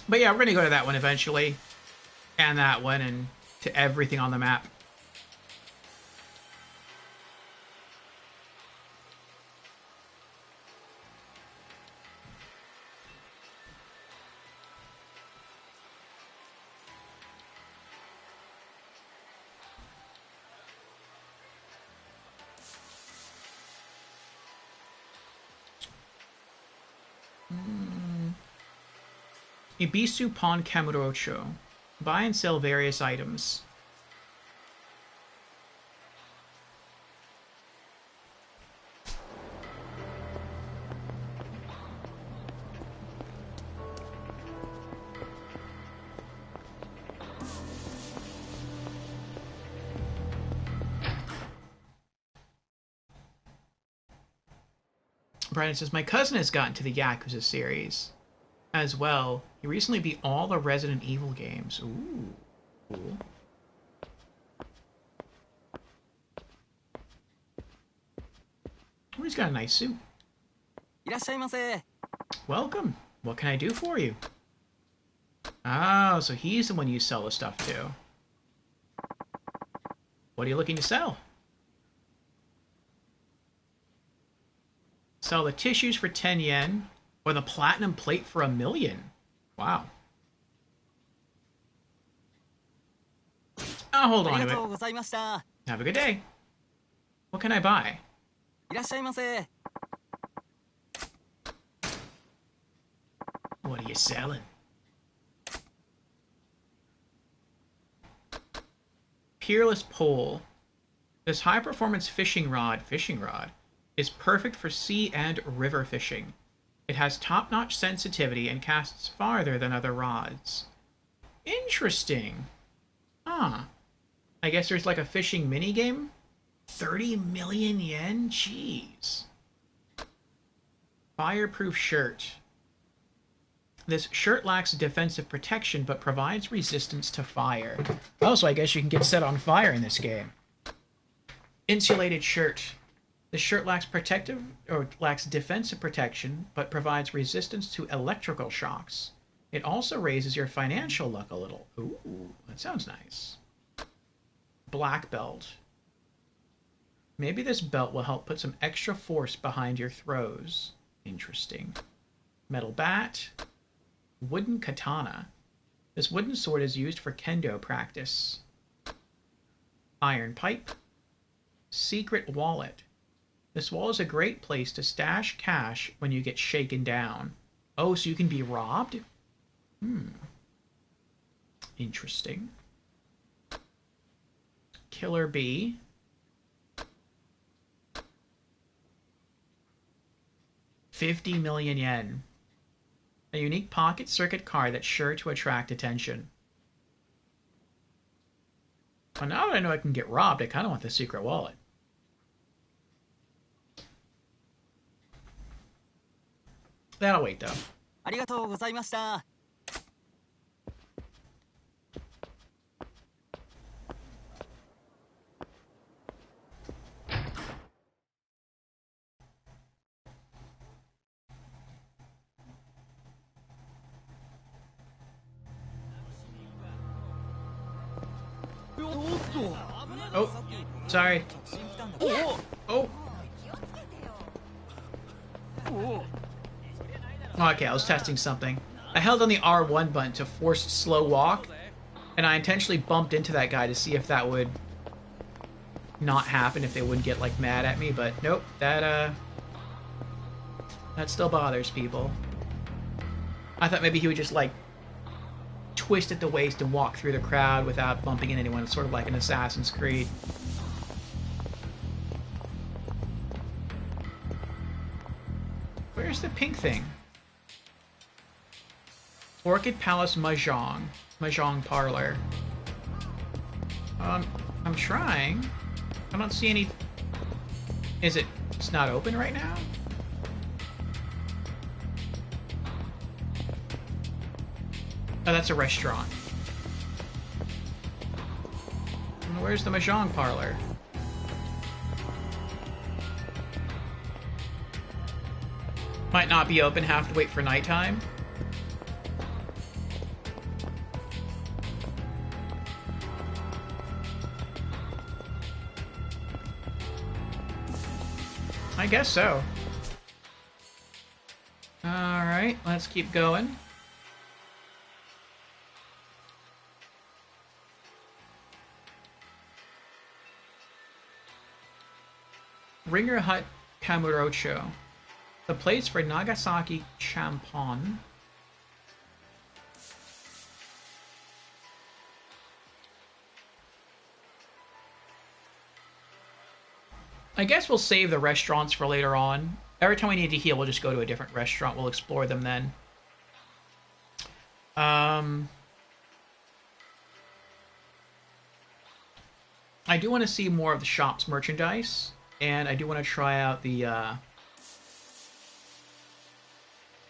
But yeah, we're going to go to that one eventually. And that one, and to everything on the map. Ibisu Pon Kamurocho. Buy and sell various items. Brian says, my cousin has gotten to the Yakuza series as well. He recently beat all the Resident Evil games. Ooh. Cool. Oh, he's got a nice suit. Welcome. What can I do for you? Oh, so he's the one you sell the stuff to. What are you looking to sell? Sell the tissues for 10 yen, or the platinum plate for 1 million. Wow. I'll hold on to it. Have a good day. What can I buy? What are you selling? Peerless pole. This high-performance fishing rod is perfect for sea and river fishing. It has top-notch sensitivity and casts farther than other rods. Interesting. Huh. I guess there's like a fishing minigame? 30 million yen? Jeez. Fireproof shirt. This shirt lacks defensive protection but provides resistance to fire. Oh, so I guess you can get set on fire in this game. Insulated shirt. The shirt lacks defensive protection, but provides resistance to electrical shocks. It also raises your financial luck a little. Ooh, that sounds nice. Black belt. Maybe this belt will help put some extra force behind your throws. Interesting. Metal bat. Wooden katana. This wooden sword is used for kendo practice. Iron pipe. Secret wallet. This wall is a great place to stash cash when you get shaken down. Oh, so you can be robbed? Interesting. Killer bee. $50 million yen. A unique pocket circuit card that's sure to attract attention. Well, now that I know I can get robbed, I kind of want the secret wallet. That'll wait, though. Oh, sorry. Oh. Okay, I was testing something. I held on the R1 button to force slow walk, and I intentionally bumped into that guy to see if that would not happen, if they wouldn't get, like, mad at me, but nope, that still bothers people. I thought maybe he would just, like, twist at the waist and walk through the crowd without bumping into anyone. It's sort of like an Assassin's Creed. Where's the pink thing? Orchid Palace Mahjong. Mahjong Parlor. I'm trying. I don't see any... Is it... It's not open right now? Oh, that's a restaurant. And where's the Mahjong Parlor? Might not be open, have to wait for nighttime. I guess so. Alright, let's keep going. Ringer Hut Kamurocho. The place for Nagasaki Champon. I guess we'll save the restaurants for later on. Every time we need to heal, we'll just go to a different restaurant. We'll explore them then. I do want to see more of the shop's merchandise, and I do want to try out the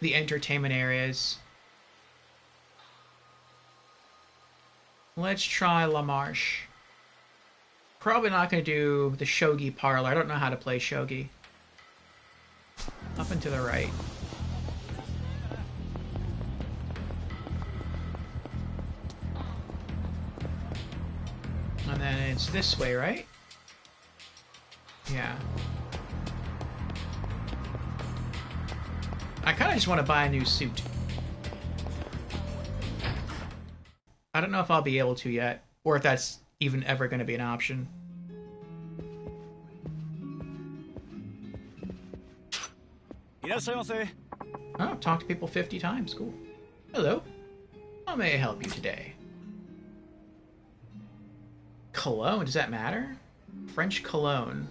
entertainment areas. Let's try La Marche. Probably not going to do the Shogi Parlor. I don't know how to play Shogi. Up and to the right. And then it's this way, right? Yeah. I kind of just want to buy a new suit. I don't know if I'll be able to yet, or if that's even ever going to be an option. Oh, talk to people 50 times. Cool. Hello. How may I help you today? Cologne, does that matter? French cologne.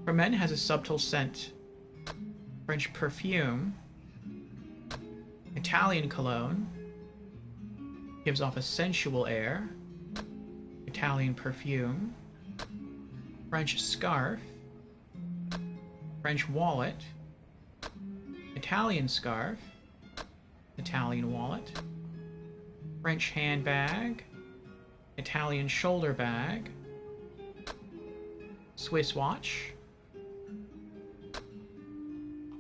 For men, has a subtle scent. French perfume. Italian cologne. Gives off a sensual air. Italian perfume. French scarf. French wallet. Italian scarf. Italian wallet. French handbag. Italian shoulder bag. Swiss watch.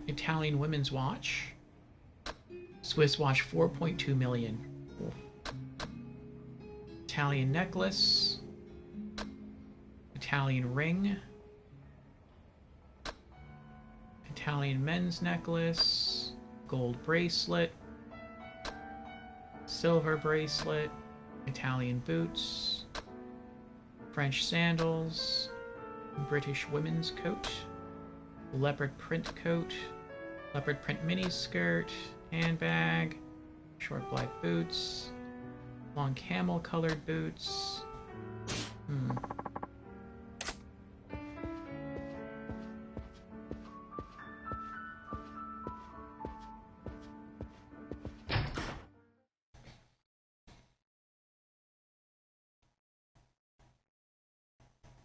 Italian women's watch. Swiss watch 4.2 million. Italian necklace. Italian ring. Italian men's necklace. Gold bracelet. Silver bracelet. Italian boots. French sandals. British women's coat. Leopard print coat. Leopard print mini skirt. Handbag. Short black boots. Long camel colored boots.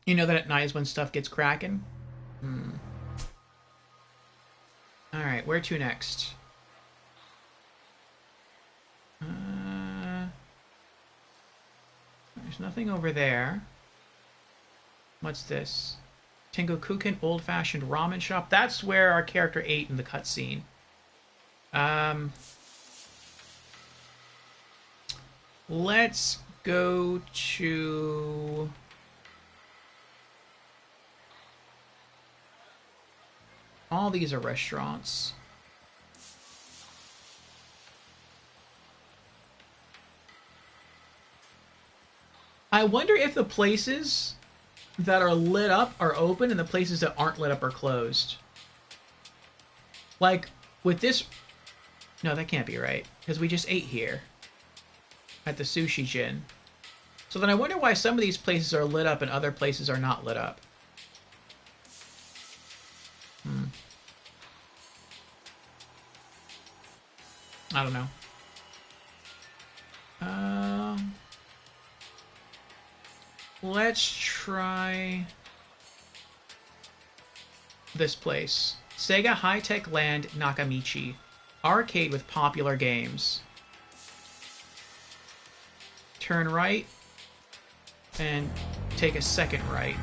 You know that at night is when stuff gets cracking? Alright, where to next? There's nothing over there. What's this? Tengokuken old-fashioned ramen shop. That's where our character ate in the cutscene. Let's go to... All these are restaurants. I wonder if the places that are lit up are open and the places that aren't lit up are closed. Like, with this... No, that can't be right, because we just ate here at the Sushi Jin. So then I wonder why some of these places are lit up and other places are not lit up. I don't know. Let's try this place. Sega High-Tech Land Nakamichi. Arcade with popular games. Turn right and take a second right.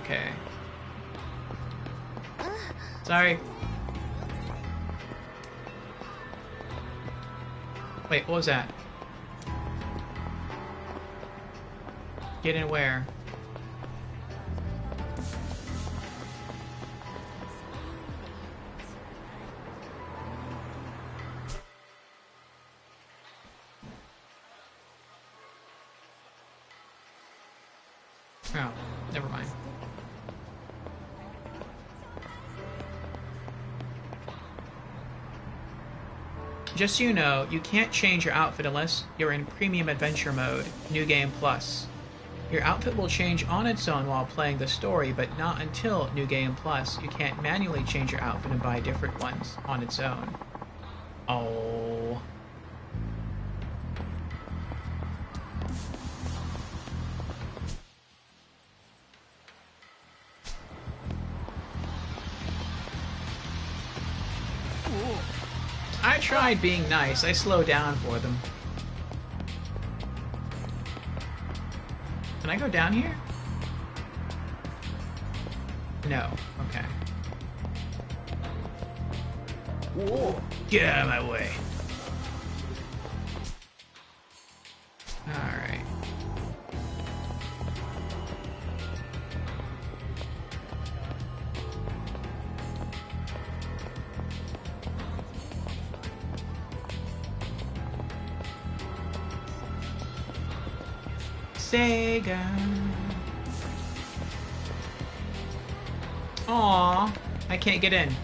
Okay. Sorry. Wait, what was that? Get in where? Oh, never mind. Just so you know, you can't change your outfit unless you're in Premium Adventure Mode, New Game Plus. Your outfit will change on its own while playing the story, but not until New Game Plus. You can't manually change your outfit and buy different ones on its own. Oh. I tried being nice. I slowed down for them. Can I go down here? No. Okay. Whoa. Get out of my way. Alright. Sega. Aww, I can't get in.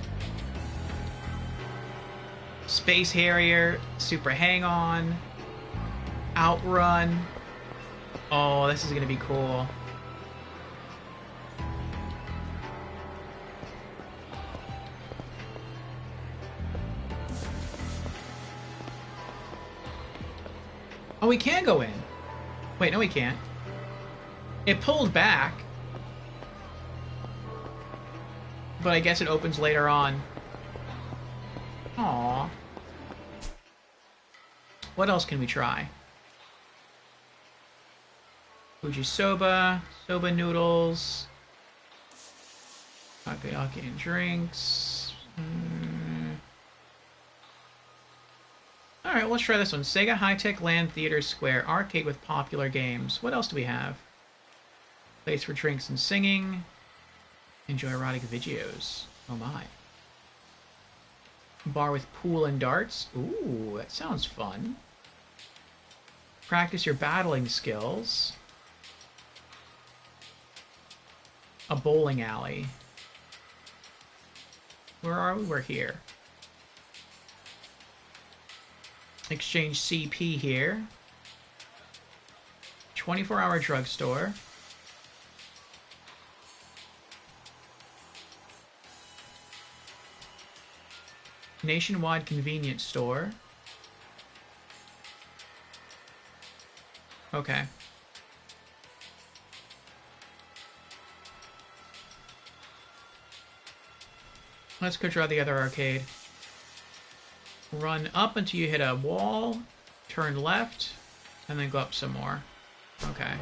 Space Harrier, Super Hang-On, Outrun. Oh, this is gonna be cool. Oh, we can go in. Wait, no we can't. It pulled back. But I guess it opens later on. Aww. What else can we try? Fujisoba, soba noodles, takoyaki and drinks. Alright, let's try this one. Sega High-Tech Land Theater Square, arcade with popular games. What else do we have? Place for drinks and singing. Enjoy erotic videos. Oh my. Bar with pool and darts. Ooh, that sounds fun. Practice your battling skills. A bowling alley. Where are we? We're here. Exchange CP here. 24-hour drugstore. Nationwide convenience store. Okay. Let's go try the other arcade. Run up until you hit a wall, turn left, and then go up some more. Okay.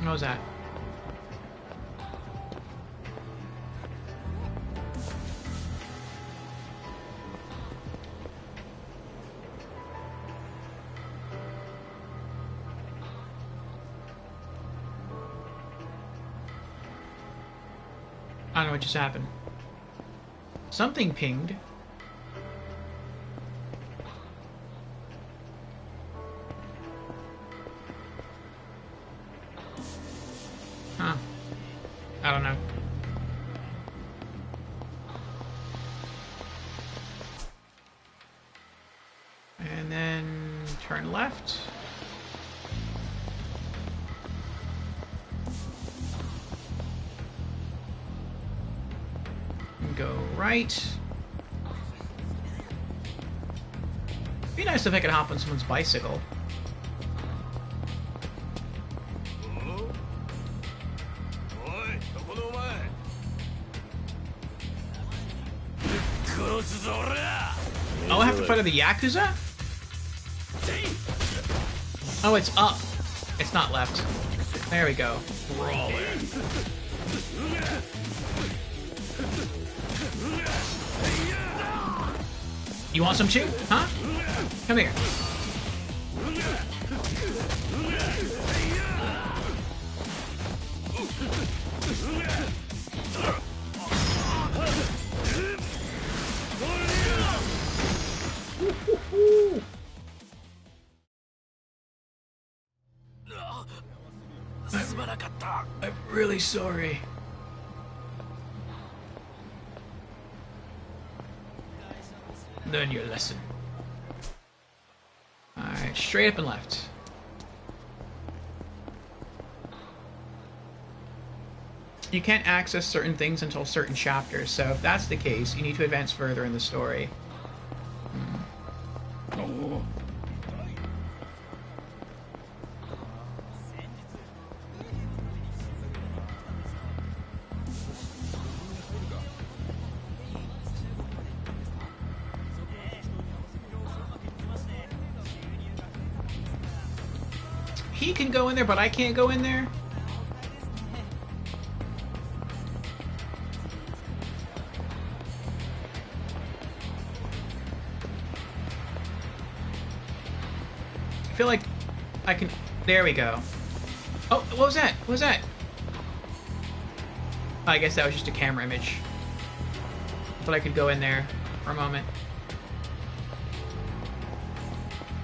What was that? I don't know what just happened. Something pinged. Huh. I don't know. And then turn left. right. Be nice if I could hop on someone's bicycle. Oh, I have to fight the Yakuza? Oh, it's up. It's not left. There we go. You want some too? Huh? Come here. I'm really sorry. Learn your lesson. Alright, straight up and left. You can't access certain things until certain chapters, so if that's the case, you need to advance further in the story. Oh. He can go in there, but I can't go in there? I feel like I can... There we go. Oh, what was that? What was that? I guess that was just a camera image. But I could go in there for a moment.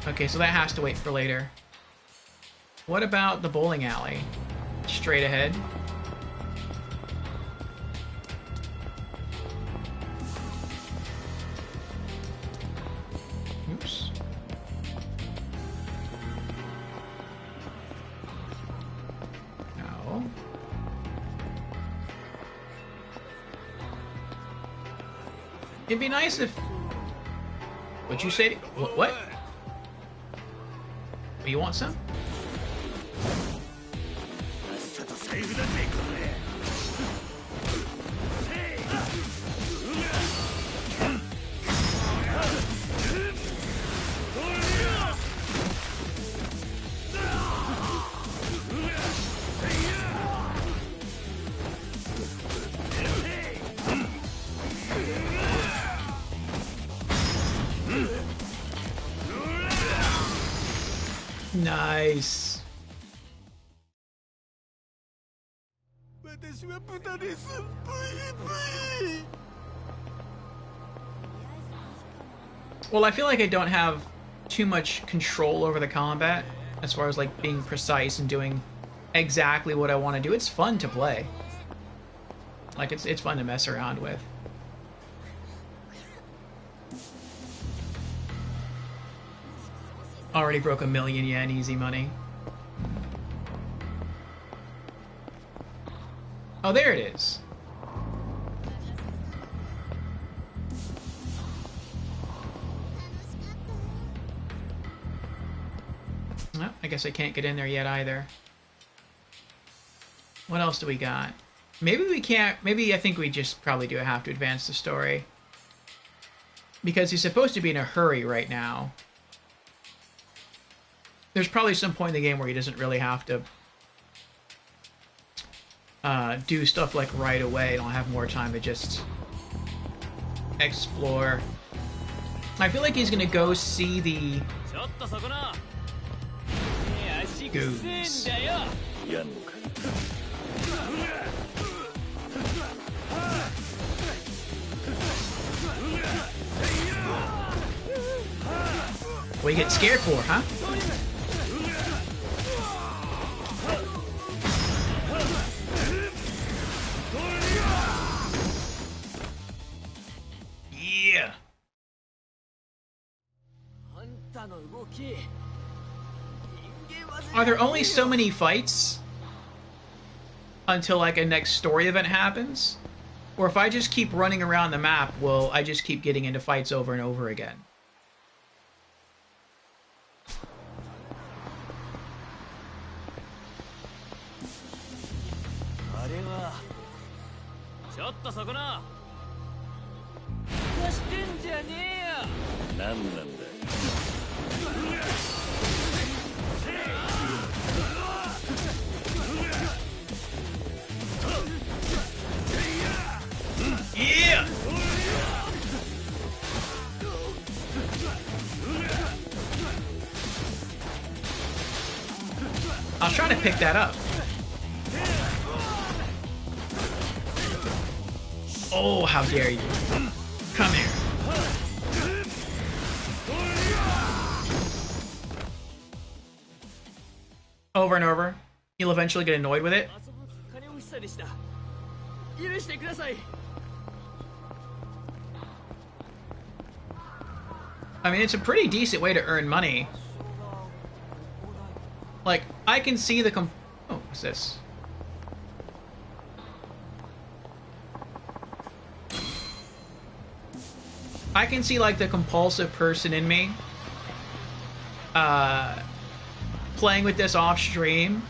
Okay, so that has to wait for later. What about the bowling alley? Straight ahead. Oops. No. It'd be nice if... What'd you say? What? You want some? Nice. Well, I feel like I don't have too much control over the combat as far as like being precise and doing exactly what I want to do. It's fun to play. Like it's fun to mess around with. Already broke 1,000,000 yen, easy money. Oh, there it is. Well, I guess I can't get in there yet either. What else do we got? Maybe we can't... Maybe I think we just probably do have to advance the story. Because he's supposed to be in a hurry right now. There's probably some point in the game where he doesn't really have to do stuff like right away, and I'll have more time to just explore. I feel like he's gonna go see the goons. What you get scared for, huh? Yeah. Are there only so many fights until like a next story event happens? Or if I just keep running around the map, will I just keep getting into fights over and over again? Yeah! I was trying to pick that up. Oh, how dare you. Come here. Over and over. You'll eventually get annoyed with it. I mean, it's a pretty decent way to earn money. Like, I can see the oh, what's this? I can see, like, the compulsive person in me playing with this off stream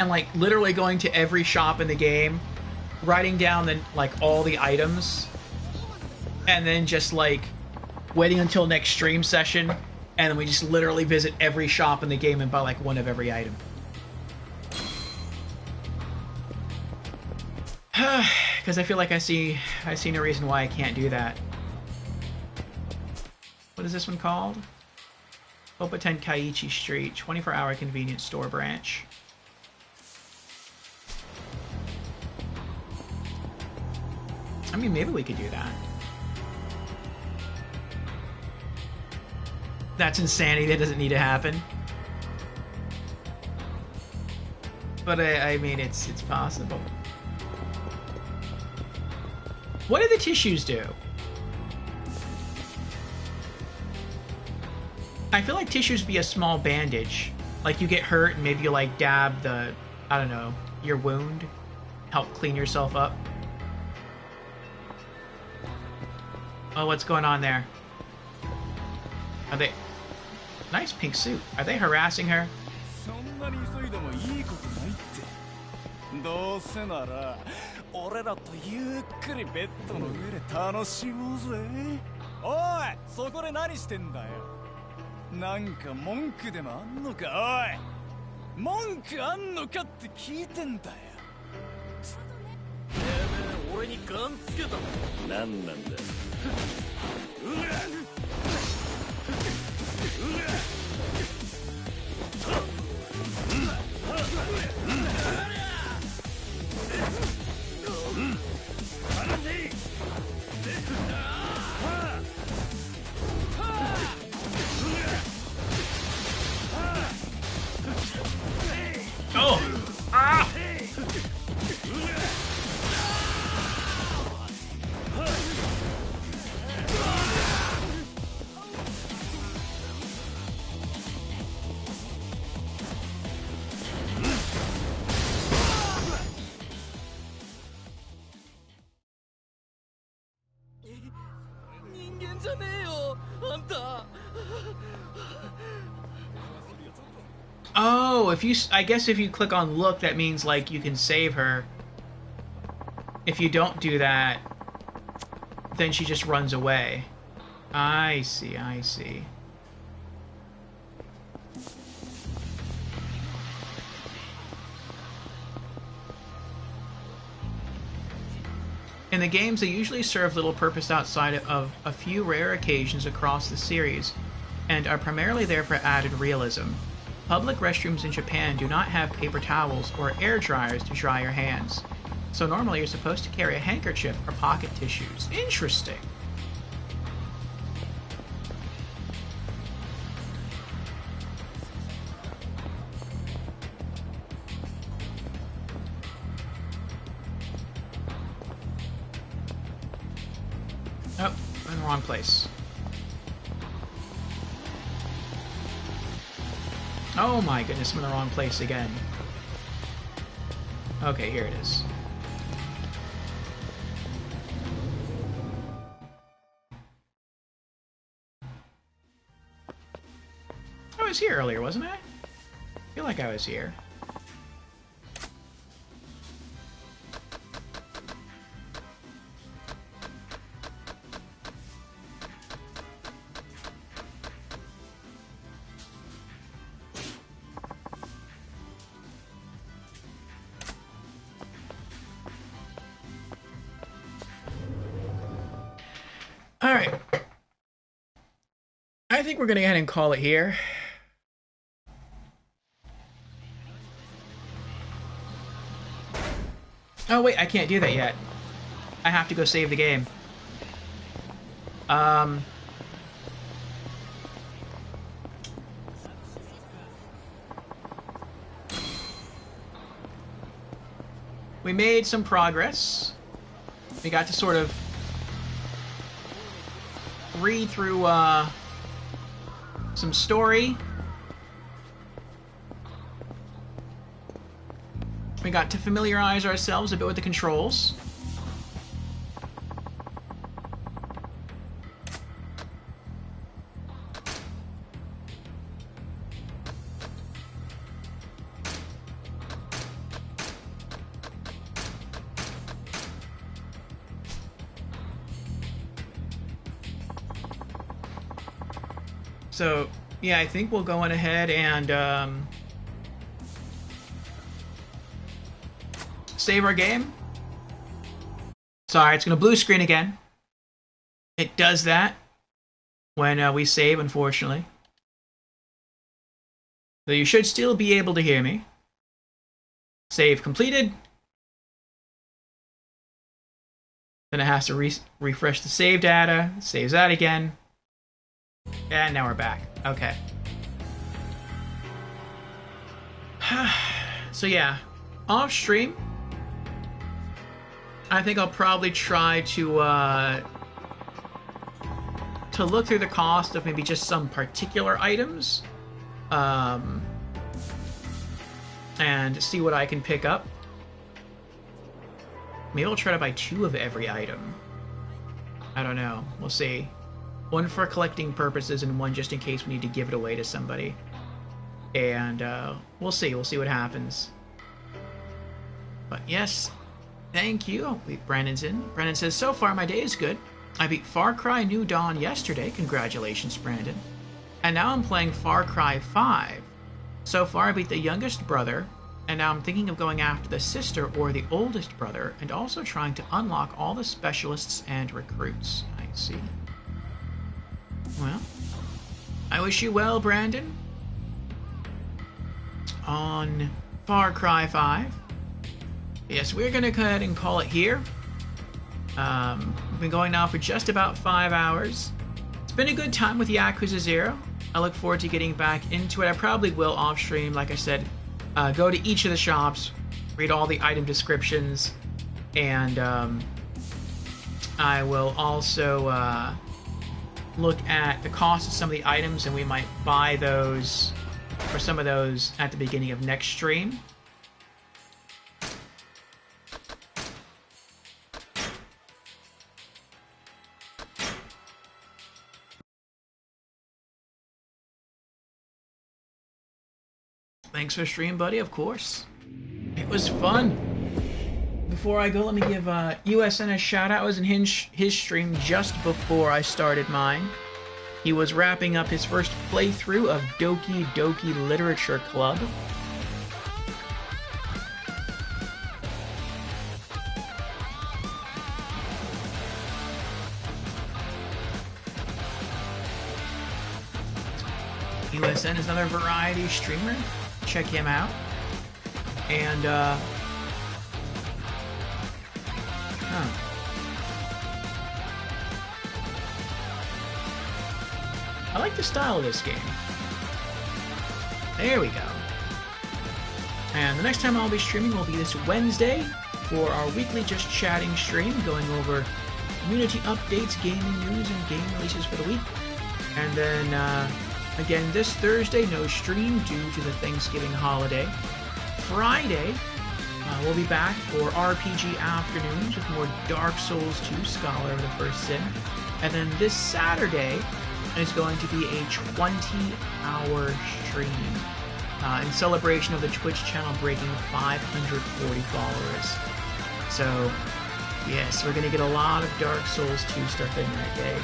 and, like, literally going to every shop in the game, writing down the, like, all the items, and then just, like, waiting until next stream session, and then we just literally visit every shop in the game and buy, like, one of every item. Because I feel like I see no reason why I can't do that. What is this one called? Opaten Kaiichi Street, 24-hour convenience store branch. I mean, maybe we could do that. That's insanity. That doesn't need to happen. But I mean, it's possible. What do the tissues do? I feel like tissues be a small bandage. Like you get hurt and maybe you like dab the, I don't know, your wound. Help clean yourself up. Oh, what's going on there? Are they... Nice pink suit. Are they harassing her? Oh! Ah! Oh, if you... I guess if you click on look, that means, like, you can save her. If you don't do that, then she just runs away. I see, I see. In the games, they usually serve little purpose outside of a few rare occasions across the series, and are primarily there for added realism. Public restrooms in Japan do not have paper towels or air dryers to dry your hands, so normally you're supposed to carry a handkerchief or pocket tissues. Interesting. Oh, I'm in the wrong place. Oh my goodness, I'm in the wrong place again. Okay, here it is. I was here earlier, wasn't I? I feel like I was here. Alright. I think we're going to go ahead and call it here. Oh wait, I can't do that yet. I have to go save the game. We made some progress. We got to sort of read through some story. We got to familiarize ourselves a bit with the controls. So, yeah, I think we'll go on ahead and save our game. Sorry, it's going to blue screen again. It does that when we save, unfortunately. So you should still be able to hear me. Save completed. Then it has to refresh the save data. Saves that again. And now we're back. Okay. So yeah, off stream, I think I'll probably try to look through the cost of maybe just some particular items, and see what I can pick up. Maybe I'll try to buy 2 of every item. I don't know. We'll see. One for collecting purposes and one just in case we need to give it away to somebody. And we'll see. We'll see what happens. But yes, thank you. Oh, Brandon's in. Brandon says, so far my day is good. I beat Far Cry New Dawn yesterday. Congratulations, Brandon. And now I'm playing Far Cry 5. So far I beat the youngest brother. And now I'm thinking of going after the sister or the oldest brother. And also trying to unlock all the specialists and recruits. I see. Well, I wish you well, Brandon, on Far Cry 5. Yes, we're going to go ahead and call it here. We've been going now for just about 5 hours. It's been a good time with Yakuza 0. I look forward to getting back into it. I probably will off stream, like I said, go to each of the shops, read all the item descriptions, and I will also look at the cost of some of the items, and we might buy those, or some of those, at the beginning of next stream. Thanks for stream, buddy, of course. It was fun. Before I go, let me give USN a shout out. I was in his stream just before I started mine. He was wrapping up his first playthrough of Doki Doki Literature Club. USN is another variety streamer. Check him out. And I like the style of this game. There we go. And the next time I'll be streaming will be this Wednesday for our weekly Just Chatting stream, going over community updates, gaming news, and game releases for the week. And then, again, this Thursday, no stream due to the Thanksgiving holiday. Friday, we'll be back for RPG Afternoons with more Dark Souls 2 Scholar of the First Sin. And then this Saturday, is going to be a 20-hour stream in celebration of the Twitch channel breaking 540 followers. So, yes, we're going to get a lot of Dark Souls 2 stuff in that day.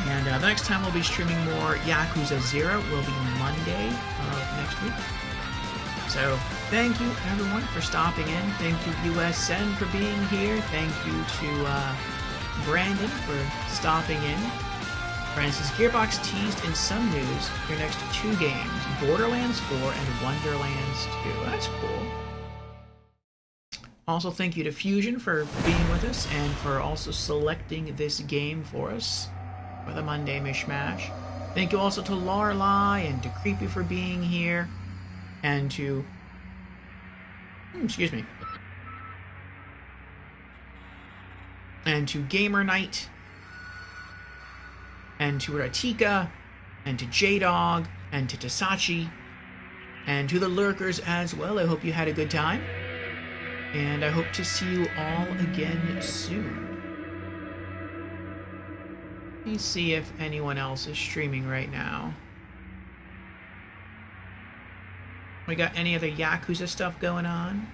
And the next time we'll be streaming more Yakuza 0 will be Monday of next week. So, thank you everyone for stopping in. Thank you USN for being here. Thank you to Brandon for stopping in. Francis, Gearbox teased in some news their next 2 games, Borderlands 4 and Wonderlands 2. That's cool. Also, thank you to Fusion for being with us and for also selecting this game for us for the Monday Mishmash. Thank you also to Lorelai and to Creepy for being here, and to excuse me, and to Gamer Knight, and to Ratika, and to J-Dog, and to Tasachi, and to the lurkers as well. I hope you had a good time, and I hope to see you all again soon. Let me see if anyone else is streaming right now. We got any other Yakuza stuff going on?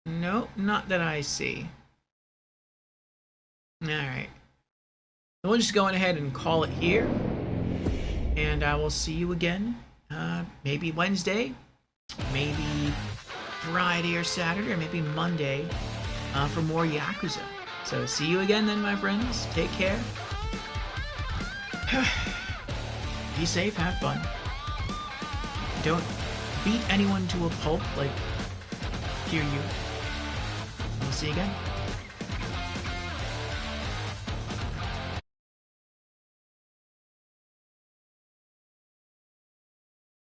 Nope, not that I see. Alright. We'll just go ahead and call it here. And I will see you again. Maybe Wednesday. Maybe Friday or Saturday. Or maybe Monday. For more Yakuza. So see you again then, my friends. Take care. Be safe, have fun. Don't beat anyone to a pulp like Kiryu. We'll see you again.